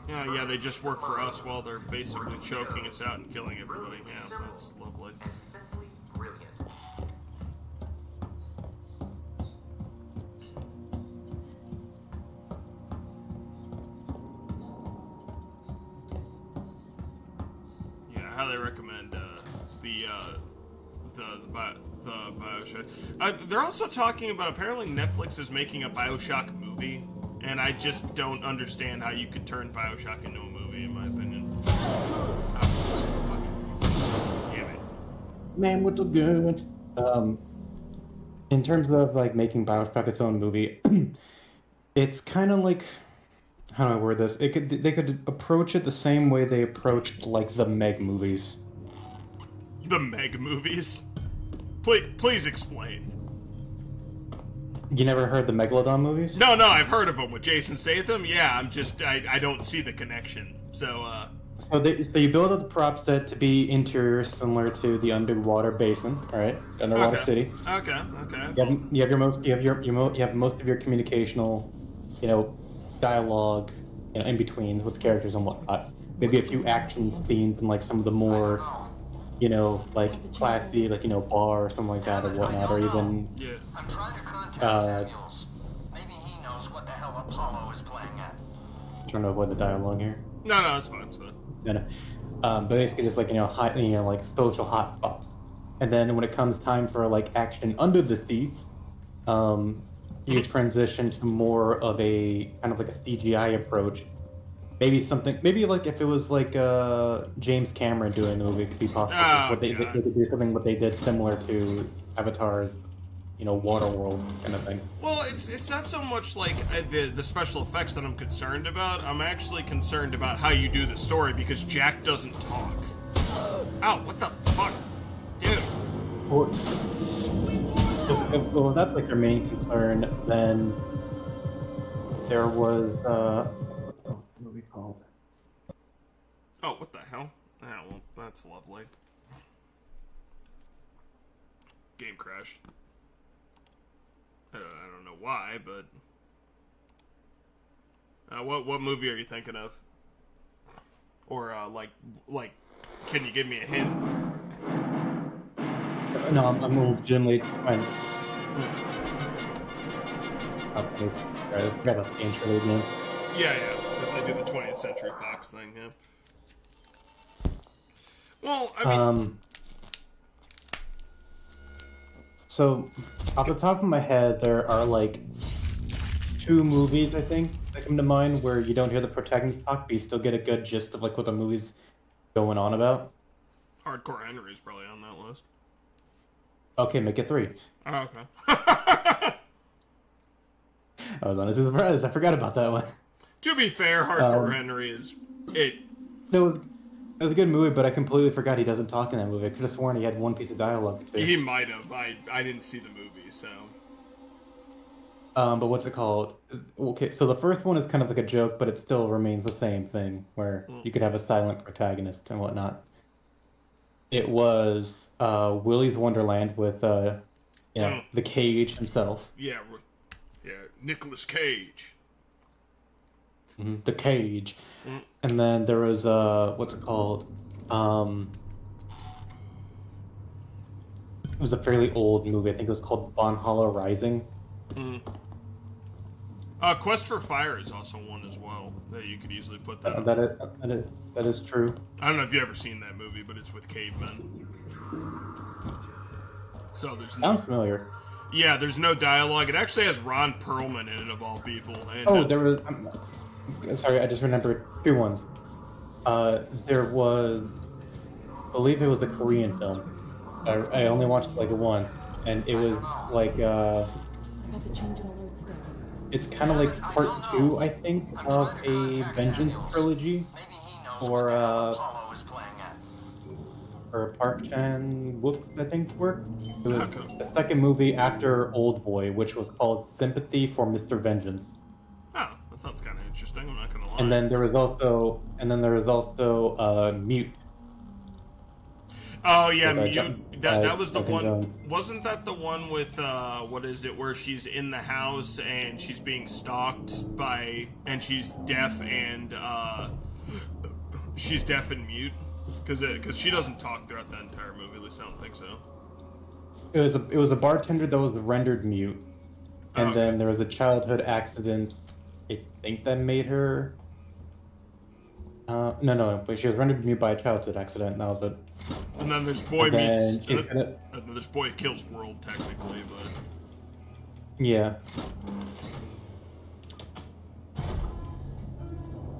Yeah, they just work for us while they're basically choking us out and killing everybody. Yeah, that's lovely. Yeah, I highly recommend the BioShock. They're also talking about apparently Netflix is making a BioShock movie, and I just don't understand how you could turn BioShock into a movie, in my opinion. Damn it. Man, what's good? In terms of like making BioShock its own movie, it's kind of like, how do I word this? They could approach it the same way they approached like the Meg movies. The Meg movies? Please explain. You never heard the Megalodon movies? No, I've heard of them with Jason Statham. Yeah, I don't see the connection. So So you build up the prop set to be interiors similar to the underwater basement, right? Underwater city. Okay. You have most of your communicational, dialogue, in between with the characters and whatnot. Maybe a few action scenes and like some of the more, like classy, like bar or something like that or whatnot, or even. Yeah. I'm trying to contact Samuels. Maybe he knows what the hell Apollo is playing at. Trying to avoid the dialogue here. No, it's fine. No. But basically just like hot, like social hot spots. And then when it comes time for like action under the sea, you transition to more of a kind of like a CGI approach. Maybe like if it was like James Cameron doing the movie, it could be possible. They could do something what they did similar to Avatar's, Waterworld kind of thing. Well, it's not so much like the special effects that I'm concerned about. I'm actually concerned about how you do the story because Jack doesn't talk. Ow, what the fuck? Dude. Well, if that's like your main concern, then there was what movie called? Oh, what the hell? Ah, well, that's lovely. Game crashed. I don't know why, but what movie are you thinking of? Or like, can you give me a hint? No, I'm legitimately trying. I forgot that's the intro again. Yeah, because they do the 20th Century Fox thing, yeah. Well, I mean... So, off the top of my head, there are like 2 movies, I think, that come to mind where you don't hear the protagonist talk, but you still get a good gist of like what the movie's going on about. Hardcore Henry is probably on that list. Okay, make it 3. Oh, okay. I was honestly surprised. I forgot about that one. To be fair, Hardcore Henry is it. It was It was a good movie, but I completely forgot he doesn't talk in that movie. I could have sworn he had one piece of dialogue. He might have. I didn't see the movie, so. But what's it called? Okay, so the first one is kind of like a joke, but it still remains the same thing, where you could have a silent protagonist and whatnot. It was Willy's Wonderland with the Cage himself. Yeah, Nicolas Cage. Mm-hmm. The Cage. And then there was what's it called? It was a fairly old movie. I think it was called Valhalla Rising. Quest for Fire is also one as well that you could easily put that. That is true. I don't know if you've ever seen that movie, but it's with cavemen. So there's Sounds familiar. Yeah, there's no dialogue. It actually has Ron Perlman in it, of all people. And, there was. Sorry, I just remembered two ones. There was, I believe it was a Korean film. I only watched like one, and it was like About the change in alert status. it's kind of like part 2, I think, of a Vengeance trilogy, or Park Chan-wook, I think, worked. It was the second movie after Old Boy, which was called Sympathy for Mr. Vengeance. Oh, that sounds kind of interesting. I'm not gonna lie. And then there was also, Mute. Oh yeah, Mute. That was the one. Jones. Wasn't that the one with what is it? Where she's in the house and she's being stalked by, and she's deaf and mute because she doesn't talk throughout the entire movie. At least I don't think so. It was a bartender that was rendered mute, and then there was a childhood accident. I think that made her. No, but she was rendered mute by a childhood accident. And that was it. And then there's Boy Meets. And then there's Boy Kills World, technically, but. Yeah.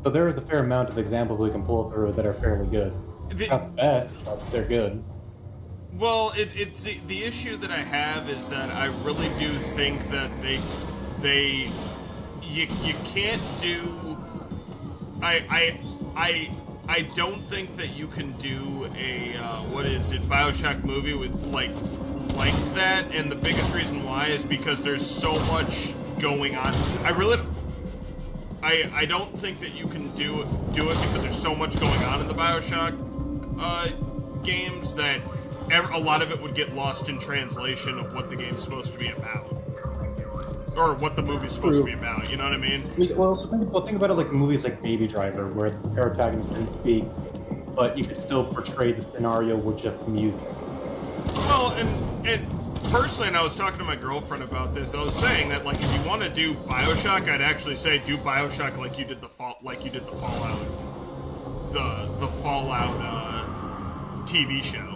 So there is a fair amount of examples we can pull through that are fairly good. Not the best, but they're good. Well, it's the issue that I have is that I really do think that you can't do. I don't think that you can do a BioShock movie with like that, and the biggest reason why is because there's so much going on. I don't think that you can do it because there's so much going on in the BioShock games that a lot of it would get lost in translation of what the game's supposed to be about. Or what the movie's supposed to be about, you know what I mean? Well, so think about it like movies like Baby Driver, where the protagonist didn't speak, but you could still portray the scenario with just music. Well, and personally, and I was talking to my girlfriend about this, I was saying that, like, if you want to do BioShock, I'd actually say do BioShock like you did the Fallout, the Fallout TV show.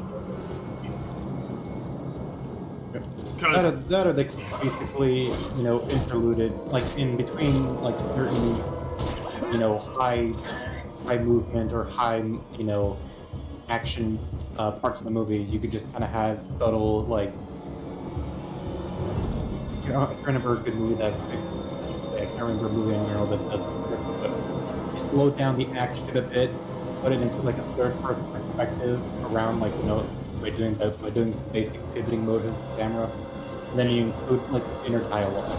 That or they basically, interluded, like in between, like certain, high movement or high, action parts of the movie. You could just kind of have subtle, like, I'm trying to remember a good movie that I can't remember a movie that does this, but you slow down the action a bit, put it into like a third-person perspective around, like, by doing some basic pivoting motion with the camera. And then you include like inner dialogue.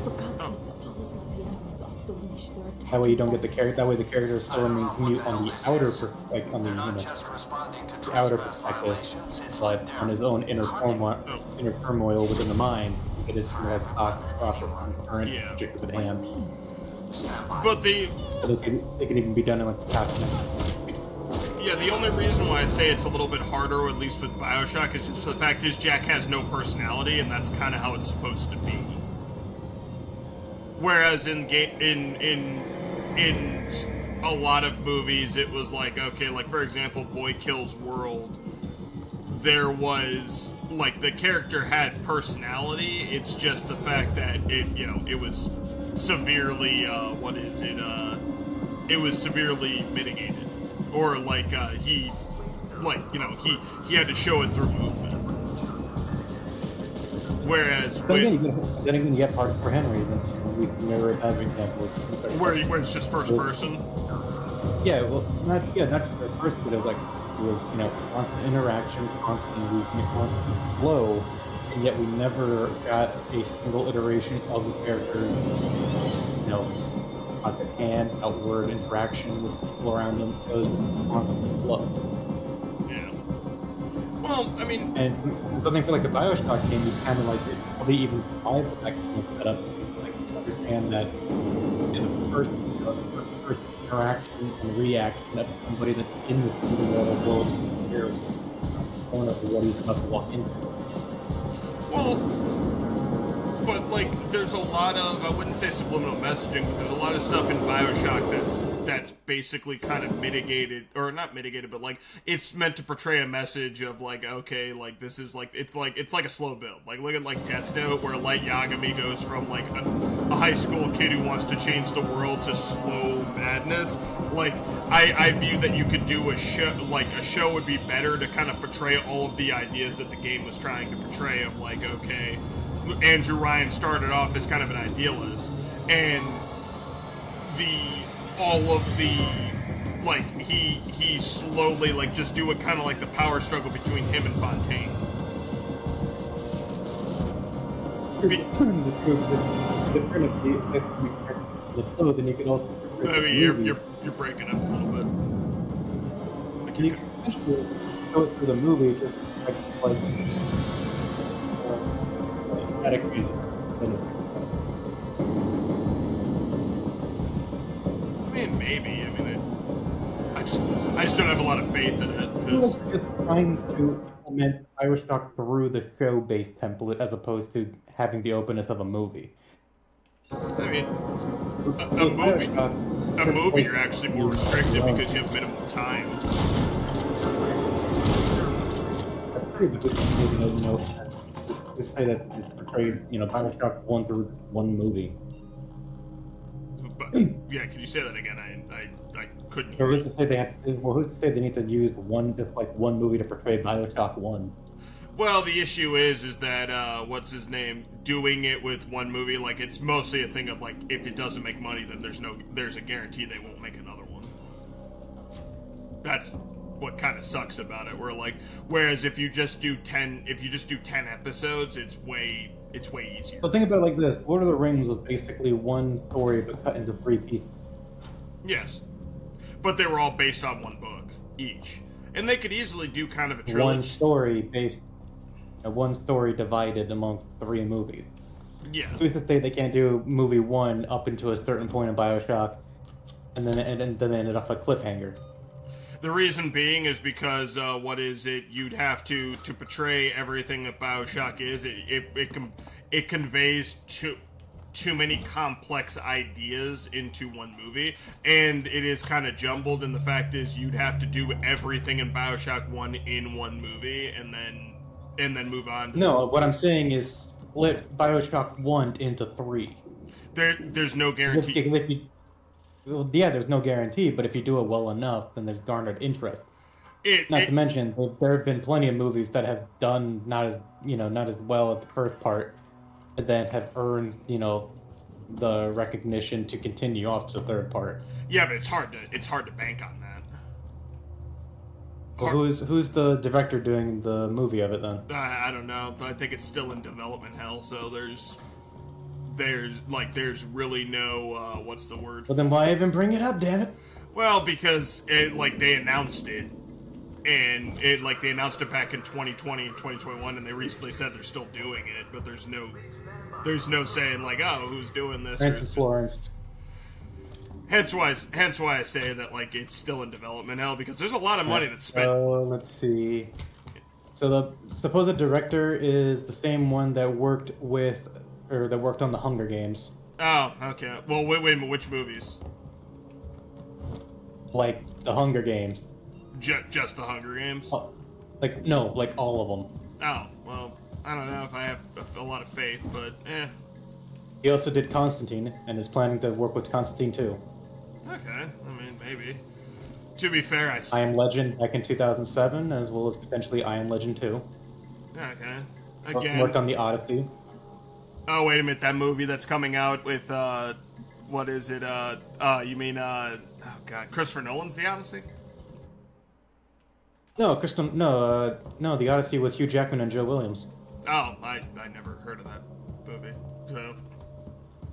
For God's sakes, Apollo's let the androids off the leash. They're attacking. That way you don't get the character. That way the character still remains mute on the outer, the outer perspective, but on his own inner turmoil within the mind, it is kind of like thoughts process on the current objective at hand. But they can even be done in like the past minutes. Yeah, the only reason why I say it's a little bit harder, at least with BioShock, is just the fact is Jack has no personality, and that's kind of how it's supposed to be. Whereas in a lot of movies, it was like, okay, like for example, Boy Kills World, there was like the character had personality. It's just the fact that it was severely it was severely mitigated. Or like he had to show it through movement. Whereas then again, you get parts for Henry. Then mirror that example. Where it's just first person. Yeah, well, not just first person, but it was constant interaction, constant movement, constant flow, and yet we never got a single iteration of the characters, on the hand, outward interaction with people around them. It was just constant flow. Yeah. Well, I mean, and something for like a Bioshock game, you kind of like it, probably even buy that kind of setup, because like you understand that the first interaction and reaction of somebody that's in this world here, corner of what he's about to walk into. Well, but like, there's a lot of, I wouldn't say subliminal messaging, but there's a lot of stuff in Bioshock that's basically kind of mitigated, or not mitigated, but like, it's meant to portray a message of like, okay, like this is like, it's like a slow build. Like, look at like Death Note, where Light Yagami goes from like a high school kid who wants to change the world to slow madness. Like, I view that you could do a show would be better to kind of portray all of the ideas that the game was trying to portray of like, okay, Andrew Ryan started off as kind of an idealist, and he slowly like just do a kind of like the power struggle between him and Fontaine. Then you could also. I mean, you're breaking up a little bit. Like you can essentially go through the movie just like aesthetic reason. I mean, maybe. I mean, I just don't have a lot of faith in it because just trying to implement Bioshock through the show-based template as opposed to having the openness of a movie. I mean, a movie you're actually more restricted because you have minimum time. That's true, but this say that it's portrayed, Bioshock 1 through one movie. But, yeah, can you say that again? I couldn't hear. Or who's to say who's to say they need to use one movie to portray Bioshock 1? Well, the issue is that what's his name doing it with one movie, like it's mostly a thing of like if it doesn't make money, then there's a guarantee they won't make another one. That's what kind of sucks about it. Whereas if you just do 10 episodes, it's way easier. But think about it like this: Lord of the Rings was basically one story but cut into 3 pieces. Yes, but they were all based on one book each, and they could easily do kind of a trilogy. One story divided among 3 movies. Yeah. Who's to say they can't do movie 1 up into a certain point in Bioshock, and then end it off a cliffhanger? The reason being is because you'd have to portray everything that Bioshock is. It conveys too many complex ideas into one movie, and it is kind of jumbled. And the fact is, you'd have to do everything in Bioshock 1 in one movie, and then move on. No, what I'm saying is split Bioshock 1 into 3. There's no guarantee. There's no guarantee, but if you do it well enough, then there's garnered interest. To mention, there have been plenty of movies that have done not as well at the first part, but then have earned, the recognition to continue off to the third part. Yeah, but it's hard to bank on that. Well, who's the director doing the movie of it then? I don't know. I think it's still in development hell, so there's really no what's the word? Well, then why even bring it up, damn it? Well, because they announced it, and they announced it back in 2020 and 2021, and they recently said they're still doing it, but there's no saying like, oh, who's doing this? Francis Lawrence. Hence why I say that it's still in development hell, because there's a lot of money that's spent. Let's see. So the supposed director is the same one that worked on the Hunger Games. Oh, okay. Well, wait a minute. Which movies? Like the Hunger Games. Just the Hunger Games? No, all of them. Oh, well, I don't know if I have a lot of faith, but He also did Constantine, and is planning to work with Constantine too. Okay, I mean, maybe. To be fair, I Am Legend back in 2007, as well as potentially I Am Legend 2. Okay. Again. Worked on the Odyssey. Oh, wait a minute, that movie that's coming out with, what is it, you mean, oh god, Christopher Nolan's The Odyssey? No, no, The Odyssey with Hugh Jackman and Joe Williams. Oh, I never heard of that movie, so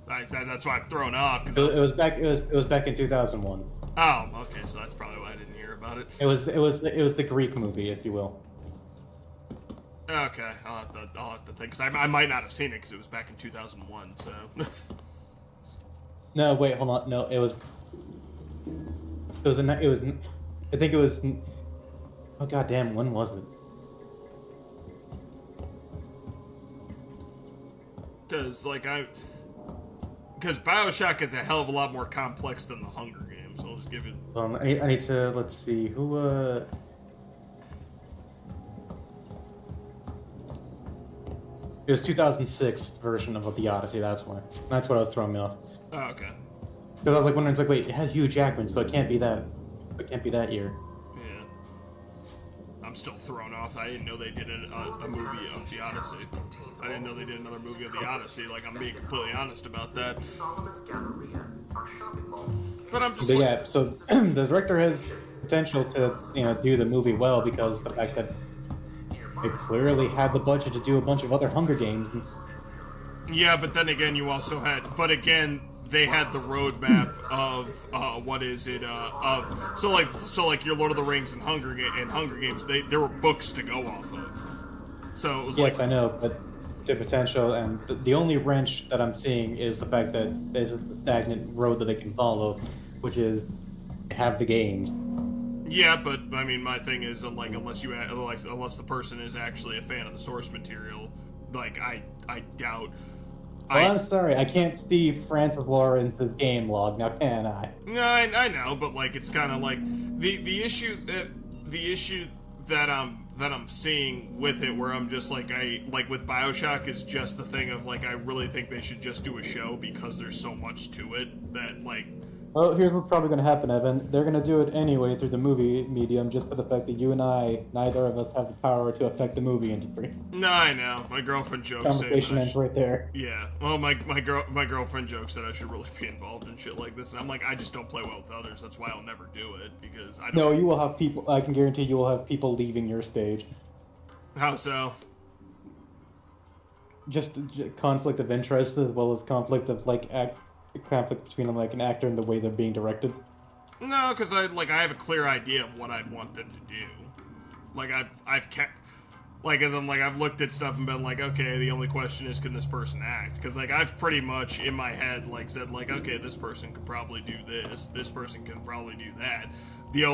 that's why I'm thrown off. It was back in 2001. Oh, okay, so that's probably why I didn't hear about it. It was the Greek movie, if you will. Okay, I'll have to think, because I might not have seen it because it was back in 2001. So. No, wait, hold on. No, I think it was. Oh goddamn, when was it? Because BioShock is a hell of a lot more complex than the Hunger Games. So I'll just give it. I need to, let's see who. It was 2006 version of The Odyssey. That's what was throwing me off. Oh, okay. Because I was like wondering, it's like, wait, it has Hugh Jackman, but it can't be that. It can't be that year. Yeah. I'm still thrown off. I didn't know they did a movie of The Odyssey. I didn't know they did another movie of The Odyssey. Like, I'm being completely honest about that. But I'm just. But yeah, so the director has potential to do the movie well because of the fact that they clearly had the budget to do a bunch of other Hunger Games. Yeah, but then again, you also had. But again, they had the roadmap of what is it? So like your Lord of the Rings and Hunger Games. There were books to go off of. So it was yes, like. I know, but the potential and the only wrench that I'm seeing is the fact that there's a stagnant road that they can follow, which is have the games. Yeah, but I mean, my thing is like unless the person is actually a fan of the source material, like I doubt. Well, I'm sorry, I can't see Francis Lawrence's game log now, can I? No, I know, but like it's kind of like the issue that I'm seeing with it, where I'm just like with BioShock is just the thing of like I really think they should just do a show because there's so much to it that like. Well, here's what's probably going to happen, Evan. They're going to do it anyway through the movie medium, just for the fact that you and I, neither of us have the power to affect the movie industry. No, I know. My girlfriend jokes. Conversation ends right there. Yeah. Well, my girlfriend jokes that I should really be involved in shit like this, and I'm like, I just don't play well with others. That's why I'll never do it because I don't. No, you will have people. I can guarantee you will have people leaving your stage. How so? Just conflict of interest as well as conflict of conflict between like an actor and the way they're being directed. No, because I have a clear idea of what I'd want them to do. Like I've kept as I'm like I've looked at stuff and been like, okay, the only question is can this person act? Because like I've pretty much in my head like said like, okay, this person could probably do this person can probably do that. The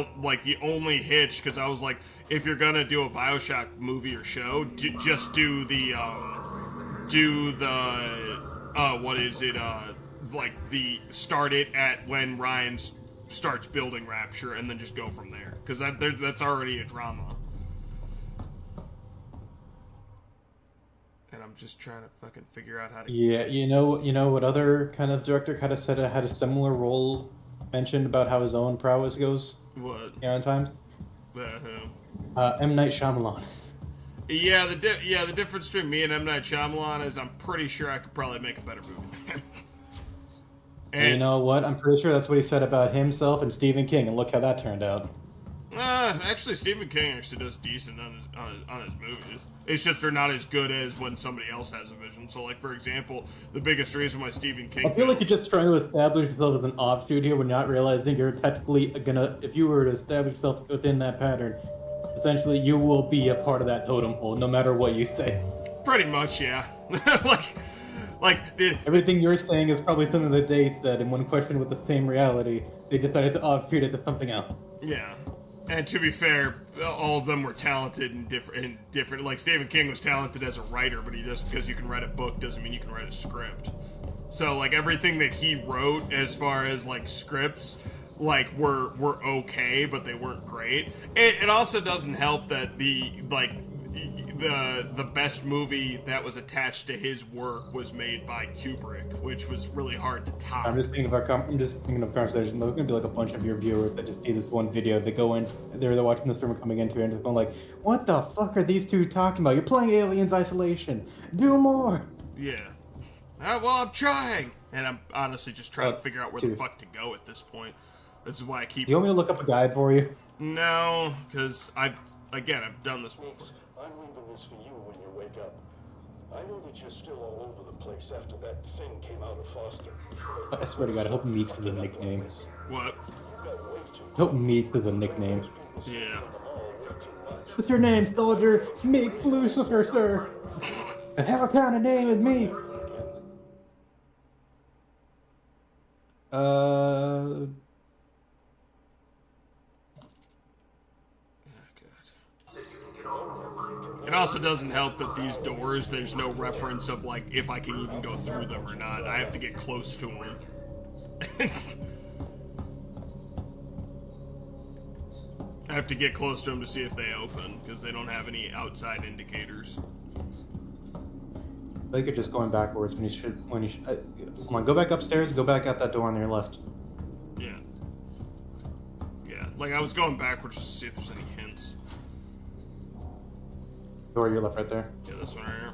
only hitch, because I was like, if you're gonna do a BioShock movie or show, just do the what is it like the start it at when Ryan starts building Rapture and then just go from there, because that's already a drama. And I'm just trying to fucking figure out how to. Yeah, you know what other kind of director kind of said it had a similar role mentioned about how his own prowess goes. What? In times. Who? M. Night Shyamalan. Yeah, the difference between me and M. Night Shyamalan is I'm pretty sure I could probably make a better movie than him. And you know what? I'm pretty sure that's what he said about himself and Stephen King, and look how that turned out. Actually, Stephen King actually does decent on his movies. It's just they're not as good as when somebody else has a vision. So, like, for example, the biggest reason why Stephen King... I feel like you're just trying to establish yourself as an offshoot here when not realizing you're technically gonna... If you were to establish yourself within that pattern, essentially you will be a part of that totem pole, no matter what you say. Pretty much, yeah. Everything you're saying is probably something that they said, and when questioned with the same reality, they decided to offshoot it to something else. Yeah. And to be fair, all of them were talented and different. Like, Stephen King was talented as a writer, but just because you can write a book doesn't mean you can write a script. So, like, everything that he wrote as far as, like, scripts, like, were okay, but they weren't great. It also doesn't help that the best movie that was attached to his work was made by Kubrick, which was really hard to top. I'm just thinking of conversation. There's going to be like a bunch of your viewers that just see this one video. They go in, they're watching this room coming into it, and just going like, "What the fuck are these two talking about? You're playing Aliens Isolation. Do more." Yeah. Well, I'm trying. And I'm honestly just trying to figure out where the fuck to go at this point. This is why I keep... Do you want me to look up a guide for you? No, because I've done this before. I'm leaving this for you when you wake up. I know that you're still all over the place after that thing came out of Foster. I swear to God, I hope Meats is a nickname. What? I hope Meats is a nickname. Yeah. What's your name, soldier? Meats Lucifer, sir. And have a kind of name as me. It also doesn't help that these doors, there's no reference of, like, if I can even go through them or not. I have to get close to them. I have to get close to them to see if they open, because they don't have any outside indicators. I think you're just going backwards when you should. Come on, go back upstairs. Go back out that door on your left. Yeah. Yeah, like I was going backwards just to see if there's any hints. Door your left, right there. Yeah, this one right here.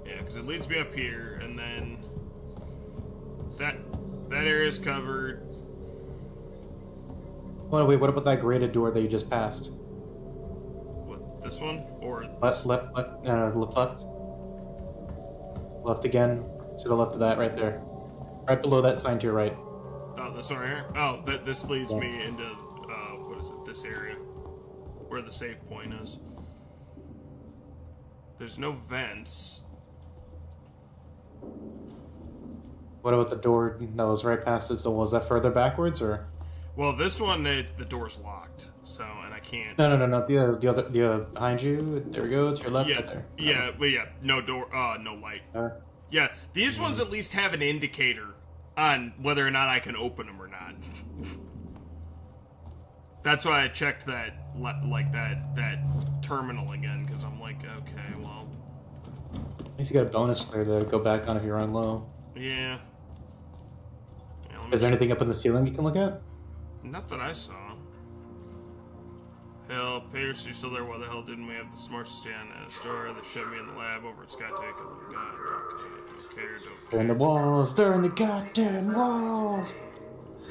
Yeah, because it leads me up here, and then that area's covered. Oh wait, what about that grated door that you just passed? What, this one or left? Left again. To the left of that, right there. Right below that sign to your right. Oh, this one right here. Oh, this leads me into what is it? This area where the save point is. There's no vents. What about the door that was right past it? So was that further backwards or? Well, this one the door's locked, so and I can't. No. The other behind you. There we go. To your left. Yeah, right there. yeah, but yeah, no door. No light. Yeah, these ones at least have an indicator on whether or not I can open them or not. That's why I checked that terminal again, because I'm like, okay, well. At least you got a bonus flare there to go back on if you run low. Yeah. Is there anything up in the ceiling you can look at? Not that I saw. Hell, Peters, you still there? Why the hell didn't we have the smart stand at a store that shut me in the lab over at Skytech? Oh my god, don't care. They're in the walls. They're in the goddamn walls.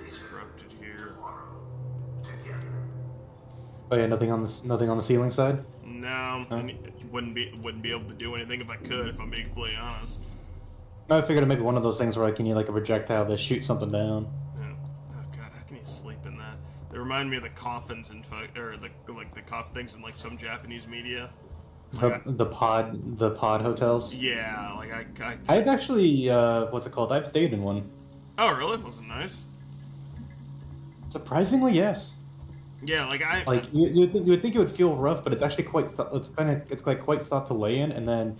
It's corrupted here. Oh yeah, nothing on the ceiling side. No, wouldn't be able to do anything if I could. If I'm being completely honest. I figured it might be one of those things where I can use like a projectile to shoot something down. Yeah. Oh god, how can you sleep in that? They remind me of the coffins and the coffin things in like some Japanese media. The pod hotels. Yeah, like I've actually what's it called? I've stayed in one. Oh really? Was it nice? Surprisingly, yes. Yeah, you would think it would feel rough, but it's actually quite soft to lay in, and then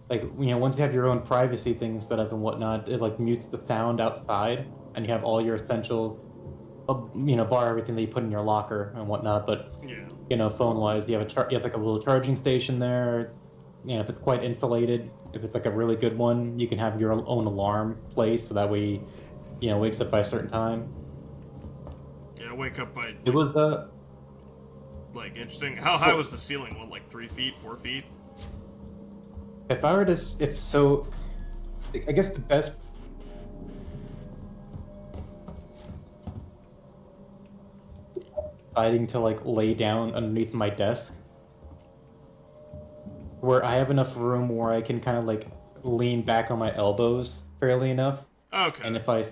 once you have your own privacy things set up and whatnot, it like mutes the sound outside, and you have all your essential, bar everything that you put in your locker and whatnot. But phone wise, you have like a little charging station there. If it's quite insulated, if it's like a really good one, you can have your own alarm placed so that way, wakes up by a certain time. Yeah, wake up by. It was interesting. How high was the ceiling? What, like 3 feet, 4 feet? I guess the best. Deciding to lay down underneath my desk, where I have enough room where I can kind of lean back on my elbows fairly enough. Okay. And I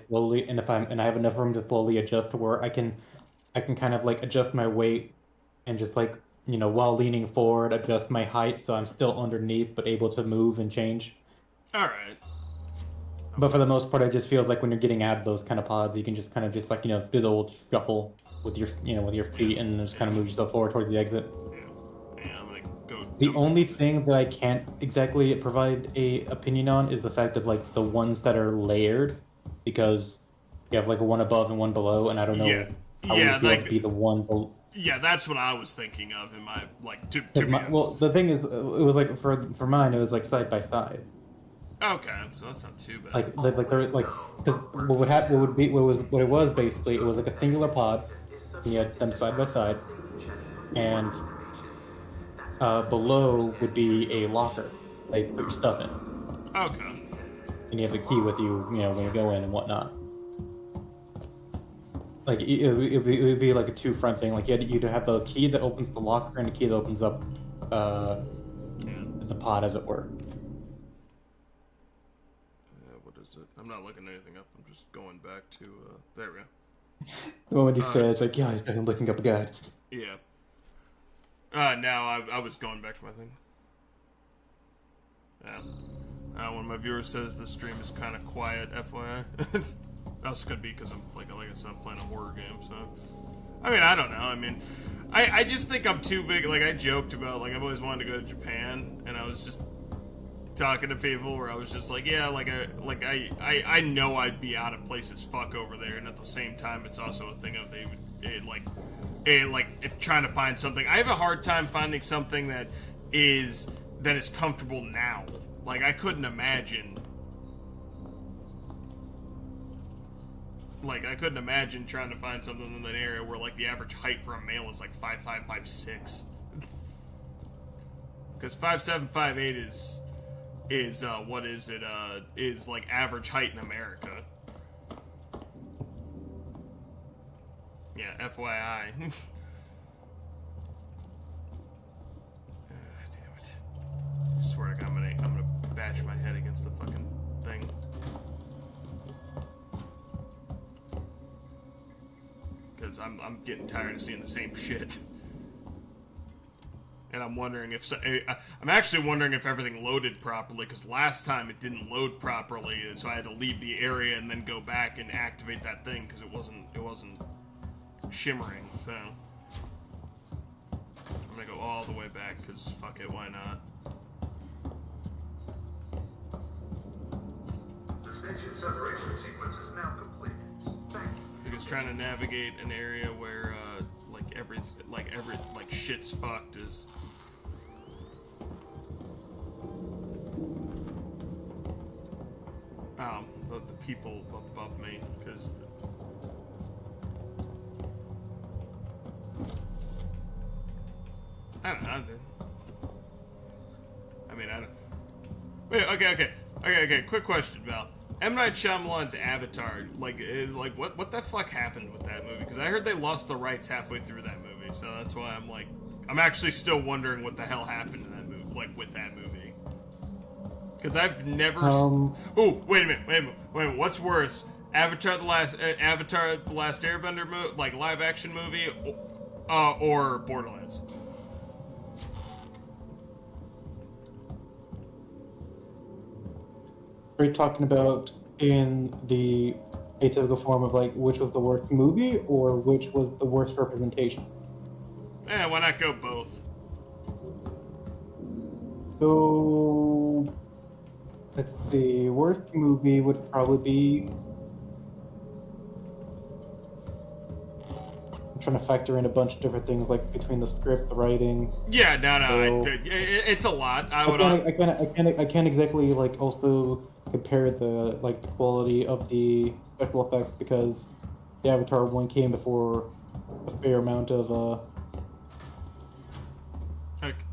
have enough room to slowly adjust to where I can kind of adjust my weight and just while leaning forward, adjust my height so I'm still underneath but able to move and change. All right. But for the most part, I just feel like when you're getting out of those kind of pods, you can just kind of do the old shuffle with your feet and just kind of move yourself forward towards the exit. Yeah, I'm gonna go. The only thing that I can't exactly provide a opinion on is the fact of the ones that are layered, because you have one above and one below, and I don't know how it would feel to be the one below. Yeah, that's what I was thinking of in my well, the thing is, it was for mine, it was side by side. Okay, so that's not too bad. What it was basically, it was a singular pod, and you had them side by side, and below would be a locker, put your stuff in. Okay. and you have the key with you, you know, when you go in and whatnot. Like it would be like a two-front thing. Like you'd have the key that opens the locker and a key that opens up the pod, as it were. What is it? I'm not looking anything up. I'm just going back to there we go. The moment he says, like, yeah, he's definitely looking up a guide. Yeah. Now I was going back to my thing. Yeah. One of my viewers says the stream is kind of quiet, FYI. That's could be because I'm like I said, I'm playing a horror game. So, I mean, I don't know. I mean, I just think I'm too big. Like I joked about, like I've always wanted to go to Japan, and I was just talking to people where I was just like, yeah, I know I'd be out of place as fuck over there, and at the same time, it's also a thing of if trying to find something. I have a hard time finding something that is comfortable now. Like I couldn't imagine. Like I couldn't imagine trying to find something in an area where like the average height for a male is like 5'5", 5'6". Because 5'7", 5'8" is what is it? Is like average height in America. Yeah, FYI. Damn it! I swear to God, I'm gonna bash my head against the fucking thing. Because I'm getting tired of seeing the same shit. And I'm wondering if I'm actually wondering if everything loaded properly, because last time it didn't load properly, so I had to leave the area and then go back and activate that thing because it wasn't shimmering. So I'm gonna go all the way back because fuck it, why not? The station separation sequence is now complete. Thank you. Because trying to navigate an area where every shit's fucked is. The people above me, because I don't know. I mean, I don't. Wait, okay. Quick question, Val. M. Night Shyamalan's Avatar, what the fuck happened with that movie? Because I heard they lost the rights halfway through that movie, so that's why I'm actually still wondering what the hell happened to that movie, with that movie. Because I've never. Wait a minute. What's worse, Avatar: The Last Airbender movie, like live action movie, or Borderlands? Are you talking about in the atypical form of like which was the worst movie or which was the worst representation? Yeah, why not go both? So let's see, worst movie would probably be. I'm trying to factor in a bunch of different things, like between the script, the writing. Yeah, no, So, it's a lot. I can't exactly like also compare the the quality of the special effects because the Avatar one came before a fair amount of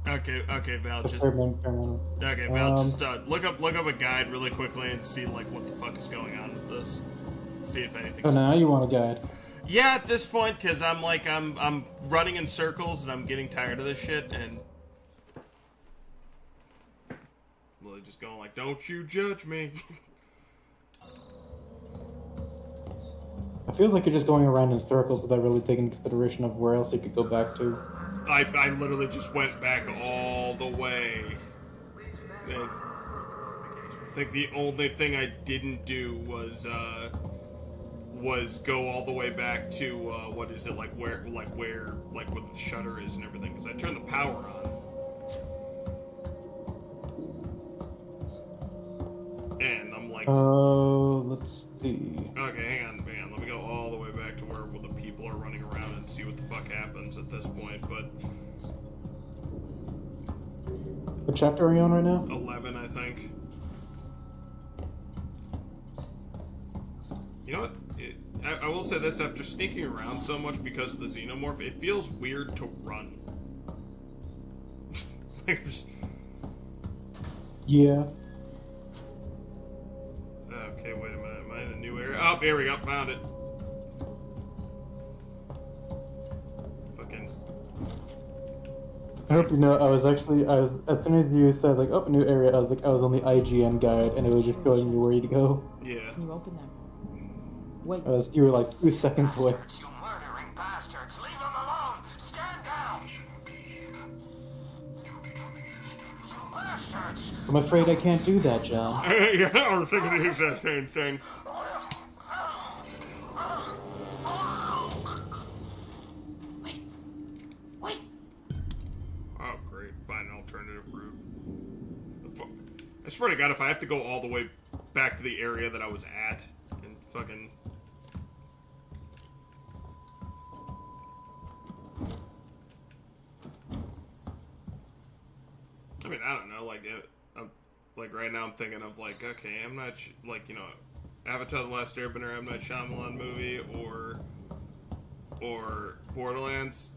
Okay, Val, just fair amount. okay, Val, just look up a guide really quickly and see like what the fuck is going on with this. See if anything. So now you want a guide? Yeah, at this point, because I'm running in circles and I'm getting tired of this shit, and really just going like, don't you judge me. It feels like you're just going around in circles without really taking consideration of where else you could go back to. I literally just went back all the way. I think the only thing I didn't do was go all the way back to what is it, where the shutter is and everything, because I turned the power on. And I'm like, let's see. Okay, hang on. Let me go all the way back to where the people are running around and see what the fuck happens at this point, but... What chapter are you on right now? 11, I think. You know what? I will say this, after sneaking around so much because of the Xenomorph, it feels weird to run. Yeah. here we go. Found it. Fucking. I hope you know, as soon as you said, like, oh, new area, I was on the IGN guide, and it was just showing you where you go. Yeah. Can you open them? Wait. You were like 2 seconds away. You murdering bastards! Leave them alone! Stand down! You bastards! I'm afraid I can't do that, John. Yeah, I was thinking the exact same thing. Wait. Wait. Oh, great. Find an alternative route. I swear to God, if I have to go all the way back to the area that I was at, and fucking... I mean, I don't know, like, like, right now I'm thinking of, like, okay, I'm not, like, you know, Avatar: The Last Airbender, M. Night Shyamalan movie, or Borderlands.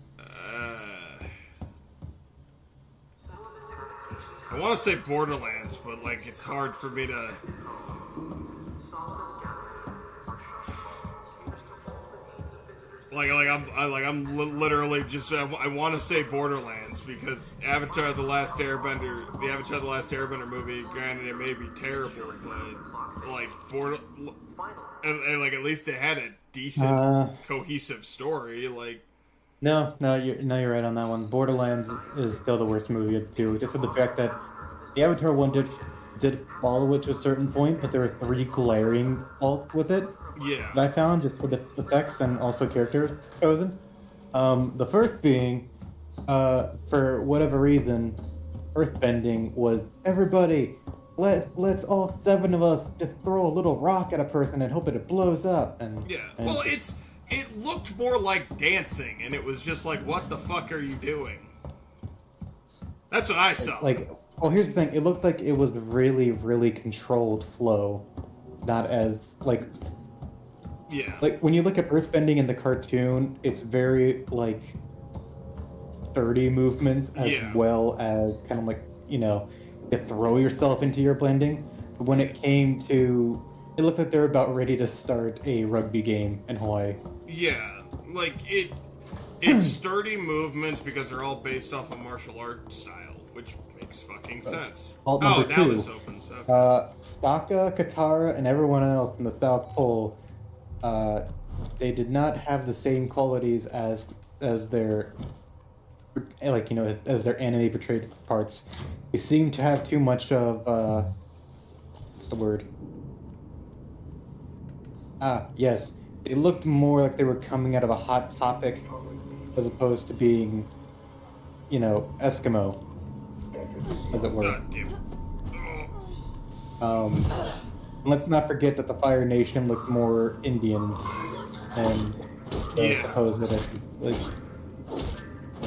I want to say Borderlands, but, like, it's hard for me to... I'm literally just I want to say Borderlands because Avatar: The Last Airbender, the Avatar: The Last Airbender movie, granted it may be terrible, but like and like at least it had a decent cohesive story. Like No, you're right on that one. Borderlands is still the worst movie of the two, just for the fact that the Avatar one did follow it to a certain point, but there were 3 glaring faults with it. Yeah. That I found just for the effects and also characters chosen. The first being, for whatever reason, earthbending was everybody. Let's all 7 of us just throw a little rock at a person and hope it blows up. And well, it looked more like dancing, and it was just like, what the fuck are you doing? That's what I saw. Well, here's the thing. It looked like it was really, really controlled flow, not as Yeah. Like, when you look at earthbending in the cartoon, it's very, sturdy movements as well as kind of you throw yourself into your blending. But when it came to... It looked like they're about ready to start a rugby game in Hawaii. Yeah. Like, it's sturdy movements because they're all based off of martial arts style, which makes fucking sense. Now this opens up. Sokka, Katara, and everyone else in the South Pole... they did not have the same qualities as their as their anime portrayed parts. They seemed to have too much of what's the word? Yes. They looked more like they were coming out of a hot topic as opposed to being, Eskimo, as it were. Let's not forget that the Fire Nation looked more Indian and supposed that it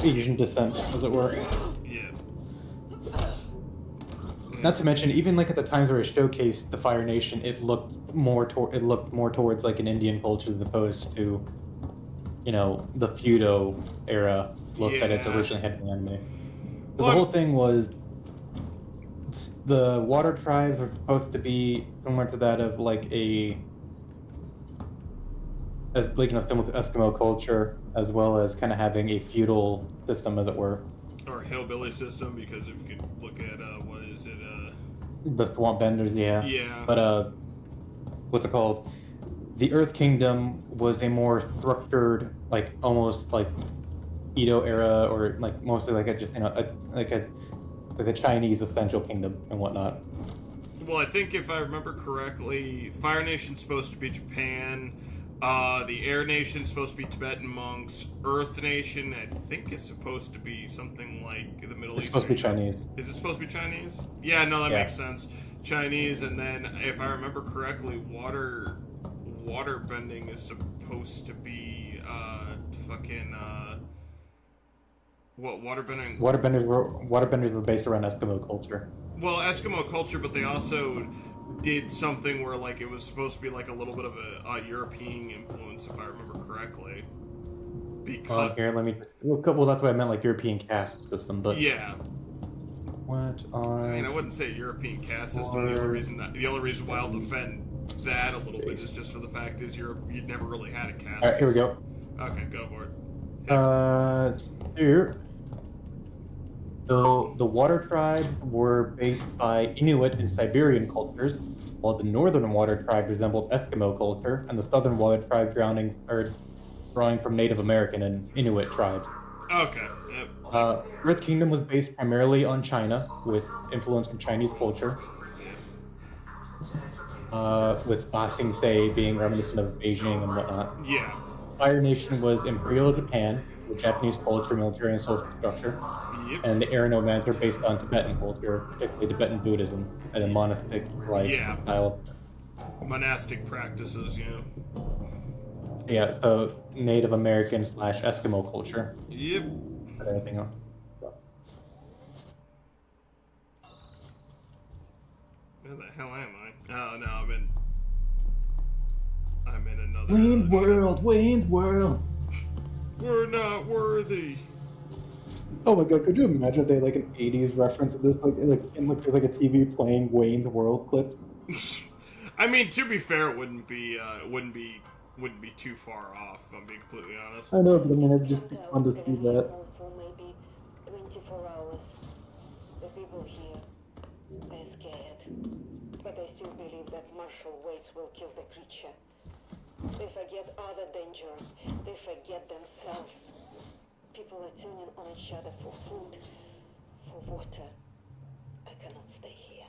Asian descent, as it were. Yeah. Not to mention, even at the times where it showcased the Fire Nation, it looked more towards like an Indian culture as opposed to, the feudo era look that it originally had in the anime. The whole thing was. The water tribes were supposed to be similar to that of similar to Eskimo culture, as well as kind of having a feudal system, as it were. Or hillbilly system, because if you could look at what is it? The Swamp Benders, yeah. Yeah. But what's it called? The Earth Kingdom was a more structured, almost Edo era, or mostly a Chinese essential kingdom and whatnot. Well, I think if I remember correctly, Fire Nation's supposed to be Japan, the Air Nation's supposed to be Tibetan monks, Earth Nation, I think is supposed to be something like the Middle East. It's supposed to be Chinese. Is it supposed to be Chinese? Yeah, no, that makes sense. Chinese, and then if I remember correctly, water bending is supposed to be what waterbending? Waterbenders were based around Eskimo culture. Well, Eskimo culture, but they also did something where it was supposed to be a little bit of a European influence, if I remember correctly. Because here, let me. Well, that's what I meant, European caste system, but yeah. What are? I mean, I wouldn't say European caste system. The only reason why I'll defend that a little bit is just for the fact is you'd never really had a cast. Alright, here we go. Okay, go for it. Here. So the water tribes were based by Inuit and Siberian cultures, while the northern water tribe resembled Eskimo culture, and the southern water tribe drawing from Native American and Inuit tribes. Okay. Yep. Earth Kingdom was based primarily on China, with influence from Chinese culture. With Ba Sing Se being reminiscent of Beijing and whatnot. Yeah. Fire Nation was Imperial Japan, with Japanese culture, military, and social structure. Yep. And the Air Nomads are based on Tibetan culture, particularly Tibetan Buddhism, and a monastic style. Monastic practices, yeah. Yeah, so Native American / Eskimo culture. Yep. But anything else. Where the hell am I? Oh no, I'm in another. Wayne's World. We're not worthy. Oh my god, could you imagine if they had like an 80s reference of this, like there's like a TV playing Wayne's World clips? I mean, to be fair, it wouldn't be too far off, if I'm being completely honest. I know, but I mean, it'd just be fun to see that. For maybe 24 hours. The people here, they're scared. But they still believe that martial weights will kill the creature. They forget other dangers. They forget themselves. People are turning on each other for food, for water. I cannot stay here.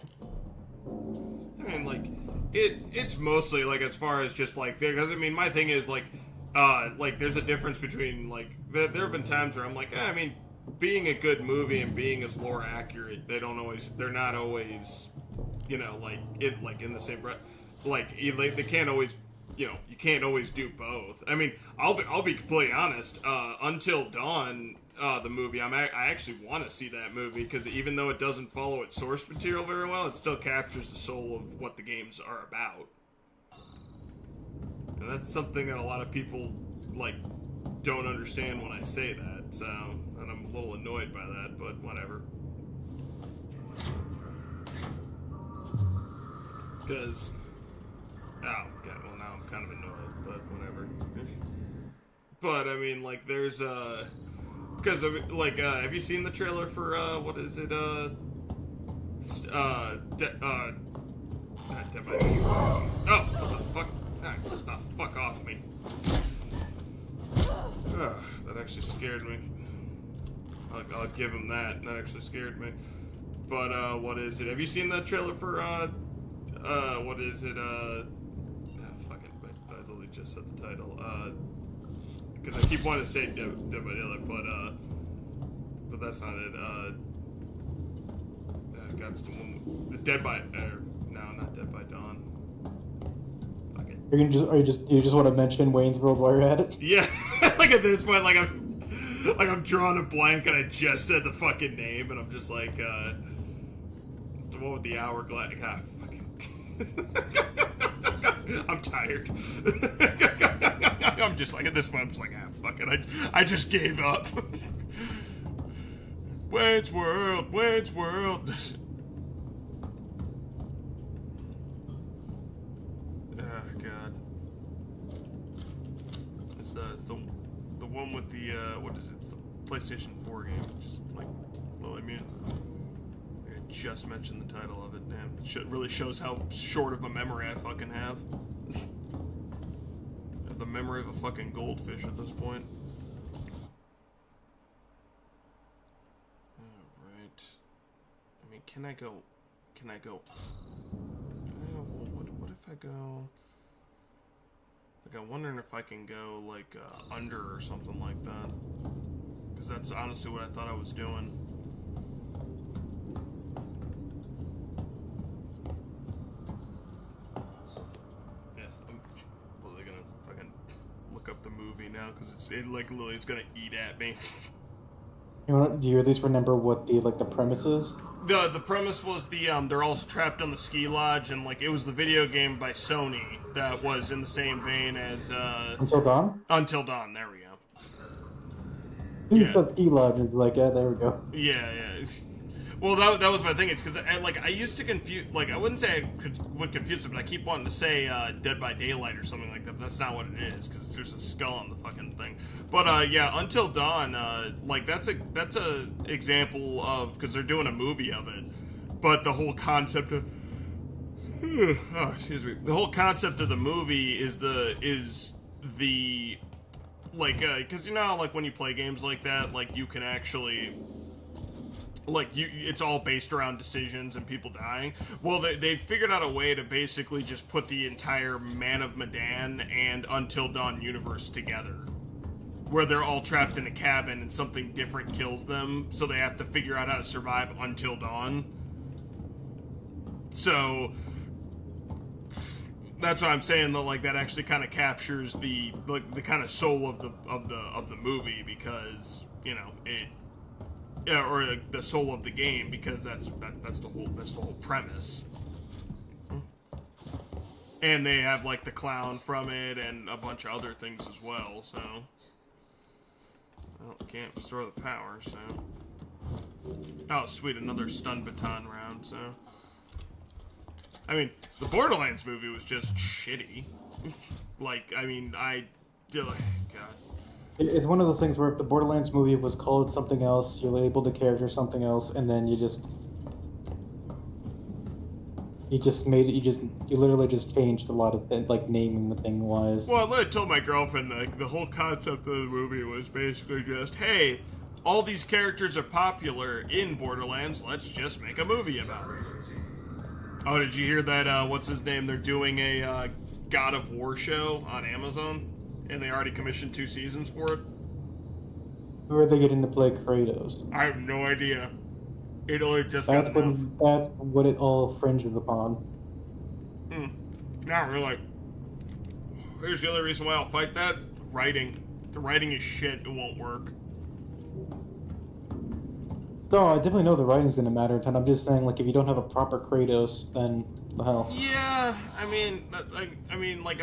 I mean, like, it's mostly, like, as far as just, like, because, I mean, my thing is, like, there's a difference between, like, there have been times where I'm like, I mean, being a good movie and being as lore accurate, they're not always, you know, like, in the same breath. Like, they can't always, you know, you can't always do both. I mean, I'll be completely honest, Until Dawn, the movie, I actually want to see that movie, because even though it doesn't follow its source material very well, it still captures the soul of what the games are about. And that's something that a lot of people, like, don't understand when I say that, so, and I'm a little annoyed by that, but whatever. Because, oh, God, well, now I'm kind of annoyed, but whatever. But, I mean, like, there's, because, like, have you seen the trailer for, what is it, Dead by... Oh, what the fuck? Ah, get the fuck off me. That actually scared me. I'll give him that. That actually scared me. But, what is it? Have you seen that trailer for, what is it, fuck it, I literally just said the title, because I keep wanting to say Dead by Daylight, but that's not it, God, it's the one, the Dead by, no, not Dead by Dawn. Fuck it. You just want to mention Wayne's World while you're at it? Yeah, like at this point, like I'm drawing a blank and I just said the fucking name, and I'm just like, it's the one with the hourglass, God, fucking, I'm tired. I'm just like, at this point, I'm just like, fuck it, I just gave up. Wayne's World, Wayne's World. Oh, God. It's the one with the, what is it? It's the PlayStation 4 game. Just, like, well, I mean, I just mentioned the title of it, damn. It really shows how short of a memory I fucking have. I have the memory of a fucking goldfish at this point. Alright. I mean, can I go? What if I go? Like, I'm wondering if I can go, like, under or something like that. Because that's honestly what I thought I was doing. Yeah, I'm probably gonna fucking look up the movie now, because like, literally, it's gonna eat at me. Do you at least remember what the premise is? The premise was they're all trapped on the ski lodge, and like it was the video game by Sony that was in the same vein as Until Dawn? Until Dawn, there we go. Yeah. Ski lodge is like, yeah, there we go. Yeah. Well, that was my thing. It's because I used to confuse, like, I wouldn't say would confuse it, but I keep wanting to say Dead by Daylight or something like that. But that's not what it is, because there's a skull on the fucking thing. But yeah, Until Dawn, like that's a example of, because they're doing a movie of it, but the whole concept of oh, excuse me, the whole concept of the movie is the like, because you know, like when you play games like that, like you can actually. Like, it's all based around decisions and people dying. Well, they figured out a way to basically just put the entire Man of Medan and Until Dawn universe together. Where they're all trapped in a cabin and something different kills them, so they have to figure out how to survive until dawn. So, that's why I'm saying that, like, that actually kind of captures the kind of soul of the movie, because, you know, it... or the soul of the game, because that's the whole premise. And they have like the clown from it and a bunch of other things as well. So, well, can't restore the power. So, oh sweet, another stun baton round. So, I mean, the Borderlands movie was just shitty. Like, I mean, God. It's one of those things where if the Borderlands movie was called something else, you're labeled the character something else, and then you literally just changed a lot of things, like naming the thing wise. Well, I told my girlfriend, like, the whole concept of the movie was basically just, hey, all these characters are popular in Borderlands, let's just make a movie about it. Oh, did you hear that, what's his name, they're doing a God of War show on Amazon? And they already commissioned 2 seasons for it? Who are they getting to play Kratos? I have no idea. It only just That's got enough. That's what it all fringes upon. Not really. Here's the other reason why I'll fight that. Writing. The writing is shit. It won't work. No, I definitely know the writing's gonna matter a ton. I'm just saying, like, if you don't have a proper Kratos, then the hell. Yeah, I mean, like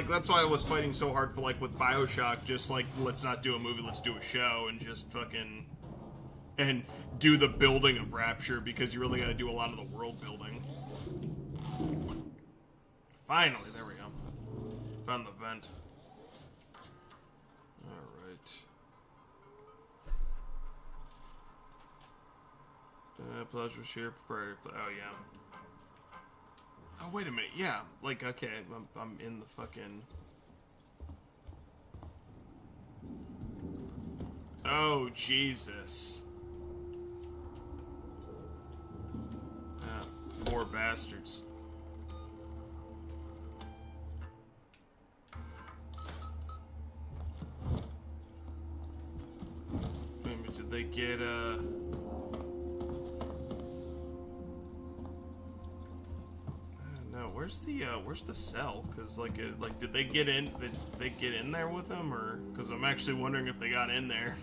that's why I was fighting so hard for, like, with BioShock, just like, let's not do a movie, let's do a show, and just fucking, and do the building of Rapture, because you really gotta do a lot of the world building. Finally, there we go. Found the vent. Alright. Pleasure share, prepare. Oh, yeah. Oh, wait a minute. Yeah, like, okay, I'm in the fucking... Oh, Jesus. Poor bastards. Maybe did they get, No, where's the cell? Cause like did they get in? Did they get in there with them, or? Cause I'm actually wondering if they got in there.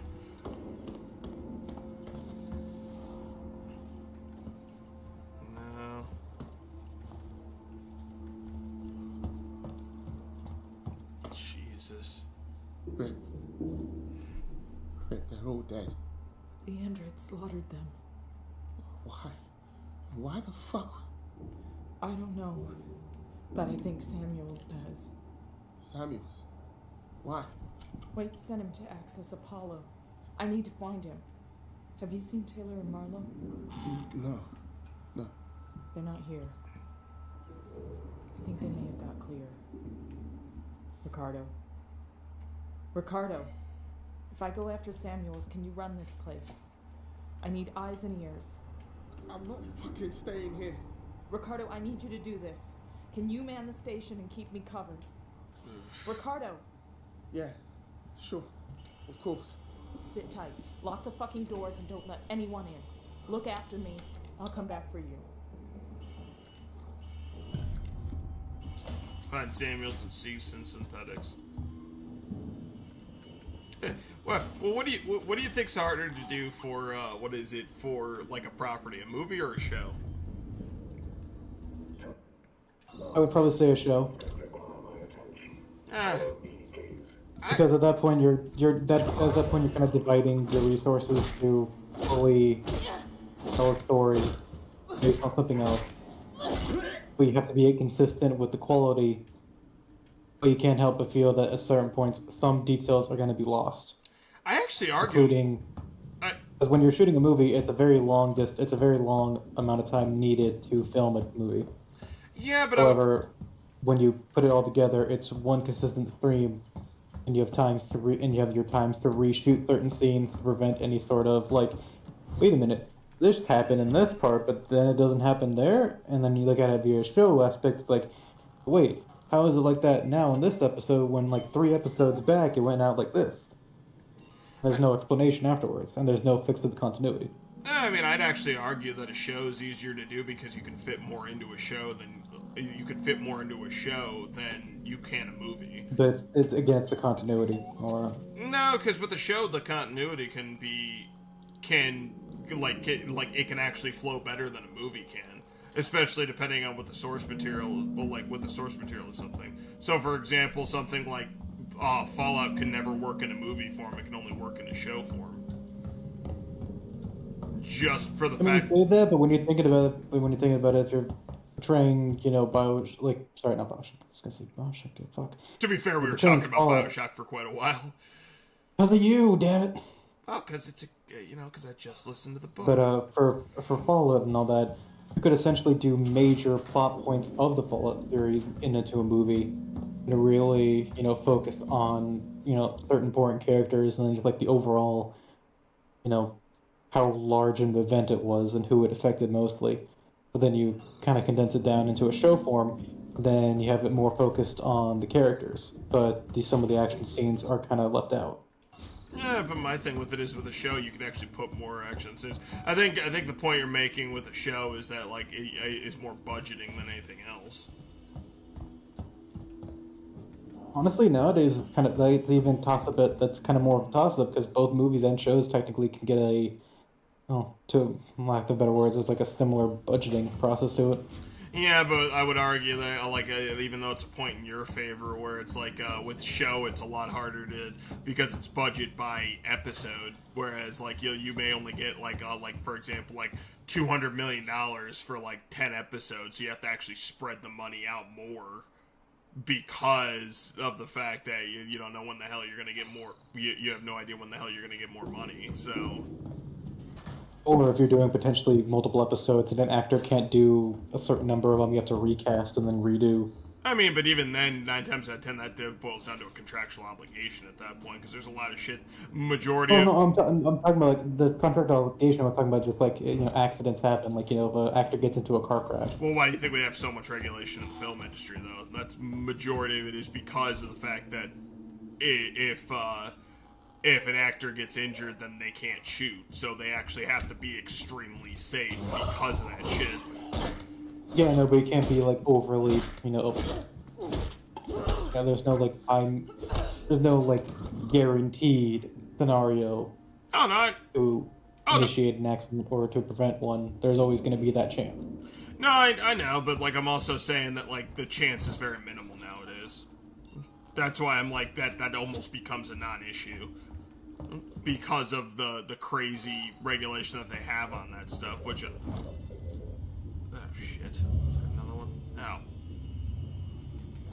No. Jesus. Rick, they're all dead. The android slaughtered them. Why? Why the fuck? I don't know, but I think Samuels does. Samuels? Why? Wait, sent him to access Apollo. I need to find him. Have you seen Taylor and Marlowe? No. They're not here. I think they may have got clear. Ricardo, if I go after Samuels, can you run this place? I need eyes and ears. I'm not fucking staying here. Ricardo, I need you to do this. Can you man the station and keep me covered? Ricardo! Yeah, sure. Of course. Sit tight. Lock the fucking doors and don't let anyone in. Look after me. I'll come back for you. Find Samuels and Cease and synthetics. Well, what do you think's harder to do for what is it, for like a property, a movie or a show? I would probably say a show. Ah. Because at that point you're kind of dividing your resources to fully tell a story based on something else. But you have to be consistent with the quality. But you can't help but feel that at certain points, some details are going to be lost. I actually argue, including because when you're shooting a movie, it's a very long amount of time needed to film a movie. Yeah, but however, when you put it all together, it's one consistent stream, and you have your times to reshoot certain scenes to prevent any sort of like, wait a minute, this happened in this part, but then it doesn't happen there, and then you look at it via show aspects like, wait, how is it like that now in this episode when like 3 episodes back it went out like this? There's no explanation afterwards, and there's no fix to the continuity. I mean, I'd actually argue that a show is easier to do because you can fit more into a show than you can a movie. But it's a continuity, or no, because with a show, the continuity can actually flow better than a movie can, especially depending on what the source material, of something. So, for example, something like Fallout can never work in a movie form; it can only work in a show form. Just for the fact. You say that, but when you're thinking about it, you're portraying, not Bioshock. I was gonna say Bioshock. Dude, fuck. To be fair, we were talking about Bioshock for quite a while. Because of you, damn it. Oh, because because I just listened to the book. But for Fallout and all that, you could essentially do major plot points of the Fallout series into a movie, and really, focus on, certain important characters and then just like the overall, how large an event it was and who it affected mostly. But then you kind of condense it down into a show form, then you have it more focused on the characters, but some of the action scenes are kind of left out. Yeah, but my thing with it is, with a show, you can actually put more action scenes. I think the point you're making with a show is that like it is more budgeting than anything else. Honestly, nowadays, they even toss a bit. That's kind of more of a toss-up because both movies and shows technically can get to lack of better words, there's like a similar budgeting process to it. Yeah, but I would argue that, even though it's a point in your favor, where it's like, with show, it's a lot harder because it's budget by episode, whereas, like, you may only get, for example, $200 million for, 10 episodes, so you have to actually spread the money out more, because of the fact that you don't know when the hell you're going to get more, you have no idea when the hell you're going to get more money, so... Or if you're doing potentially multiple episodes and an actor can't do a certain number of them, you have to recast and then redo. I mean, but even then, 9 times out of 10, that boils down to a contractual obligation at that point, because there's a lot of shit. I'm talking about the contract obligation. I'm talking about just accidents happen, if an actor gets into a car crash. Well, why do you think we have so much regulation in the film industry, though? That's majority of it is because of the fact that if an actor gets injured, then they can't shoot. So they actually have to be extremely safe because of that shit. Yeah, no, but it can't be overly, there's no guaranteed scenario to initiate an accident or to prevent one. There's always going to be that chance. No, I know, but I'm also saying that the chance is very minimal nowadays. That's why I'm that almost becomes a non-issue. Because of the crazy regulation that they have on that stuff, which... oh, shit. Is that another one? Ow.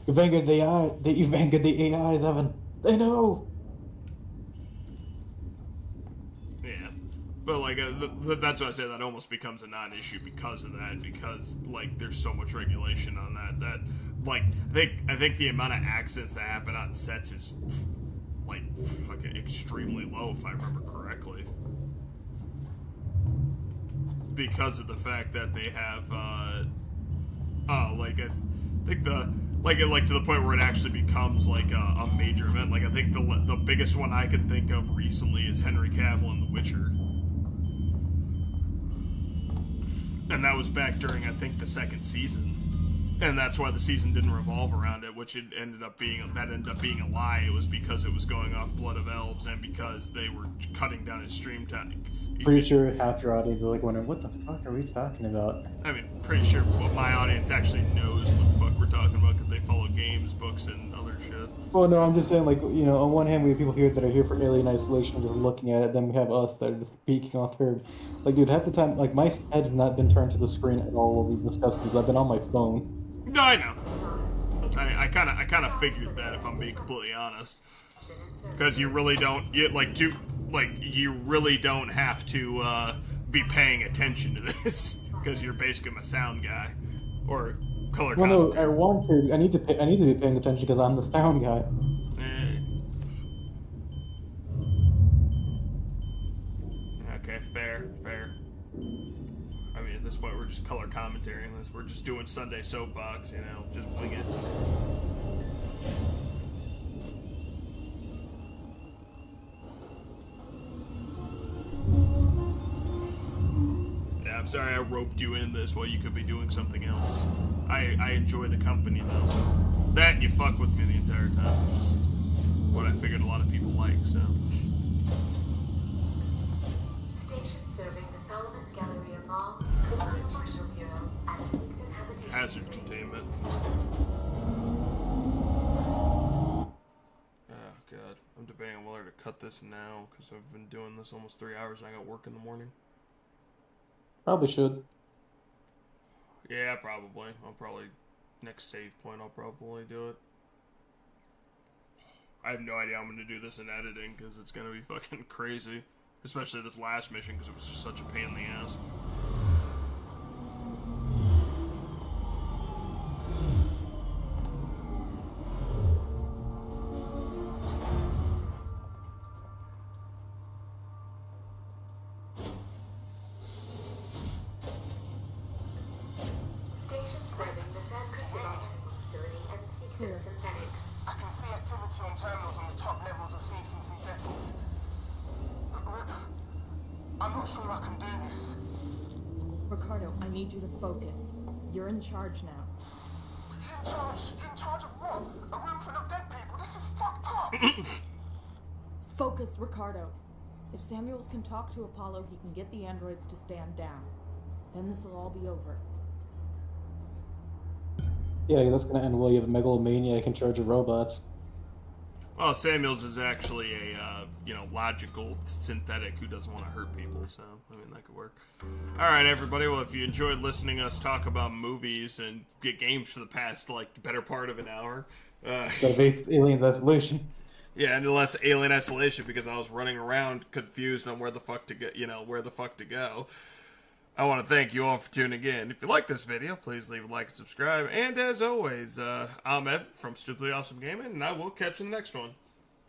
You've angered the AIs, Evan. They know! Yeah. But, that's why I say that almost becomes a non-issue because of that, because, there's so much regulation on that, I think the amount of accidents that happen on sets is... fucking extremely low, if I remember correctly. Because of the fact that they have, I think to the point where it actually becomes, a major event. I think the biggest one I can think of recently is Henry Cavill in The Witcher. And that was back during, I think, the second season. And that's why the season didn't revolve around it, which it ended up being a lie. It was because it was going off Blood of Elves and because they were cutting down his stream time. Pretty sure half your audience are like wondering, what the fuck are we talking about? I mean, pretty sure my audience actually knows what the fuck we're talking about because they follow games, books, and other shit. Well, no, I'm just saying, like, you know, on one hand, we have people here that are here for Alien Isolation, just looking at it, then we have us that are just speaking off her. Like, dude, half the time, like, my head's not been turned to the screen at all while we discuss this. I've been on my phone. No, I know. I kind of figured that, if I'm being completely honest, because you really don't, you really don't have to be paying attention to this, because you're basically my sound guy or color Well, commentator. no, I want to. I need to be paying attention because I'm the sound guy. Okay, fair. I mean, at this point, we're just color commentating this. We're just doing Sunday soapbox, you know, just wing it. Yeah, I'm sorry I roped you in this while you could be doing something else. I enjoy the company, though. That and you fuck with me the entire time. It's what I figured a lot of people like, so. Hazard containment. Oh god, I'm debating whether to cut this now because I've been doing this almost 3 hours and I got work in the morning. Probably should. Yeah, probably. Next save point I'll probably do it. I have no idea how I'm going to do this in editing because it's going to be fucking crazy. Especially this last mission because it was just such a pain in the ass. I can see activity on terminals on the top levels of seeds and synthetics. Rip, I'm not sure I can do this. Ricardo, I need you to focus. You're in charge now. In charge of what? A room full of dead people? This is fucked up! Focus, Ricardo. If Samuels can talk to Apollo, he can get the androids to stand down. Then this will all be over. Yeah, that's gonna end well. You have a megalomaniac in charge of robots. Well, Samuels is actually a, logical synthetic who doesn't want to hurt people, so, I mean, that could work. Alright, everybody, well, if you enjoyed listening to us talk about movies and get games for the past, better part of an hour. Alien Isolation. Yeah, and less Alien Isolation because I was running around confused on where the fuck to go, I want to thank you all for tuning in. If you like this video, please leave a like and subscribe. And as always, I'm Ed from Stupidly Awesome Gaming, and I will catch you in the next one.